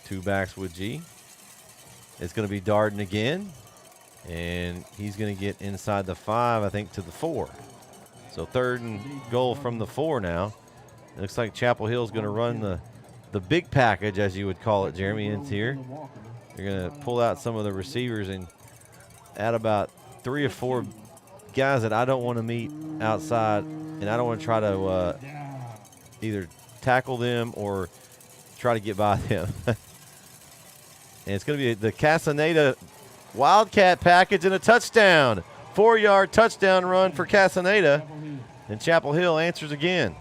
Two backs with G. It's going to be Darden again. And he's going to get inside the 5, I think, to the 4. So 3rd and goal from the 4 now. It looks like Chapel Hill's going to run the big package, as you would call it, Jeremy, into here. They're going to pull out some of the receivers and add about 3 or 4 guys that I don't want to meet outside, and I don't want to try to either tackle them or try to get by them. And it's going to be the Castaneda Wildcat package and a touchdown. 4-yard touchdown run for Castaneda. And Chapel Hill answers again.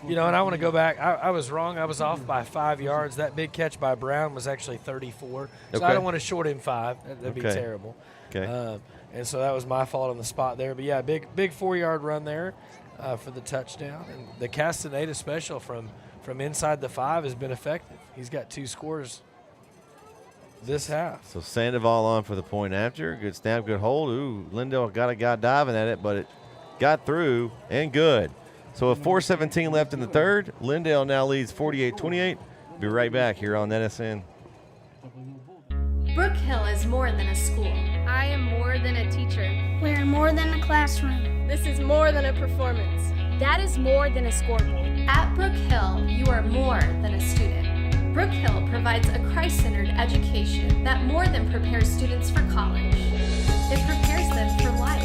You know, and I want to go back. I was wrong. I was off by 5 yards. That big catch by Brown was actually 34. So Okay. I don't want to short him 5. That'd be Okay. terrible. Okay. And so that was my fault on the spot there. But, yeah, big 4-yard run there for the touchdown. And the Castaneda special from inside the 5 has been effective. He's got 2 scores this half. So Sandoval on for the point after. Good snap, good hold. Ooh, Lindale got a guy diving at it, but it got through and good. So with 4:17 left in the 3rd, Lindale now leads 48-28. Be right back here on NETSN. Brook Hill is more than a school. I am more than a teacher. We're more than a classroom. This is more than a performance. That is more than a scoreboard. At Brook Hill, you are more than a student. Brook Hill provides a Christ-centered education that more than prepares students for college. It prepares them for life.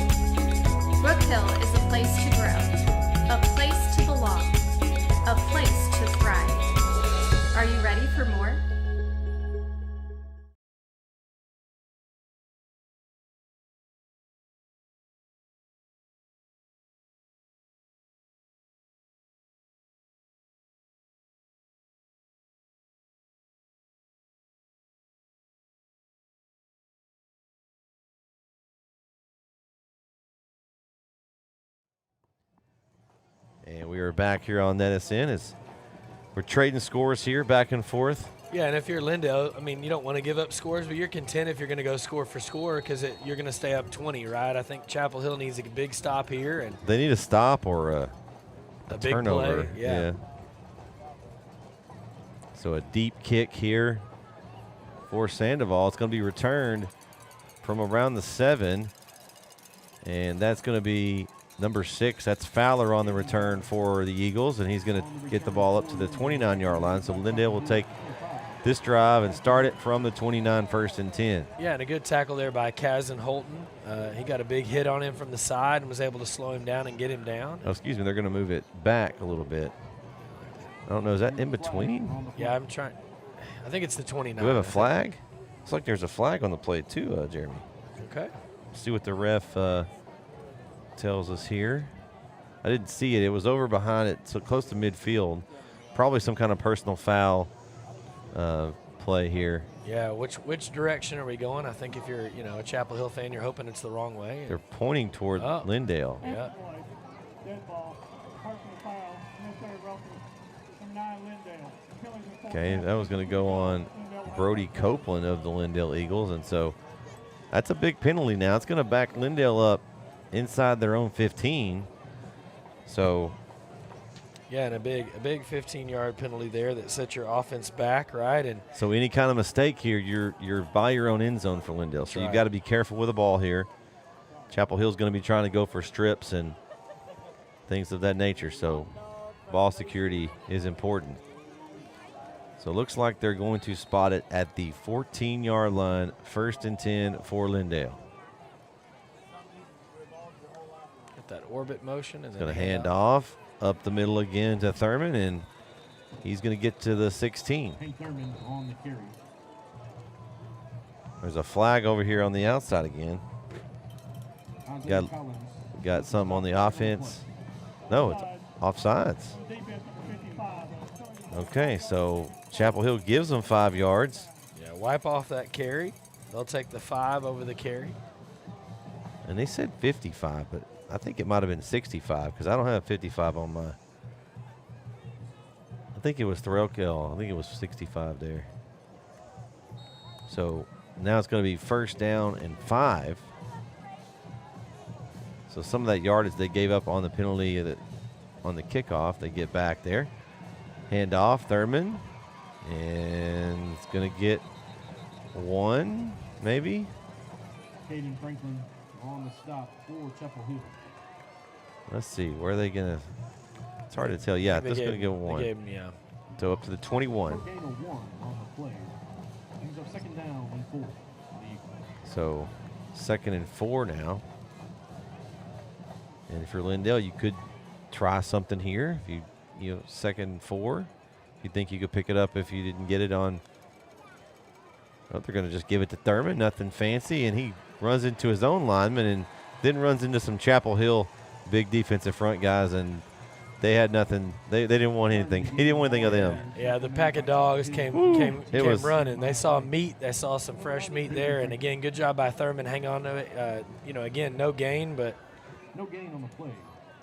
Brook Hill is a place to grow, a place to belong, a place to thrive. Are you ready for more? And we are back here on NETSN as we're trading scores here back and forth. Yeah, and if you're Lindale, I mean, you don't want to give up scores, but you're content if you're going to go score for score because you're going to stay up 20, right? I think Chapel Hill needs a big stop here. And They need a stop or a big turnover. play, yeah. So a deep kick here for Sandoval. It's going to be returned from around the 7. And that's going to be number 6. That's Fowler on the return for the Eagles. And he's going to get the ball up to the 29-yard line. So Lindale will take this drive and start it from the 29, 1st and 10. Yeah, and a good tackle there by Kazan Holton. He got a big hit on him from the side and was able to slow him down and get him down. Oh, excuse me. They're going to move it back a little bit. I don't know. Is that in between? Yeah, I'm trying. I think it's the 29. Do we have a flag? Looks like there's a flag on the play too, Jeremy. Okay. See what the ref tells us here. I didn't see it. It was over behind it, so close to midfield. Probably some kind of personal foul play here. Yeah, which direction are we going? I think if you're, a Chapel Hill fan, you're hoping it's the wrong way. They're pointing toward Lindale. Yeah. Dead ball, personal foul, necessary roughness from 9 Lindale. Okay, that was going to go on Brody Copeland of the Lindale Eagles, and so that's a big penalty now. It's going to back Lindale up inside their own 15. So Yeah, and a big 15-yard penalty there that sets your offense back, right? And so any kind of mistake here, you're by your own end zone for Lindale. So you've got to be careful with the ball here. Chapel Hill's going to be trying to go for strips and things of that nature. So ball security is important. So it looks like they're going to spot it at the 14-yard line, 1st and 10 for Lindale. Get that orbit motion. And It's going to hand off up the middle again to Thurman, and he's going to get to the 16. Hank Thurman on the carry. There's a flag over here on the outside again. Got something on the offense. No, it's offsides. Okay, so Chapel Hill gives them 5 yards. Yeah, wipe off that carry. They'll take the 5 over the carry. And they said 55, but I think it might have been 65 because I don't have 55 on my. I think it was Thorelkel. I think it was 65 there. So now it's going to be 1st down and 5. So some of that yardage they gave up on the penalty on the kickoff, they get back there. Hand off, Thurman. And it's going to get 1, maybe. Caden Franklin on the stop for Chapel Hill. Let's see, where are they going to? It's hard to tell. Yeah, this is going to get 1. They gave him, yeah. So up to the 21. Gain of 1 on the play. Brings up 2nd down and 4. So 2nd and 4 now. And if you're Lindale, you could try something here. If you know, 2nd and 4. You think you could pick it up if you didn't get it on. Oh, they're going to just give it to Thurman. Nothing fancy. And he runs into his own lineman and then runs into some Chapel Hill big defensive front guys, and they had nothing. They didn't want anything. He didn't want anything of them. Yeah, the pack of dogs came running. They saw meat. They saw some fresh meat there. And, again, good job by Thurman. Hang on to it. Again, no gain, but. No gain on the play.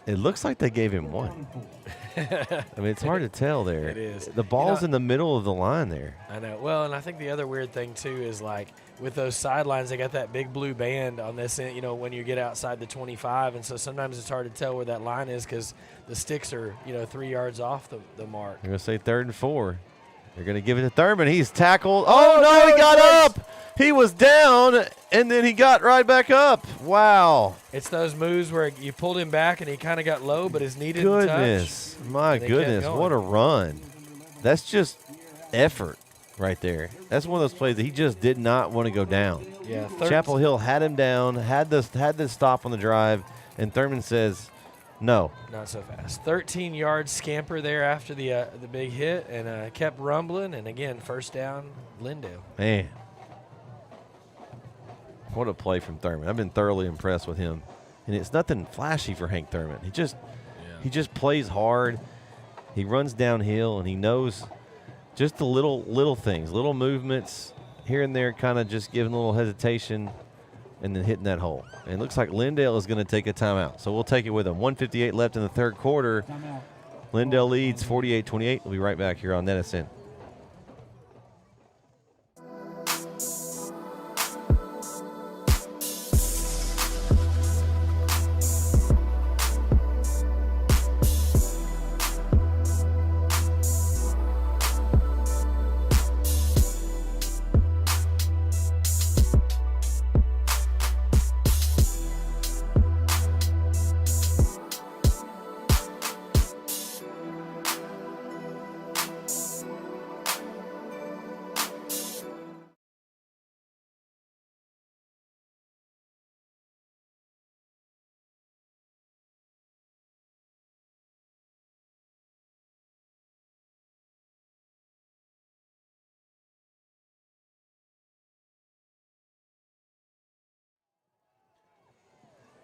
It looks like they gave him 1. I mean, it's hard to tell there. It is. The ball's in the middle of the line there. I know. Well, and I think the other weird thing, too, is, like, with those sidelines, they got that big blue band on this end, when you get outside the 25. And so sometimes it's hard to tell where that line is because the sticks are, 3 yards off the mark. They're going to say 3rd and 4. They're going to give it to Thurman. He's tackled. Oh, no, he got up. He was down, and then he got right back up. Wow. It's those moves where you pulled him back, and he kind of got low, but his knee didn't touch. My goodness, what a run. That's just effort right there. That's one of those plays that he just did not want to go down. Yeah, Chapel Hill had him down, had this stop on the drive, and Thurman says, no. Not so fast. 13-yard scamper there after the big hit, and kept rumbling, and again, 1st down, Lindale. Man. What a play from Thurman. I've been thoroughly impressed with him. And it's nothing flashy for Hank Thurman. He just plays hard. He runs downhill, and he knows just the little things, little movements here and there, kind of just giving a little hesitation and then hitting that hole. And it looks like Lindale is going to take a timeout. So we'll take it with him. 1:58 left in the 3rd quarter. Lindale leads 48-28. We'll be right back here on NETSN.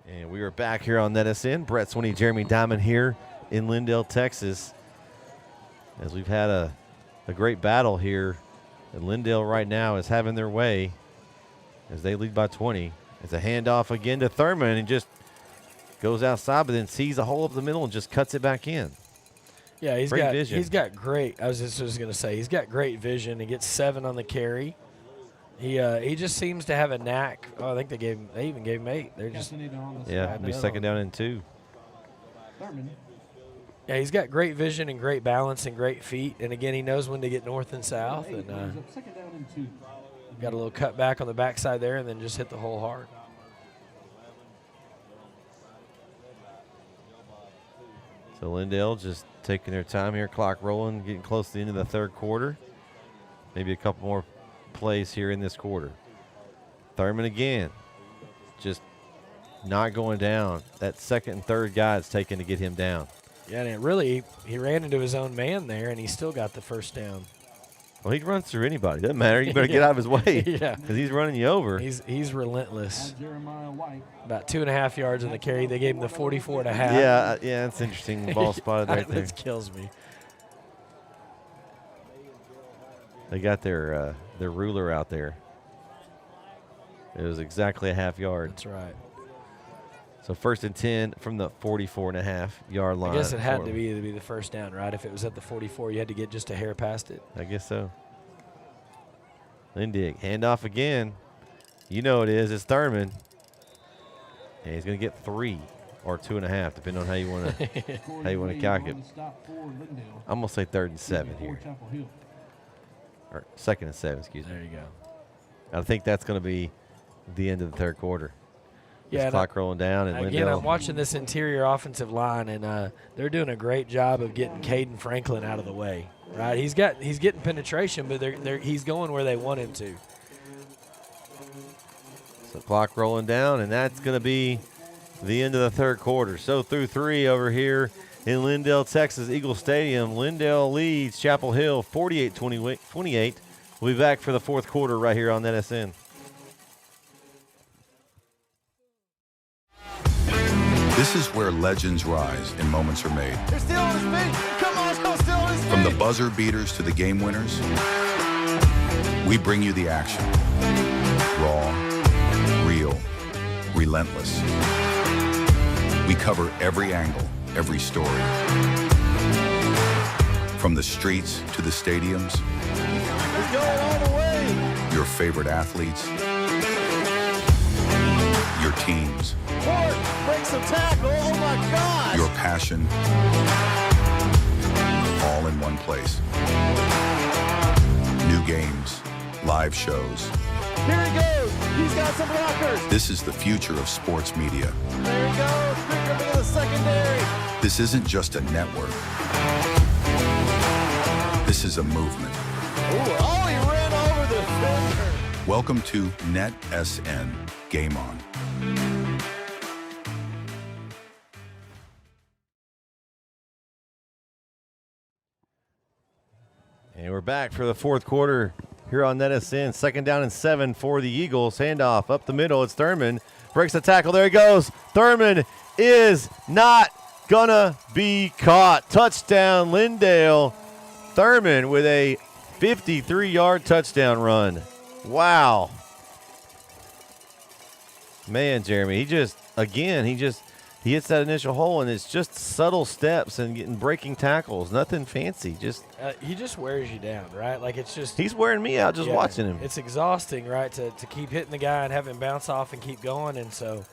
And we are back here on NETSN. Brett Swinney, Jeremy Diamond here in Lindale, Texas. As we've had a great battle here. And Lindale right now is having their way as they lead by 20. It's a handoff again to Thurman and just goes outside, but then sees a hole up the middle and just cuts it back in. Yeah, he's vision. got great. I was just going to say he's got great vision. He gets 7 on the carry. He just seems to have a knack. Oh, I think they even gave him 8. They're just it'll be 2nd down and 2. Thurman. Yeah, he's got great vision and great balance and great feet. And, again, he knows when to get north and south. And got a little cut back on the backside there and then just hit the hole hard. So Lindale just taking their time here, clock rolling, getting close to the end of the third quarter. Maybe a couple more plays here in this quarter. Thurman again, just not going down. That second and third guy is taken to get him down. Yeah, and he ran into his own man there, and he still got the first down. Well, he runs through anybody. Doesn't matter. You better get out of his way. Yeah. Because he's running you over. He's relentless. About 2.5 yards in the carry. They gave him the 44.5. Yeah, that's interesting. Ball spotted right there. That kills me. They got their ruler out there. It was exactly a half yard. That's right. So 1st and 10 from the 44.5-yard line. I guess it had to be the first down, right? If it was at the 44, you had to get just a hair past it. I guess so. Lindig, handoff again. You know it is. It's Thurman. And he's going to get 3 or 2.5, depending on how you want to calculate. I'm going to say 3rd and 7 here. Or 2nd and 7, excuse me. There you go. I think that's going to be the end of the third quarter. Yeah, clock rolling down. And again, Lindale. I'm watching this interior offensive line, and they're doing a great job of getting Caden Franklin out of the way. Right, he's getting penetration, but he's going where they want him to. So clock rolling down, and that's going to be the end of the third quarter. So through 3 over here in Lindale, Texas, Eagle Stadium. Lindale leads Chapel Hill 48-28. We'll be back for the fourth quarter right here on NETSN. This is where legends rise and moments are made. They're still on his feet. Come on, still on his feet. From the buzzer beaters to the game winners, we bring you the action. Raw, real, relentless. We cover every angle, every story. From the streets to the stadiums. He's going all the way. Your favorite athletes. Your teams. Ford breaks a tackle. Oh, my gosh. Your passion. All in one place. New games. Live shows. Here he goes. He's got some blockers. This is the future of sports media. There he goes. Pick up into the secondary. This isn't just a network. This is a movement. Ooh, oh, he ran over the filter. Welcome to NETSN Game On. And we're back for the fourth quarter here on NETSN. 2nd down and 7 for the Eagles. Handoff up the middle. It's Thurman. Breaks the tackle. There he goes. Thurman is not going to be caught. Touchdown, Lindale. Thurman with a 53-yard touchdown run. Wow. Man, Jeremy, he hits that initial hole, and it's just subtle steps and getting breaking tackles. Nothing fancy. He just wears you down, right? Like it's just he's wearing me out just watching him. It's exhausting, right? To keep hitting the guy and have him bounce off and keep going. And so,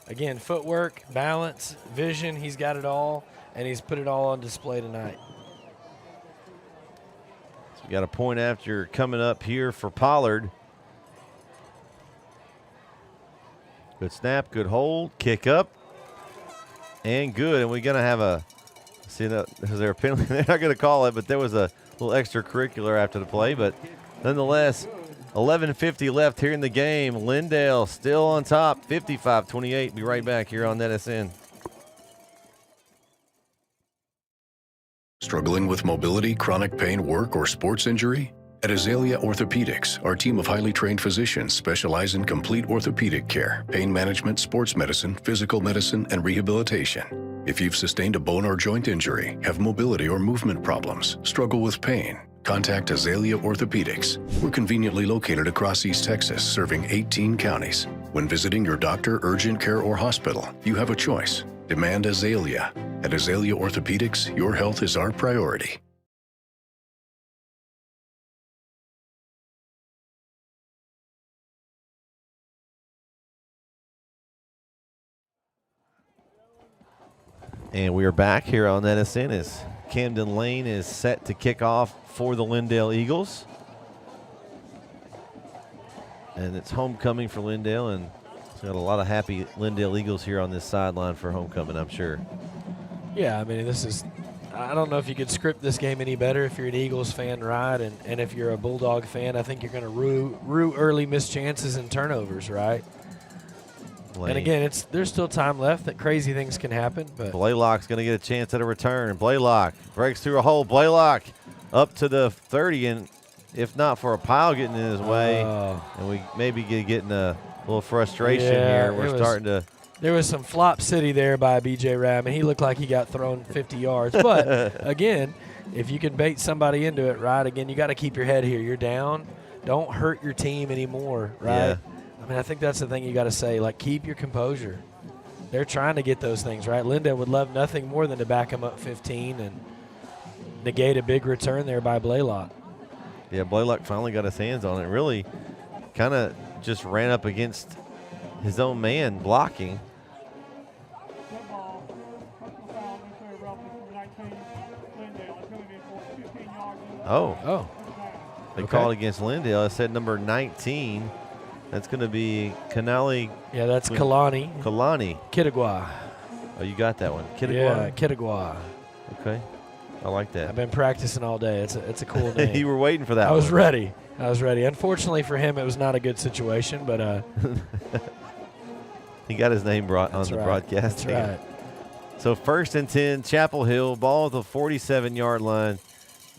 again, footwork, balance, vision, he's got it all, and he's put it all on display tonight. So we got a point after coming up here for Pollard. Good snap, good hold, kick up, and good. And we're going to have is there a penalty? They're not going to call it, but there was a little extracurricular after the play. But nonetheless, 11:50 left here in the game. Lindale still on top, 55-28. Be right back here on NETSN. Struggling with mobility, chronic pain, work, or sports injury? At Azalea Orthopedics, our team of highly trained physicians specialize in complete orthopedic care, pain management, sports medicine, physical medicine, and rehabilitation. If you've sustained a bone or joint injury, have mobility or movement problems, struggle with pain, contact Azalea Orthopedics. We're conveniently located across East Texas, serving 18 counties. When visiting your doctor, urgent care, or hospital, you have a choice. Demand Azalea. At Azalea Orthopedics, your health is our priority. And we are back here on NETSN as Camden Lane is set to kick off for the Lindale Eagles. And it's homecoming for Lindale, and it's got a lot of happy Lindale Eagles here on this sideline for homecoming, I'm sure. Yeah, I mean, I don't know if you could script this game any better if you're an Eagles fan, right? And if you're a Bulldog fan, I think you're going to rue early missed chances and turnovers, right? Lane. And again, there's still time left that crazy things can happen. But Blaylock's going to get a chance at a return. Blaylock breaks through a hole. Blaylock up to the 30, and if not for a pile getting in his way, and we maybe getting a little frustration here. We're starting to. There was some flop city there by B.J. Ram, and he looked like he got thrown 50 yards. But, again, if you can bait somebody into it, right, again, you got to keep your head here. You're down. Don't hurt your team anymore, right? Yeah. I mean, I think that's the thing you got to say. Like, keep your composure. They're trying to get those things, right? Lindale would love nothing more than to back them up 15 and negate a big return there by Blaylock. Yeah, Blaylock finally got his hands on it. Really kind of just ran up against his own man blocking. Oh. They called against Lindale. I said number 19. That's going to be Kanali. Yeah, that's Kalani. Kalani. Kittigwa. Oh, you got that one. Kittigwa? Yeah, Kittigwa. Okay. I like that. I've been practicing all day. It's a cool name. You were waiting for that I was ready. Unfortunately for him, it was not a good situation, but he got his name brought on the broadcast. That's right. So 1st and 10, Chapel Hill, ball at the 47-yard line,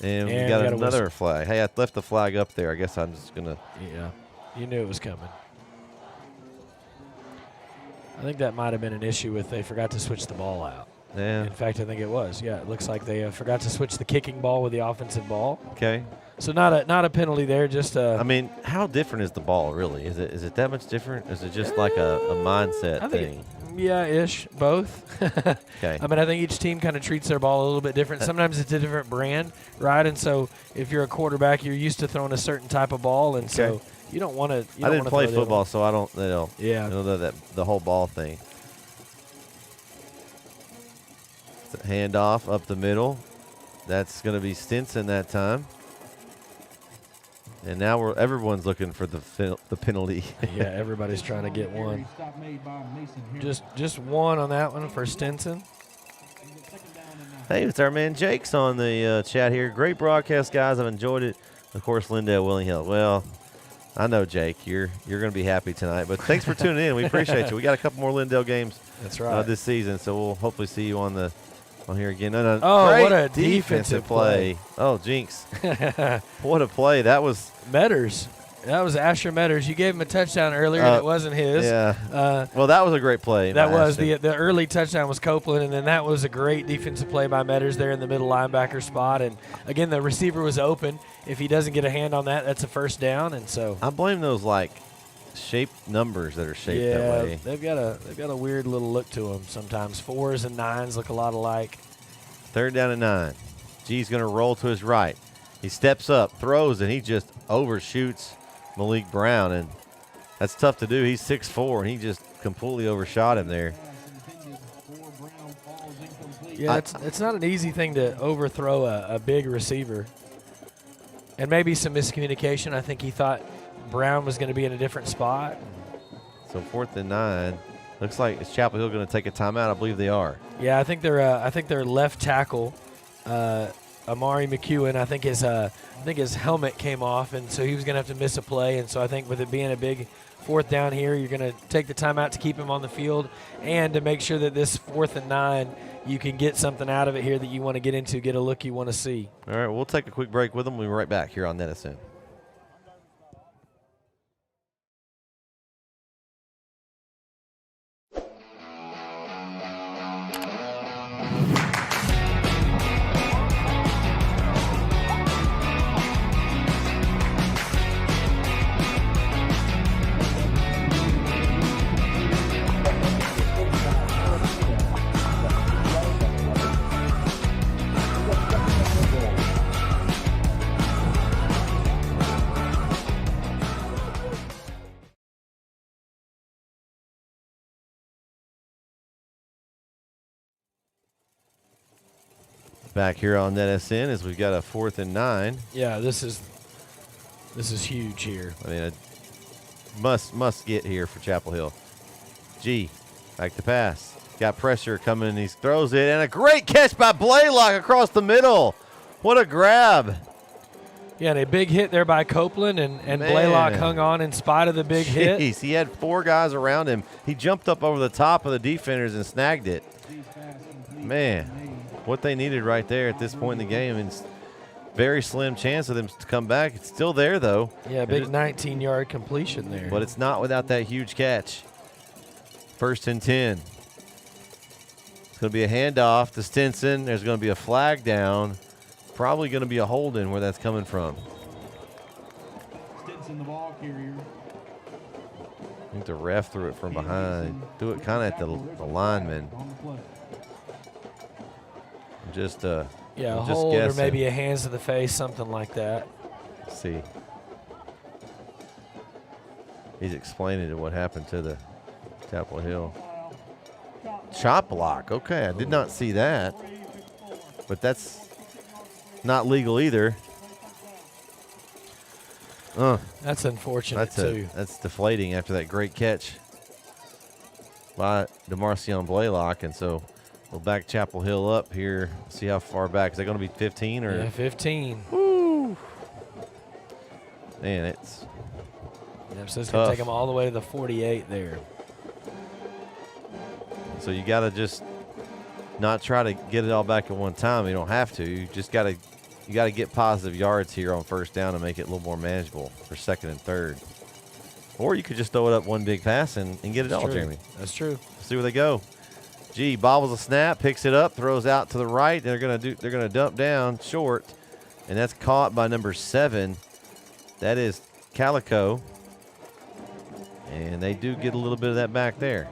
and we got another flag. Hey, I left the flag up there. I guess I'm just going to. Yeah, you knew it was coming. I think that might have been an issue with they forgot to switch the ball out. Yeah. In fact, I think it was. Yeah, it looks like they forgot to switch the kicking ball with the offensive ball. Okay. So not a penalty there, just I mean, how different is the ball really? Is it that much different? Is it just like a mindset thing? Yeah-ish, both. Okay. I mean, I think each team kind of treats their ball a little bit different. Sometimes it's a different brand, right? And so if you're a quarterback, you're used to throwing a certain type of ball, and so you don't want to. I didn't play football, so I don't. Yeah. I know that the whole ball thing. Handoff up the middle. That's going to be Stinson that time. And now everyone's looking for the penalty. Yeah, everybody's trying to get one. Just one on that one for Stinson. Hey, it's our man Jake's on the chat here. Great broadcast, guys. I've enjoyed it. Of course, Lindale, Willing Hill. Well, I know, Jake, you're going to be happy tonight. But thanks for tuning in. We appreciate you. We got a couple more Lindale games. That's right. This season, so we'll hopefully see you on here again. No, oh, great what a defensive play. Oh, jinx. What a play. That was Metters. That was Asher Metters. You gave him a touchdown earlier, and it wasn't his. Yeah. Well, that was a great play. That was. The early touchdown was Copeland, and then that was a great defensive play by Metters there in the middle linebacker spot. And, again, the receiver was open. If he doesn't get a hand on that, that's a first down. And so I blame those, shaped numbers that are shaped that way. They've got a weird little look to them sometimes. 4s and 9s look a lot alike. 3rd down and 9. G's going to roll to his right. He steps up, throws, and he just overshoots Malik Brown, and that's tough to do. He's 6'4", and he just completely overshot him there. Yeah, it's not an easy thing to overthrow a big receiver. And maybe some miscommunication. I think he thought Brown was going to be in a different spot. So 4th and 9. Looks like is Chapel Hill going to take a timeout? I believe they are. Yeah, I think their left tackle, Amari McEwen. I think his helmet came off, and so he was going to have to miss a play. And so I think with it being a big 4th down here, you're going to take the timeout to keep him on the field and to make sure that this 4th and 9, you can get something out of it here that you want to get into, get a look you want to see. All right, we'll take a quick break with them. We'll be right back here on NETSN. Back here on NETSN as we've got a 4th and 9. Yeah, this is huge here. I mean, must get here for Chapel Hill. G, back to pass. Got pressure coming, and he throws it, and a great catch by Blaylock across the middle. What a grab. Yeah, and a big hit there by Copeland, and Blaylock hung on in spite of the big hit. He had 4 guys around him. He jumped up over the top of the defenders and snagged it. Man, what they needed right there at this point in the game, and very slim chance of them to come back. It's still there, though. Yeah, big 19-yard completion there. But it's not without that huge catch. 1st and 10. It's going to be a handoff to Stinson. There's going to be a flag down. Probably going to be a holding where that's coming from. Stinson, the ball carrier. I think the ref threw it from behind. Threw it kind of at the lineman. Just yeah, a just hold guessing. or maybe a hands to the face, something like that. Let's see. He's explaining what happened to the Chapel Hill. Chop block. Okay, I did not see that. But that's not legal either. That's unfortunate, too. That's deflating after that great catch by DeMarcion Blaylock. And so we'll back Chapel Hill up here. See how far back. Is that going to be 15? Or? Yeah, 15. Woo. Man, it's so it's going to take them all the way to the 48 there. So you got to just not try to get it all back at one time. You don't have to. You just got to get positive yards here on 1st down to make it a little more manageable for 2nd and 3rd. Or you could just throw it up one big pass and get it all, Jeremy. That's true. See where they go. G bobbles a snap, picks it up, throws out to the right. They're gonna dump down short, and that's caught by number 7. That is Calico, and they do get a little bit of that back there.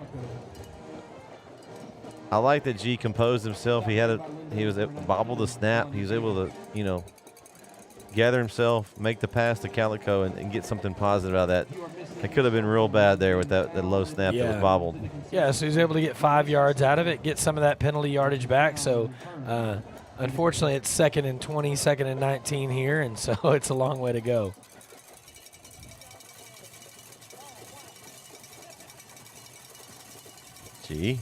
I like that G composed himself. He was able to bobble the snap. He was able to, gather himself, make the pass to Calico, and get something positive out of that. It could have been real bad there with that low snap that was bobbled. Yeah, so he's able to get 5 yards out of it, get some of that penalty yardage back. So, unfortunately, it's 2nd and 20, 2nd and 19 here, and so it's a long way to go. G.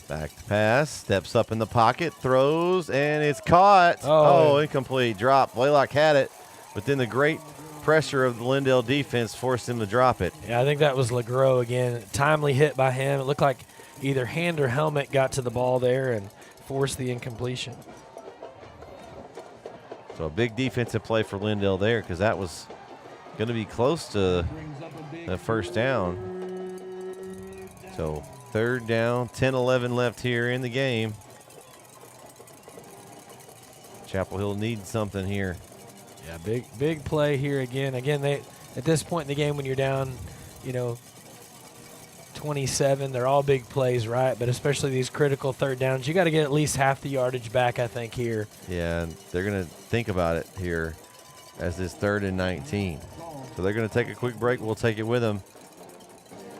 Back to pass, steps up in the pocket, throws, and it's caught. Oh, incomplete. Drop. Blaylock had it, but then the great pressure of the Lindale defense forced him to drop it. Yeah, I think that was LeGros again. Timely hit by him. It looked like either hand or helmet got to the ball there and forced the incompletion. So a big defensive play for Lindale there because that was going to be close to the 1st down. So 3rd down, 10-11 left here in the game. Chapel Hill needs something here. Yeah, big play here again. Again, they at this point in the game when you're down, 27, they're all big plays, right? But especially these critical 3rd downs, you got to get at least half the yardage back, I think, here. Yeah, and they're going to think about it here as this 3rd and 19. So they're going to take a quick break. We'll take it with them.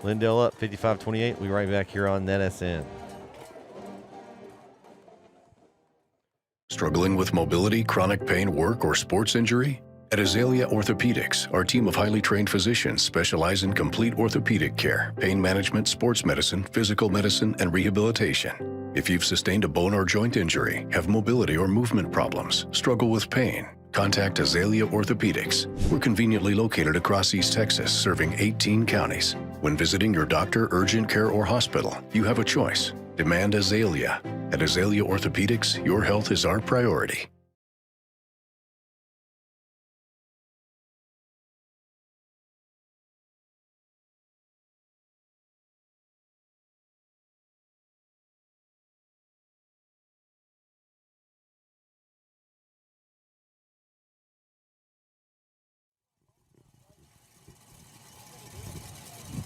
Lindale up 55-28. We'll be right back here on NETSN. Struggling with mobility, chronic pain, work, or sports injury? At Azalea Orthopedics, our team of highly trained physicians specialize in complete orthopedic care, pain management, sports medicine, physical medicine, and rehabilitation. If you've sustained a bone or joint injury, have mobility or movement problems, struggle with pain, contact Azalea Orthopedics. We're conveniently located across East Texas, serving 18 counties. When visiting your doctor, urgent care, or hospital, you have a choice. Demand Azalea. At Azalea Orthopedics, your health is our priority.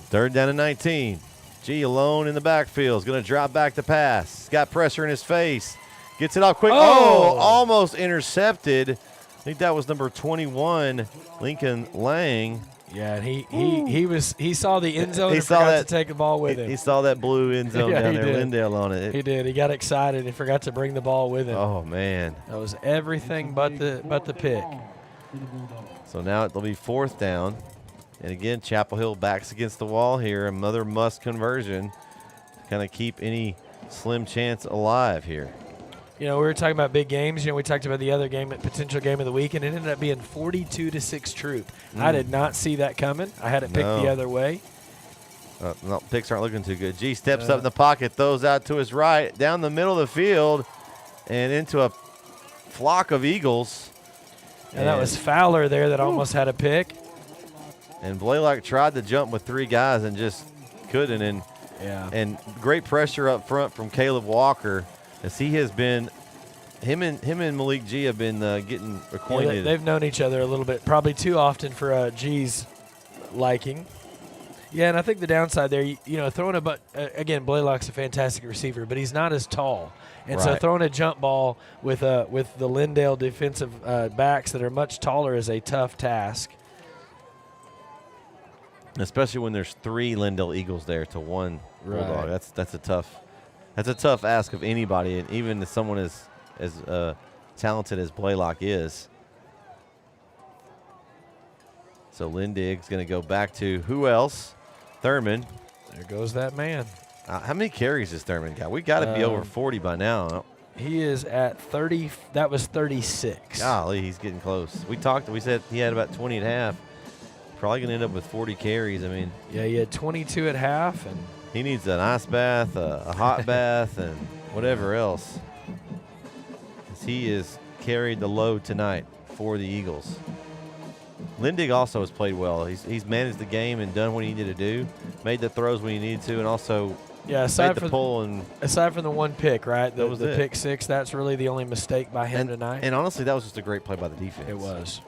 Third down and 19. G alone in the backfield. Is going to drop back to pass. He's got pressure in his face. Gets it off quick. Oh, almost intercepted. I think that was number 21, Lincoln Lang. Yeah, and he saw the end zone and forgot to take the ball with him. He saw that blue end zone Yeah, down he there, did. Lindale on it. He did. He got excited and forgot to bring the ball with him. Oh man, that was everything but the pick. So now it'll be 4th down, and again Chapel Hill backs against the wall here. Another must conversion to kind of keep any slim chance alive here. You know, we were talking about big games. You know, we talked about the other game, potential game of the week, and it ended up being 42-6 Troop. I did not see that coming. I had it picked the other way. No, picks aren't looking too good. G steps up in the pocket, throws out to his right, down the middle of the field, and into a flock of Eagles. And that was Fowler there that almost had a pick. And Blaylock tried to jump with 3 guys and just couldn't. And great pressure up front from Caleb Walker. As he has been, him and Malik G have been getting acquainted. Yeah, they've known each other a little bit, probably too often for G's liking. Yeah, and I think the downside there, you know, throwing again, Blaylock's a fantastic receiver, but he's not as tall. And so throwing a jump ball with the Lindale defensive backs that are much taller is a tough task. Especially when there's 3 Lindale Eagles there to 1 Bulldog. That's a tough ask of anybody, and even if someone as talented as Blaylock is. So Lindig's going to go back to who else? Thurman. There goes that man. How many carries has Thurman got? We got to be over 40 by now. He is at 30. That was 36. Golly, he's getting close. We said he had about 20 and a half. Probably going to end up with 40 carries. I mean, yeah, he had 22 at half, and he needs an ice bath, a hot bath, and whatever else. He has carried the load tonight for the Eagles. Lindig also has played well. He's managed the game and done what he needed to do, made the throws when he needed to, and also made the pull. And aside from the one pick, right, the it. pick 6, that's really the only mistake by him tonight. And honestly, that was just a great play by the defense. It was.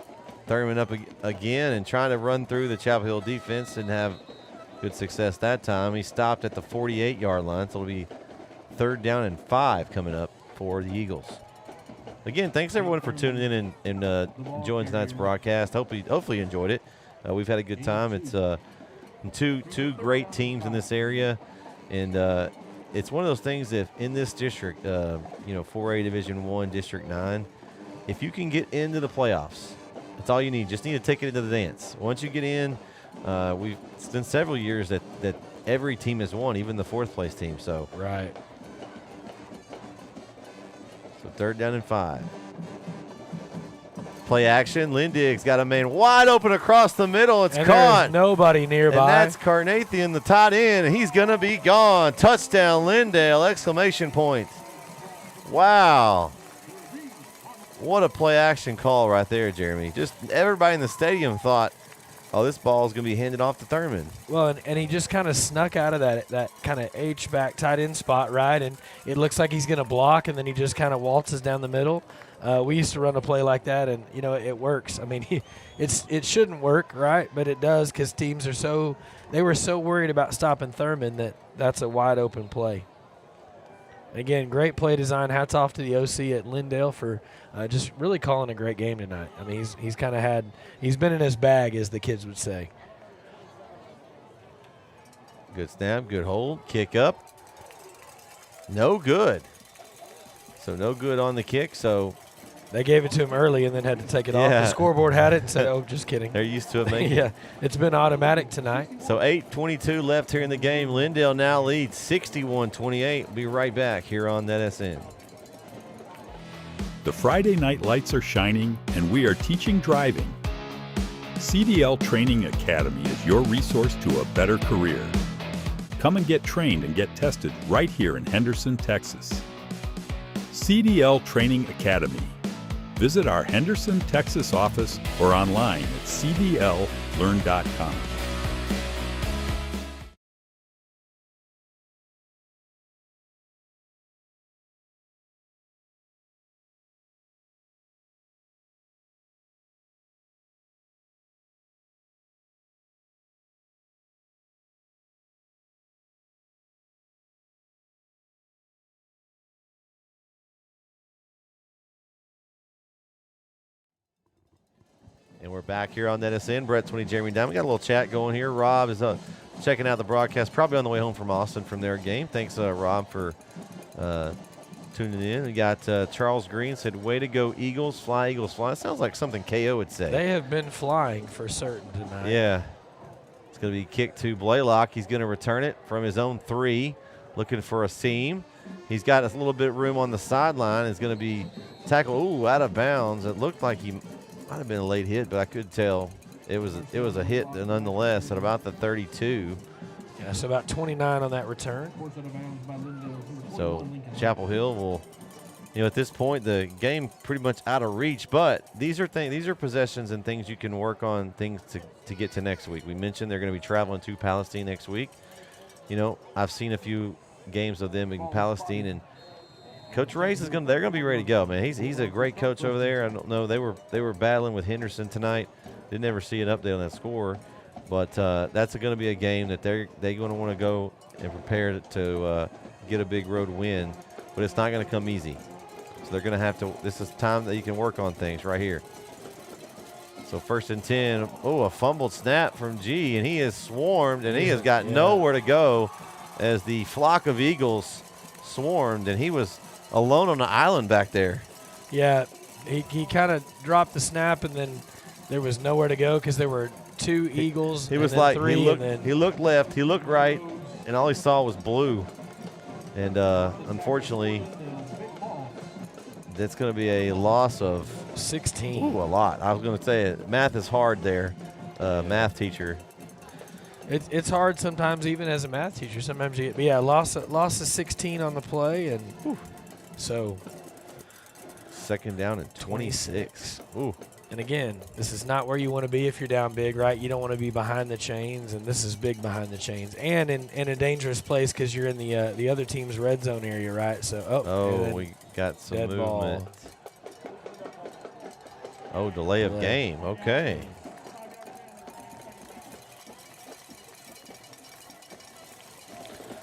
Thurman up again and trying to run through the Chapel Hill defense, and have good success that time. He stopped at the 48-yard line, so it'll be 3rd down and 5 coming up for the Eagles. Again, thanks everyone for tuning in and enjoying tonight's broadcast. Hopefully you enjoyed it. We've had a good time. It's two great teams in this area, and it's one of those things that in this district, 4A Division I, District 9, if you can get into the playoffs, that's all you need. Just need to take it into the dance. Once you get in, it's been several years that every team has won, even the 4th place team. So right. So 3rd down and 5. Play action. Lindig's got a man wide open across the middle. It's caught. Nobody nearby. And that's Carnathian, the tight end, and he's going to be gone. Touchdown, Lindale! Exclamation point. Wow. What a play action call right there, Jeremy. Just everybody in the stadium thought, oh, this ball is going to be handed off to Thurman. Well, and he just kind of snuck out of that kind of H-back tight end spot, right? And it looks like he's going to block, and then he just kind of waltzes down the middle. We used to run a play like that, and, it works. I mean, it shouldn't work, right? But it does, because teams they were so worried about stopping Thurman that's a wide-open play. And again, great play design. Hats off to the OC at Lindale for just really calling a great game tonight. I mean, he's been in his bag, as the kids would say. Good snap, good hold, kick up. No good. So no good on the kick, so. They gave it to him early and then had to take it off. The scoreboard had it and said, oh, just kidding. They're used to it making Yeah, it's been automatic tonight. So 8:22 left here in the game. Lindale now leads 61-28. We'll be right back here on NETSN. The Friday night lights are shining, and we are teaching driving. CDL Training Academy is your resource to a better career. Come and get trained and get tested right here in Henderson, Texas. CDL Training Academy. Visit our Henderson, Texas office or online at cdllearn.com. And we're back here on NETSN. Brett 20, Jeremy Down. We got a little chat going here. Rob is checking out the broadcast, probably on the way home from Austin from their game. Thanks, Rob, for tuning in. We got Charles Green said, way to go, Eagles, fly, Eagles, fly. That sounds like something KO would say. They have been flying for certain tonight. Yeah. It's going to be kicked to Blaylock. He's going to return it from his own 3, looking for a seam. He's got a little bit of room on the sideline. It's going to be tackled, out of bounds. It looked like he might have been a late hit, but I could tell it was a hit nonetheless at about the 32. Yeah, so about 29 on that return. So Chapel Hill will, at this point the game pretty much out of reach. But these are possessions and things you can work on, things to get to next week. We mentioned they're going to be traveling to Palestine next week. I've seen a few games of them in Palestine, and Coach Ray's they're going to be ready to go, man. He's a great coach over there. I don't know, they were battling with Henderson tonight. Didn't ever see an update on that score, but that's going to be a game that they're going to want to go and prepare to get a big road win. But it's not going to come easy, so they're going to have to. This is time that you can work on things right here. So 1st and 10. Oh, a fumbled snap from G, and he is swarmed, and he has got nowhere to go as the flock of Eagles swarmed, and he was alone on the island back there. Yeah, he kind of dropped the snap, and then there was nowhere to go because there were 2 Eagles. He was like, 3, he looked left, he looked right, and all he saw was blue. And unfortunately, that's going to be a loss of 16. Ooh, a lot. I was going to say it. Math is hard there, math teacher. It's hard sometimes, even as a math teacher. Sometimes you get, loss of 16 on the play, and so 2nd down and 26. Ooh. And again, this is not where you want to be if you're down big, right? You don't want to be behind the chains, and this is big behind the chains, and in a dangerous place because you're in the other team's red zone area, right? So we got some movement. Ball. Oh, delay of game. Okay.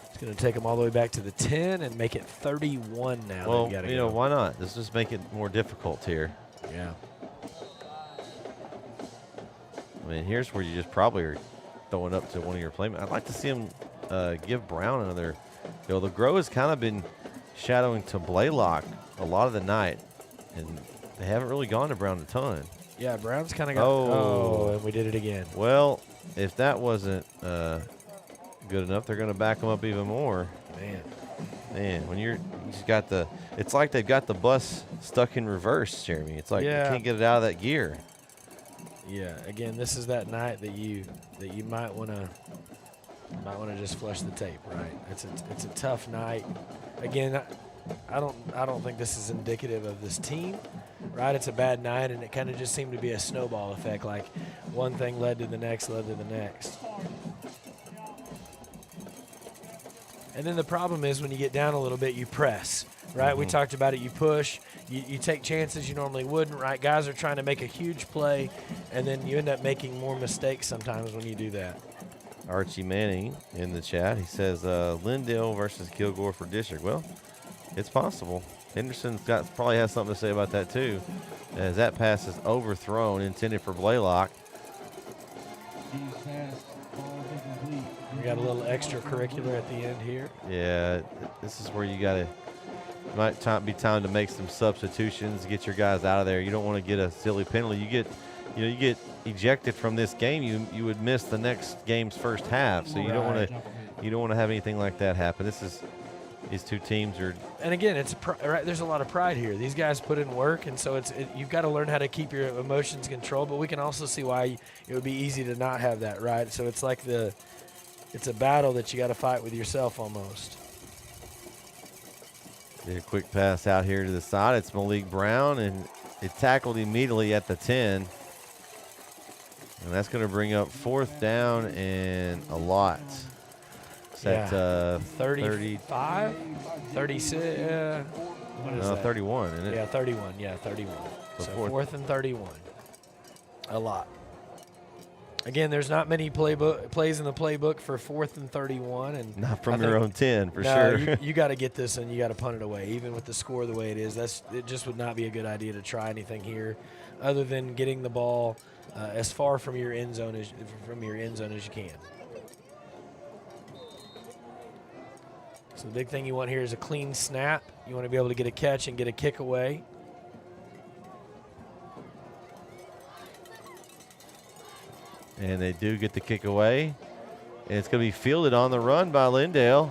It's going to take them all the way back to the 10 and make it 31 now. Well, why not? Let's just make it more difficult here. Yeah. I mean, here's where you just probably are throwing up to one of your playmates. I'd like to see him give Brown another. The Grow has kind of been shadowing to Blaylock a lot of the night, and they haven't really gone to Brown a ton. Yeah, Brown's kind of got. And we did it again. Well, if that wasn't good enough, they're going to back them up even more. Man, when you just got it's like they've got the bus stuck in reverse, Jeremy. It's like you can't get it out of that gear. Yeah, again, this is that night that you might want to just flush the tape, right? It's a tough night. Again, I don't think this is indicative of this team, right? It's a bad night, and it kind of just seemed to be a snowball effect. Like one thing led to the next, And then the problem is when you get down a little bit, you press, right? Mm-hmm. We talked about it. You push. You take chances you normally wouldn't, right? Guys are trying to make a huge play, and then you end up making more mistakes sometimes when you do that. Archie Manning in the chat. He says Lindale versus Kilgore for district. Well, it's possible. Henderson's probably has something to say about that too, as that pass is overthrown, intended for Blaylock. We got a little extracurricular at the end here. Yeah, this is where you got to. Might be time to make some substitutions, get your guys out of there. You don't want to get a silly penalty. You get ejected from this game. You would miss the next game's first half. So you don't want to have anything like that happen. These two teams are. And again, right. There's a lot of pride here. These guys put in work, and so you've got to learn how to keep your emotions controlled. But we can also see why it would be easy to not have that, right? So it's like it's a battle that you got to fight with yourself almost. Did a quick pass out here to the side. It's Malik Brown, and it tackled immediately at the 10. And that's going to bring up 4th down and a lot. It's at 35, 36. What is that? 31, isn't it? Yeah, 31. Yeah, 31. So 4th and 31. A lot. Again, there's not many plays in the playbook for 4th and 31, and not from their own 10 for sure. You got to get this and you got to punt it away, even with the score the way it is. It just would not be a good idea to try anything here, other than getting the ball as far from your end zone as you can. So the big thing you want here is a clean snap. You want to be able to get a catch and get a kick away. And they do get the kick away. And it's going to be fielded on the run by Lindale.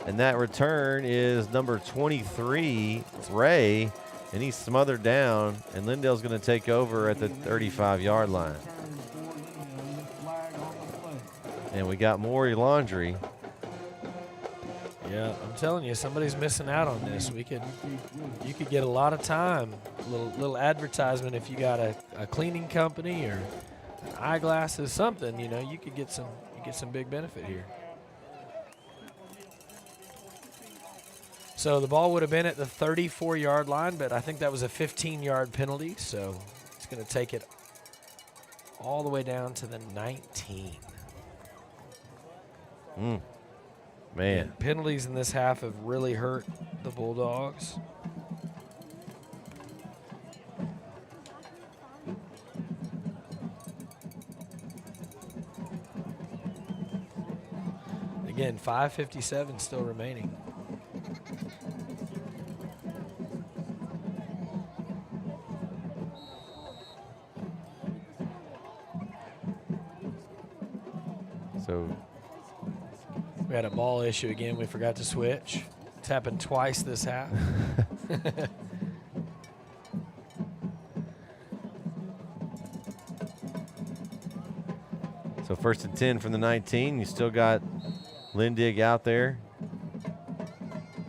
And that return is number 23, Ray. And he's smothered down. And Lindale's going to take over at the 35-yard line. And we got more Laundry. Yeah, I'm telling you, somebody's missing out on this. You could get a lot of time, little advertisement if you got a cleaning company or eyeglasses, something. You could get some big benefit here. So the ball would have been at the 34-yard line, but I think that was a 15-yard penalty. So it's going to take it all the way down to the 19. Man. Penalties in this half have really hurt the Bulldogs. Again, 5:57 still remaining. So we had a ball issue again. We forgot to switch. It's happened twice this half. So 1st and 10 from the 19. You still got Lindig out there.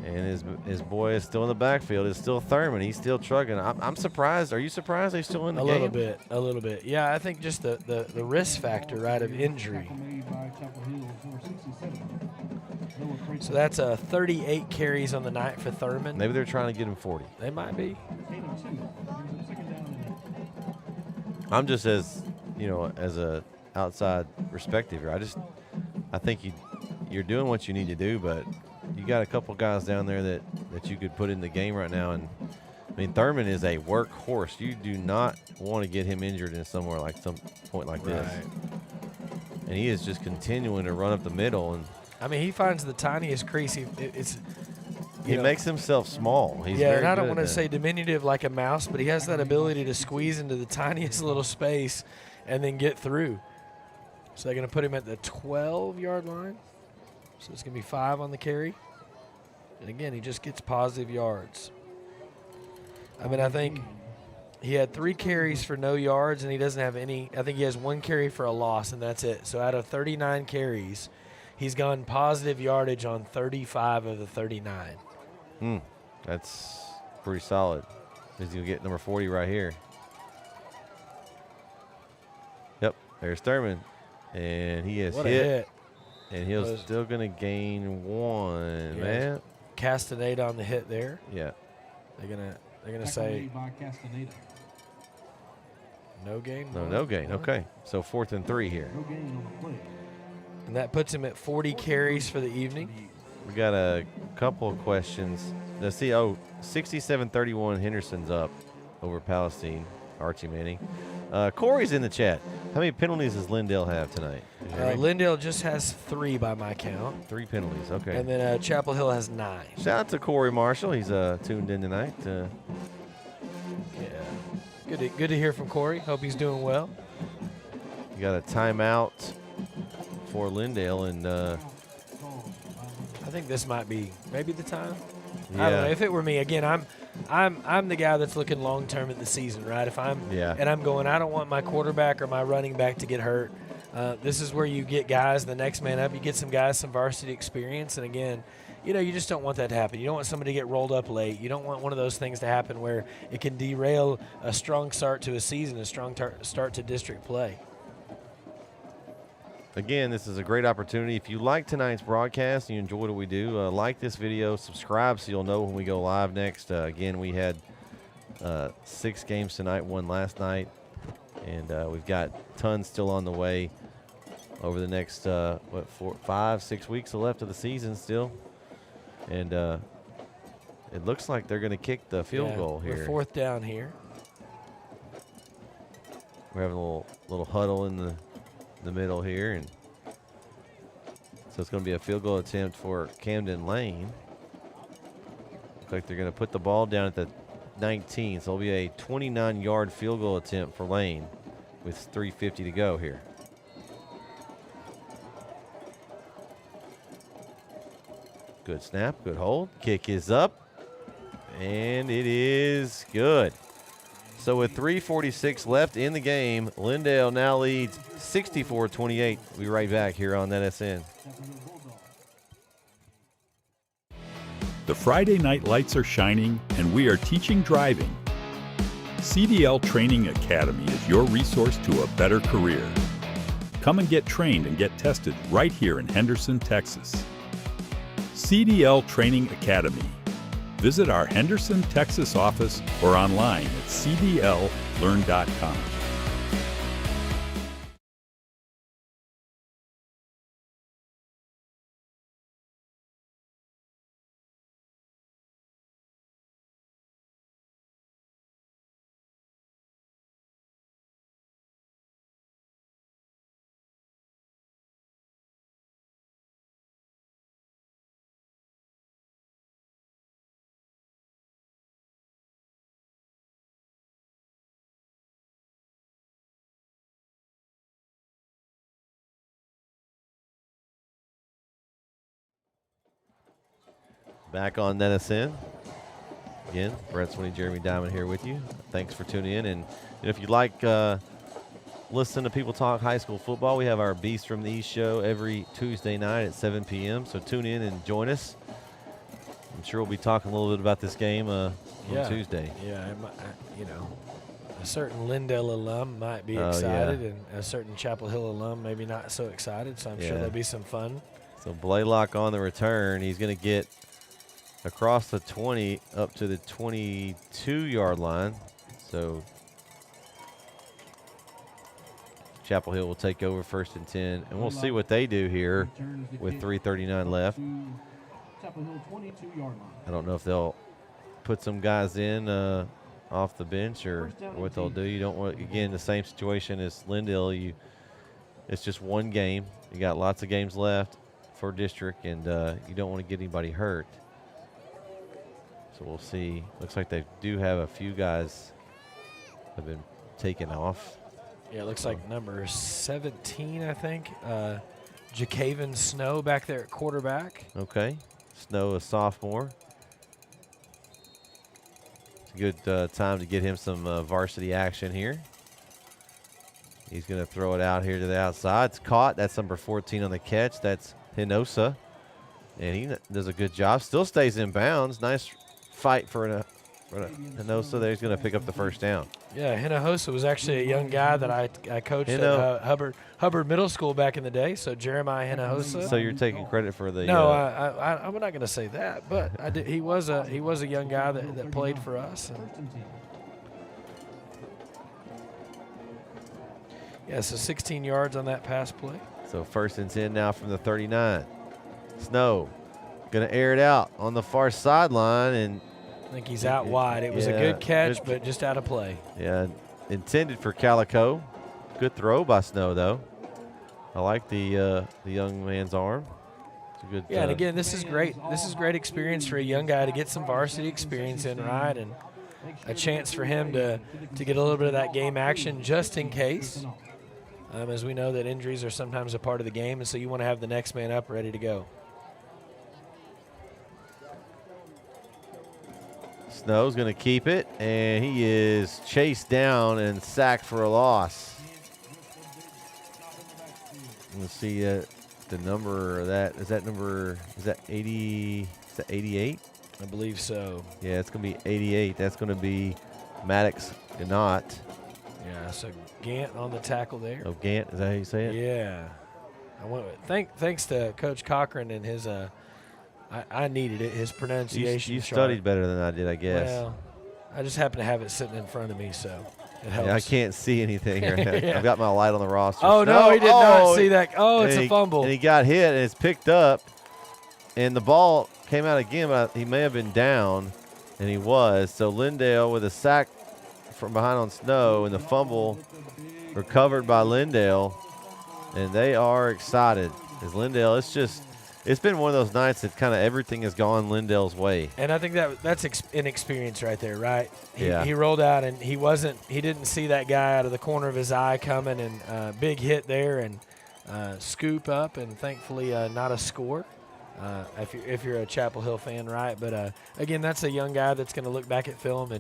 And his boy is still in the backfield. It's still Thurman. He's still trucking. I'm surprised. Are you surprised he's still in the game? A little bit. Yeah, I think just the risk factor, right, of injury. So that's 38 carries on the night for Thurman. Maybe they're trying to get him 40. They might be. I'm just as a outside perspective here. I think you're doing what you need to do, but you got a couple guys down there that you could put in the game right now. And I mean, Thurman is a workhorse. You do not want to get him injured in somewhere like some point like this. And he is just continuing to run up the middle. And I mean, he finds the tiniest crease. He makes himself small. He's yeah, very and I don't good want to at say diminutive like a mouse, but he has that ability to squeeze into the tiniest little space and then get through. So they're going to put him at the 12-yard line. So it's going to be 5 on the carry. And again, he just gets positive yards. I mean, I think he had 3 carries for no yards, and he doesn't have any. I think he has 1 carry for a loss, and that's it. So out of 39 carries, he's gone positive yardage on 35 of the 39. That's pretty solid. He's going to get number 40 right here. Yep, there's Thurman. And he is hit. And he's still going to gain 1, man. Castaneda on the hit there. Yeah. They're gonna say no gain. No gain. Okay. So 4th and 3 here. And that puts him at 40 carries for the evening. We got a couple of questions. Let's see. 67-31 Henderson's up over Palestine. Archie Manning. Corey's in the chat. How many penalties does Lindale have tonight? Lindale just has 3 by my count. 3 penalties, okay. And then Chapel Hill has 9. Shout out to Corey Marshall. He's tuned in tonight. Yeah. Good to hear from Corey. Hope he's doing well. You got a timeout for Lindale, and I think this might be maybe the time. Yeah. I don't know. If it were me, again, I'm the guy that's looking long term at the season, right? If I'm and I'm going, I don't want my quarterback or my running back to get hurt. This is where you get guys the next man up. You get some guys some varsity experience, and again, you just don't want that to happen. You don't want somebody to get rolled up late. You don't want one of those things to happen where it can derail a strong start to a season, a strong start to district play. Again, this is a great opportunity. If you like tonight's broadcast and you enjoyed what we do, like this video, subscribe so you'll know when we go live next. Again, we had 6 games tonight, 1 last night, And we've got tons still on the way over the next, 5, 6 weeks left of the season still. And it looks like they're going to kick the field goal here. We're 4th down here. We're having a little huddle in the middle here. And so it's going to be a field goal attempt for Camden Lane. Looks like they're going to put the ball down at the 19. So it'll be a 29-yard field goal attempt for Lane with 3:50 to go here. Good snap, good hold. Kick is up, and it is good. So with 3:46 left in the game, Lindale now leads 64-28. We'll be right back here on NETSN. The Friday night lights are shining, and we are teaching driving. CDL Training Academy is your resource to a better career. Come and get trained and get tested right here in Henderson, Texas. CDL Training Academy. Visit our Henderson, Texas office or online at cdllearn.com. Back on NETSN. Again, Brett Swinney, Jeremy Diamond here with you. Thanks for tuning in. And if you'd like listen to people talk high school football, we have our Beast from the East show every Tuesday night at 7 p.m. So tune in and join us. I'm sure we'll be talking a little bit about this game on Tuesday. Yeah, a certain Lindale alum might be excited, and a certain Chapel Hill alum maybe not so excited. So I'm sure there'll be some fun. So Blaylock on the return. He's going to get across the 20 up to the 22-yard line. So Chapel Hill will take over 1st and 10. And we'll see what they do here with 3:39 left. I don't know if they'll put some guys in off the bench or what they'll do. You don't want, again, the same situation as Lindale. It's just one game. You got lots of games left for district, and you don't want to get anybody hurt. So we'll see. Looks like they do have a few guys have been taken off. Yeah, it looks like number 17, I think. Jacaven Snow back there at quarterback. Okay. Snow, a sophomore. It's a good time to get him some varsity action here. He's going to throw it out here to the outside. It's caught. That's number 14 on the catch. That's Hinosa. And he does a good job. Still stays in bounds. Nice fight for Hinosa there. He's going to pick up the 1st down. Yeah, Hinosa was actually a young guy that I coached at Hubbard Middle School back in the day. So Jeremiah Hinosa. So you're taking credit for the? No, I'm not going to say that, but he was a young guy that played for us. Yeah, so 16 yards on that pass play. So 1st and 10 now from the 39. Snow going to air it out on the far sideline, and I think he's out wide. It was a good catch, but just out of play. Yeah, intended for Calico. Good throw by Snow, though. I like the young man's arm. It's a good. Yeah, and again, this is great. This is great experience for a young guy to get some varsity experience in, right? And a chance for him to get a little bit of that game action just in case. As we know that injuries are sometimes a part of the game, and so you want to have the next man up ready to go. Snow's going to keep it, and he is chased down and sacked for a loss. Let's see the number of that. Is that 80? Is that 88? I believe so. Yeah, it's going to be 88. That's going to be Maddox Gannott. Yeah, so Gant on the tackle there. Oh, Gant, is that how you say it? Yeah. I went with, thanks to Coach Cochran and his I needed it, his pronunciation. You studied better than I did, I guess. Well, I just happened to have it sitting in front of me, so It helps. Yeah, I can't see anything right now. Yeah. I've got my light on the roster. Oh, no, he did not see that. Oh, it's a fumble. And he got hit, and it's picked up, and the ball came out again, but he may have been down, and he was. So Lindale with a sack from behind on Snow, and the fumble recovered by Lindale, and they are excited. As Lindale, it's been one of those nights that kind of everything has gone Lindale's way. And I think that's inexperience right there, right? He rolled out, and he didn't see that guy out of the corner of his eye coming, and big hit there, and scoop up, and thankfully not a score. If you're a Chapel Hill fan, right? But again, that's a young guy that's going to look back at film,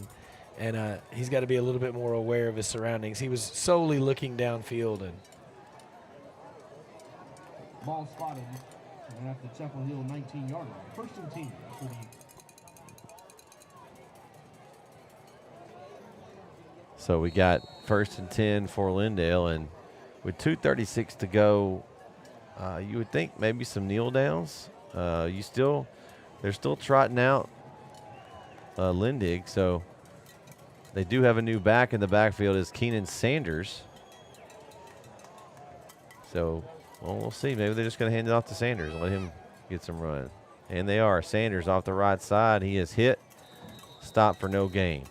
and he's got to be a little bit more aware of his surroundings. He was solely looking downfield, and Ball spotted at the Chapel Hill 19-yard line. First and 10 for the. So we got first and 10 for Lindale, and with 2:36 to go, you would think maybe some kneel downs. They're still trotting out Lindig, so they do have a new back in the backfield is Keenan Sanders. So, well, we'll see. Maybe they're just going to hand it off to Sanders and let him get some run. And they are. Sanders off the right side. He is hit. Stop for no gain.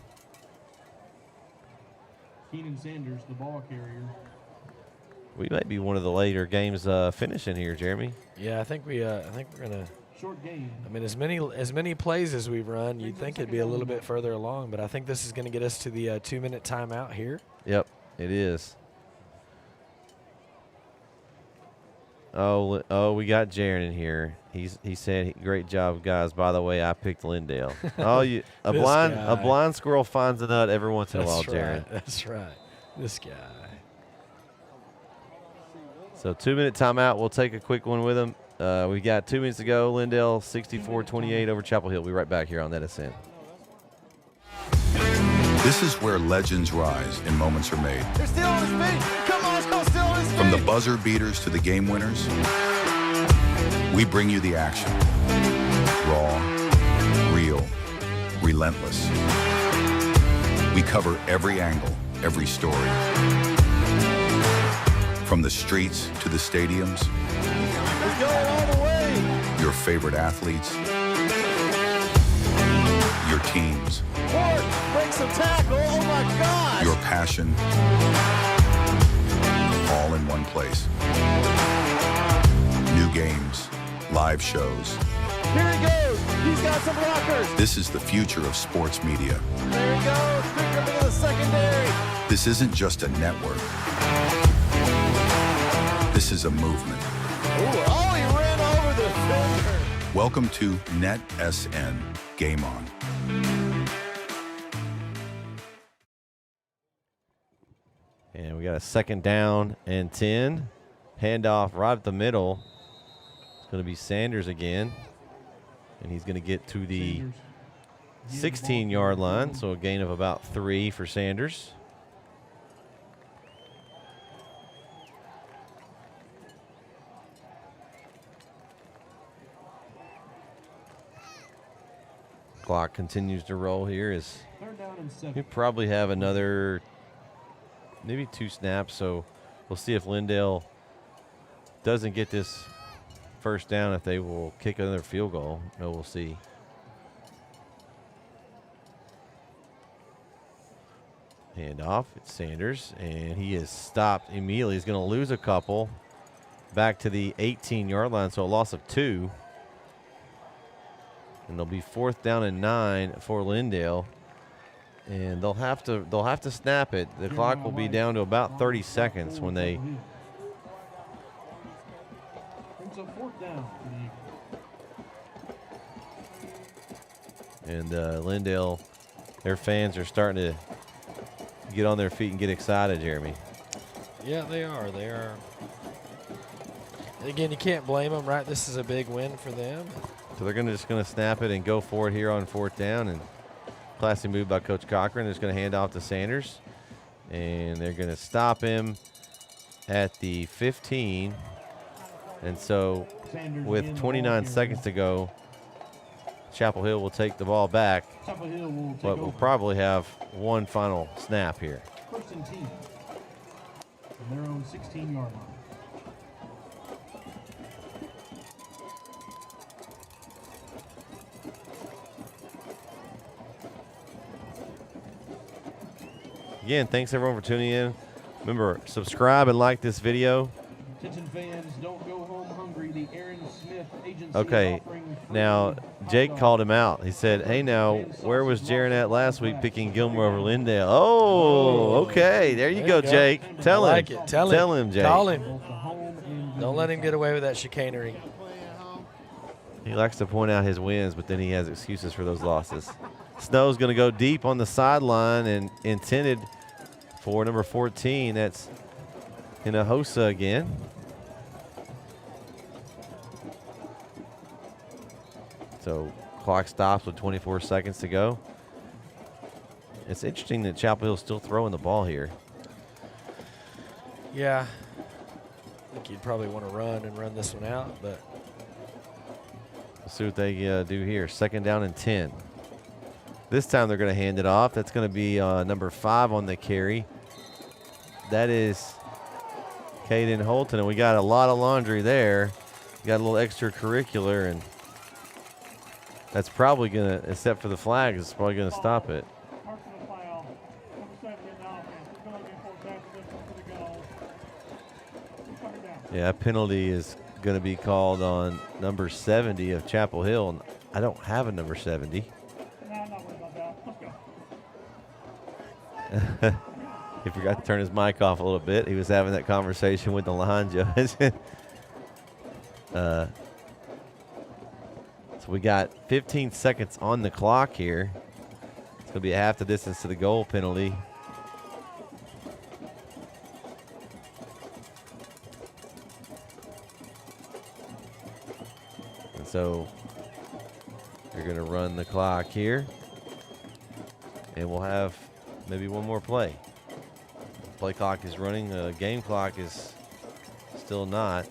Keenan Sanders, the ball carrier. We might be one of the later games finishing here, Jeremy. yeah, I think we're gonna. Short game. I mean, as many plays as we've run, you'd think it'd be a little bit further along, but I think this is going to get us to the 2-minute timeout here. Yep, it is. Oh, we got Jaron in here. He said, "Great job, guys. By the way, I picked Lindale." A blind squirrel finds a nut every once in a while, Jaron. That's right. This guy. So 2-minute timeout. We'll take a quick one with him. We got 2 minutes to go. Lindale 64-28 over Chapel Hill. We'll be right back here on NETSN. This is where legends rise and moments are made. They're still on his feet. Come on, let's go, still on his feet. From the buzzer beaters to the game winners, we bring you the action. Raw, real, relentless. We cover every angle, every story. From the streets to the stadiums, He's going all the way. your favorite athletes, your teams, Ford breaks some tackle. Oh my gosh. your passion, all in one place. New games, live shows. Here he goes. He's got some blockers. This is the future of sports media. There he goes. Picked up into the secondary. This isn't just a network. This is a movement. Ooh, oh, he ran over the defender. Welcome to NETSN Game On. And we got a 2nd down and 10. Handoff right at the middle. It's going to be Sanders again. And he's going to get to the 16-yard line, so a gain of about 3 for Sanders. Clock continues to roll here as we probably have another maybe 2 snaps, so we'll see if Lindale doesn't get this first down, if they will kick another field goal. No, we'll see. Handoff, it's Sanders, and he is stopped immediately. He's going to lose a couple back to the 18-yard line, so a loss of 2. And they'll be 4th down and 9 for Lindale, and they'll have to snap it. The clock will be down to about 30 seconds when they. And Lindale, their fans are starting to get on their feet and get excited, Jeremy. Yeah, they are. They are. Again, you can't blame them, right? This is a big win for them. So they're just going to snap it and go for it here on 4th down. And classy move by Coach Cochran. They're just going to hand off to Sanders. And they're going to stop him at the 15. And so with 29 seconds to go, Chapel Hill will take the ball back. But we'll probably have one final snap here. First and 10 from their own 16-yard line. Again, thanks everyone for tuning in. Remember, subscribe and like this video. Attention fans, don't go home hungry. The Aaron Smith Agency Okay, now Jake called him out. He said, hey now, where was Jaron at last week picking Gilmore over Lindale? Oh, okay. There you go, Jake. Tell him. Like it. Tell him, Jake. Call him. Don't let him get away with that chicanery. He likes to point out his wins, but then he has excuses for those losses. Snow's going to go deep on the sideline and intended for number 14. That's Hinojosa again. So clock stops with 24 seconds to go. It's interesting that Chapel Hill's still throwing the ball here. Yeah. I think you'd probably want to run this one out, but we'll see what they do here. 2nd down and 10. This time they're going to hand it off. That's going to be number 5 on the carry. That is Caden Holton, and we got a lot of laundry there. Got a little extracurricular, and that's probably going to, except for the flags, it's probably going to stop it. Yeah, penalty is going to be called on number 70 of Chapel Hill, and I don't have a number 70. He forgot to turn his mic off a little bit. He was having that conversation with the line judge. So we got 15 seconds on the clock here. It's going to be a half the distance to the goal penalty. And so you're going to run the clock here. And we'll have maybe one more play. Play clock is running. The game clock is still not.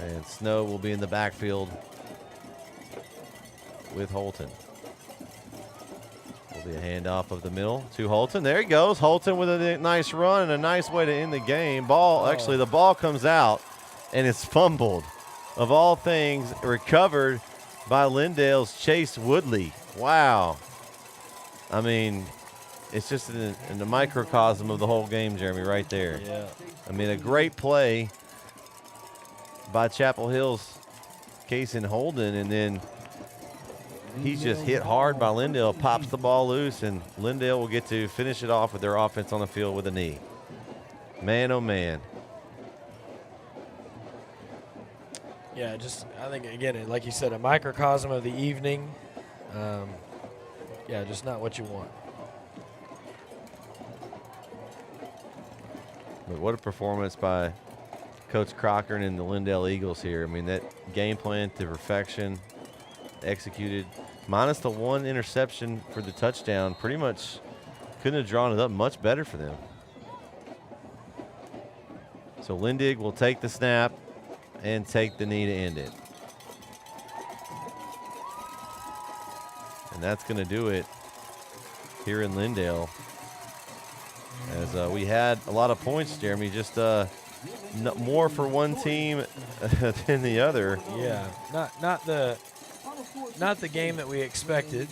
And Snow will be in the backfield with Holton. Will be a handoff of the middle to Holton. There he goes. Holton with a nice run and a nice way to end the game. Actually, the ball comes out and it's fumbled. Of all things, recovered by Lindale's Chase Woodley. Wow. I mean, it's just in the microcosm of the whole game, Jeremy, right there. Yeah. I mean, a great play by Chapel Hill's Cason Holden, and then he's just hit hard by Lindale, pops the ball loose, and Lindale will get to finish it off with their offense on the field with a knee. Man, oh, man. Yeah, I think, again, like you said, a microcosm of the evening. Yeah, just not what you want. But what a performance by Coach Crocker and the Lindale Eagles here. I mean, that game plan to perfection, executed, minus the one interception for the touchdown. Pretty much couldn't have drawn it up much better for them. So Lindig will take the snap and take the knee to end it. And that's going to do it here in Lindale. As we had a lot of points, Jeremy, just more for one team than the other. Yeah, not the game that we expected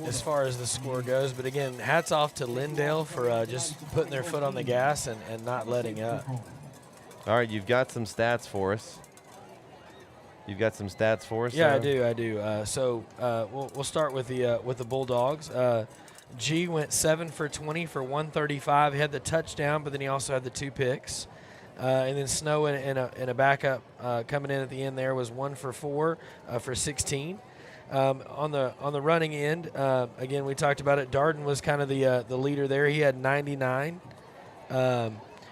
as far as the score goes. But again, hats off to Lindale for just putting their foot on the gas and not letting up. All right, you've got some stats for us. Yeah, I do. So we'll start with the Bulldogs. G went 7 for 20 for 135. He had the touchdown, but then he also had the 2 picks. And then Snow in a backup coming in at the end there was 1 for 4 for 16. On the running end, again, we talked about it. Darden was kind of the leader there. He had 99.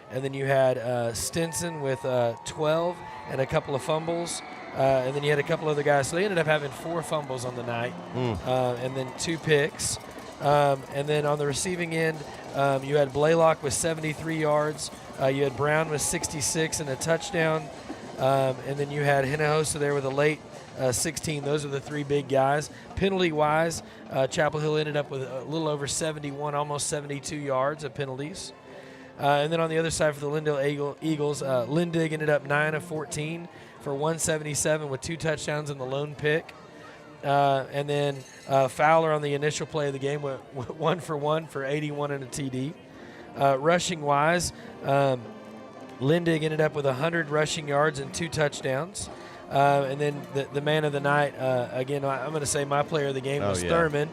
And then you had Stinson with 12 and a couple of fumbles. And then you had a couple other guys. So they ended up having 4 fumbles on the night and then 2 picks. And then on the receiving end, you had Blaylock with 73 yards. You had Brown with 66 and a touchdown. And then you had Hinojosa there with a late 16. Those are the three big guys. Penalty-wise, Chapel Hill ended up with a little over 71, almost 72 yards of penalties. And then on the other side for the Lindale Eagles, Lindig ended up 9 of 14 for 177 with 2 touchdowns and the lone pick. And then Fowler on the initial play of the game went 1 for 1 for 81 and a TD. Rushing-wise, Lindig ended up with 100 rushing yards and 2 touchdowns. And then the man of the night, again, I'm going to say my player of the game was Thurman.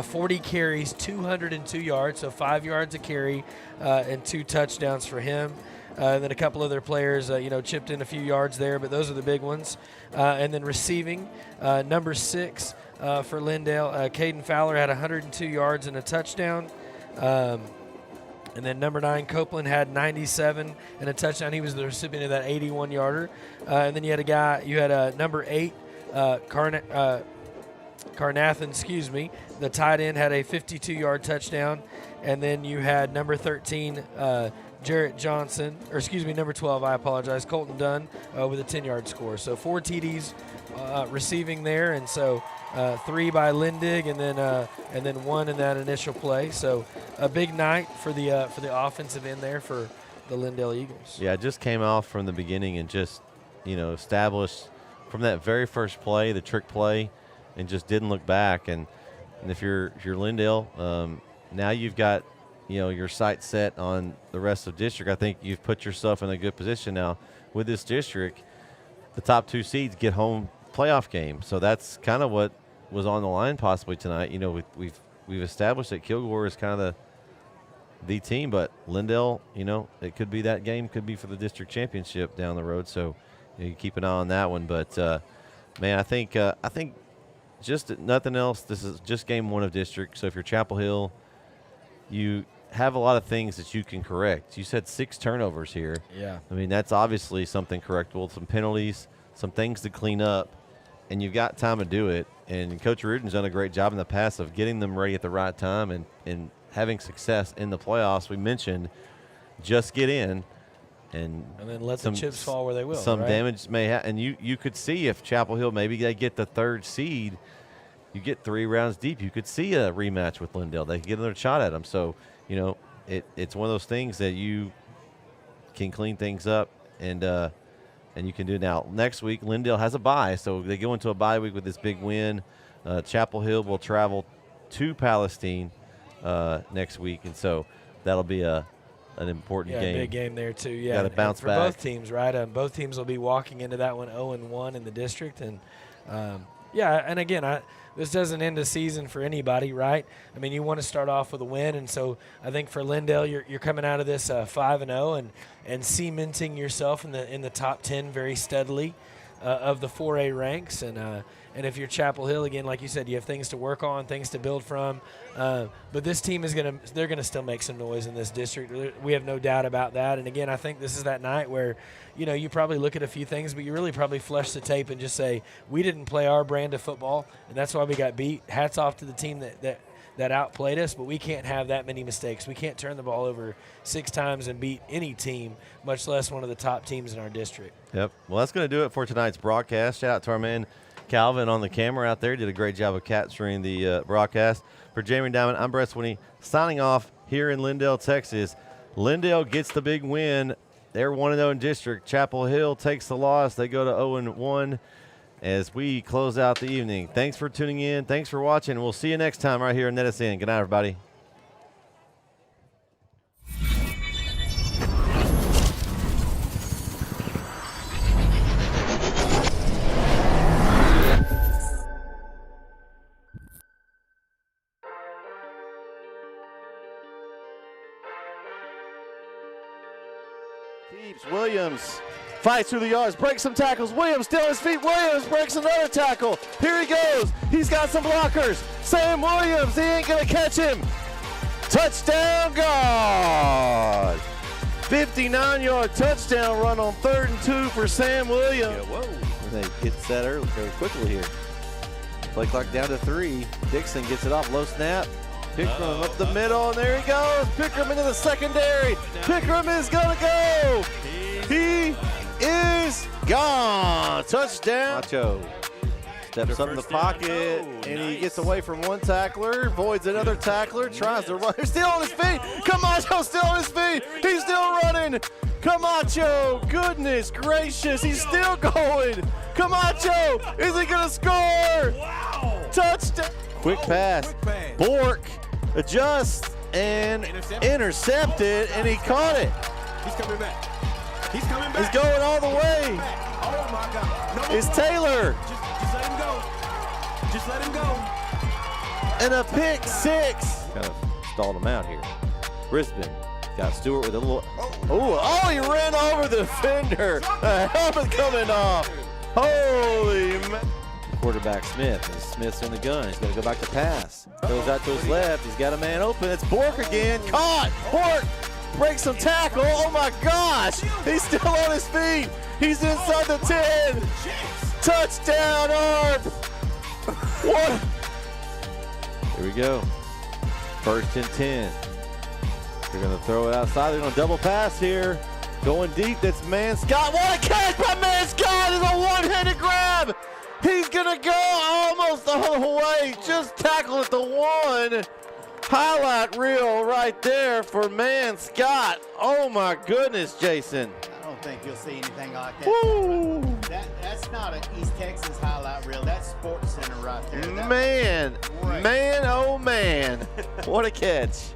40 carries, 202 yards, so 5 yards a carry and 2 touchdowns for him. And then a couple other players, chipped in a few yards there, but those are the big ones. And then receiving, number 6 for Lindale, Caden Fowler had 102 yards and a touchdown. And then number 9, Copeland, had 97 and a touchdown. He was the recipient of that 81-yarder. And then you had number 8, Carnathan, the tight end, had a 52-yard touchdown. And then you had number 13, Jarrett Johnson, number 12, I apologize, Colton Dunn with a 10-yard score. So 4 TDs receiving there, and so 3 by Lindig, and then 1 in that initial play. So a big night for the offensive end there for the Lindale Eagles. Yeah, just came off from the beginning and just established from that very first play, the trick play, and just didn't look back. And if you're Lindale, now you've got your sights set on the rest of the district. I think you've put yourself in a good position now with this district. The top 2 seeds get home playoff game, so that's kind of what was on the line possibly tonight. We've established that Kilgore is kind of the team, but Lindale, it could be that game, could be for the district championship down the road. So you keep an eye on that one. But man, I think just nothing else. This is just game 1 of district. So if you're Chapel Hill, you have a lot of things that you can correct. You said 6 turnovers here. Yeah. I mean, that's obviously something correctable. Some penalties, some things to clean up, and you've got time to do it. And Coach Reardon's done a great job in the past of getting them ready at the right time and having success in the playoffs. We mentioned just get in and then let the chips fall where they will. Some right? damage may happen. And you could see if Chapel Hill, maybe they get the 3rd seed, you get 3 rounds deep, you could see a rematch with Lindale. They could get another shot at them. So, it's one of those things that you can clean things up and you can do. Now, next week, Lindale has a bye, so they go into a bye week with this big win. Chapel Hill will travel to Palestine next week, and so that'll be an important game. Yeah, big game there too. Yeah, got to bounce for back. Both teams, right? Both teams will be walking into that one 0-1 in the district, and and again, this doesn't end a season for anybody, right? I mean, you want to start off with a win, and so I think for Lindale, you're coming out of this 5-0 and cementing yourself in the top 10 very steadily of the 4A ranks, and if you're Chapel Hill, again, like you said, you have things to work on, things to build from, but this team they're gonna still make some noise in this district. We have no doubt about that. And again, I think this is that night where you probably look at a few things, but you really probably flush the tape and just say, we didn't play our brand of football, and that's why we got beat. Hats off to the team that outplayed us, but we can't have that many mistakes. We can't turn the ball over 6 times and beat any team, much less one of the top teams in our district. Yep. Well, that's going to do it for tonight's broadcast. Shout out to our man Calvin on the camera out there. Did a great job of capturing the broadcast. For Jamie Diamond, I'm Brett Swinney, signing off here in Lindale, Texas. Lindale gets the big win. They're 1-0 in district. Chapel Hill takes the loss. They go to 0-1 as we close out the evening. Thanks for tuning in. Thanks for watching. We'll see you next time right here on NETSN. Good night, everybody. Williams fights through the yards, breaks some tackles. Williams still on his feet. Williams breaks another tackle. Here he goes. He's got some blockers. Sam Williams, he ain't going to catch him. Touchdown, God. 59-yard touchdown run on 3rd and 2 for Sam Williams. Yeah, whoa. They get set early, very quickly here. Play clock down to 3. Dixon gets it off, low snap. Pickram up the middle, and there he goes. Pickram into the secondary. Pickram is going to go. He is Gone. Touchdown. Macho steps up in the pocket, and he gets away from one tackler, avoids another tackler, tries to run. He's still on his feet. Camacho's still on his feet. He's still running. Camacho, goodness gracious, he's still going. Camacho, is he going to score? Wow. Touchdown. Quick pass. Bork adjusts and intercepted, and he caught it. He's coming back. He's coming back. He's going all the way. Oh, my God. No, It's Taylor. Just let him go. Just let him go. And a pick six. Kind of stalled him out here. Brisbane got Stewart with a little. Oh, he ran over the defender. The helmet coming off. Holy man. Quarterback Smith. And Smith's in the gun. He's going to go back to pass. Goes out to his left. He's got a man open. It's Bork again. Caught. Bork breaks some tackle. Oh my gosh. He's still on his feet. He's inside the 10. Touchdown, Arp. What? Here we go. 1st and 10. They're going to throw it outside. They're going to double pass here. Going deep. That's Man Scott. What a catch by Man Scott. It's a one-handed grab. He's going to go almost all the way. Just tackle at the one. Highlight reel right there for Man Scott. Oh, my goodness, Jason. I don't think you'll see anything like that. Woo. That's not an East Texas highlight reel. That's Sports Center right there. Man, oh man. What a catch.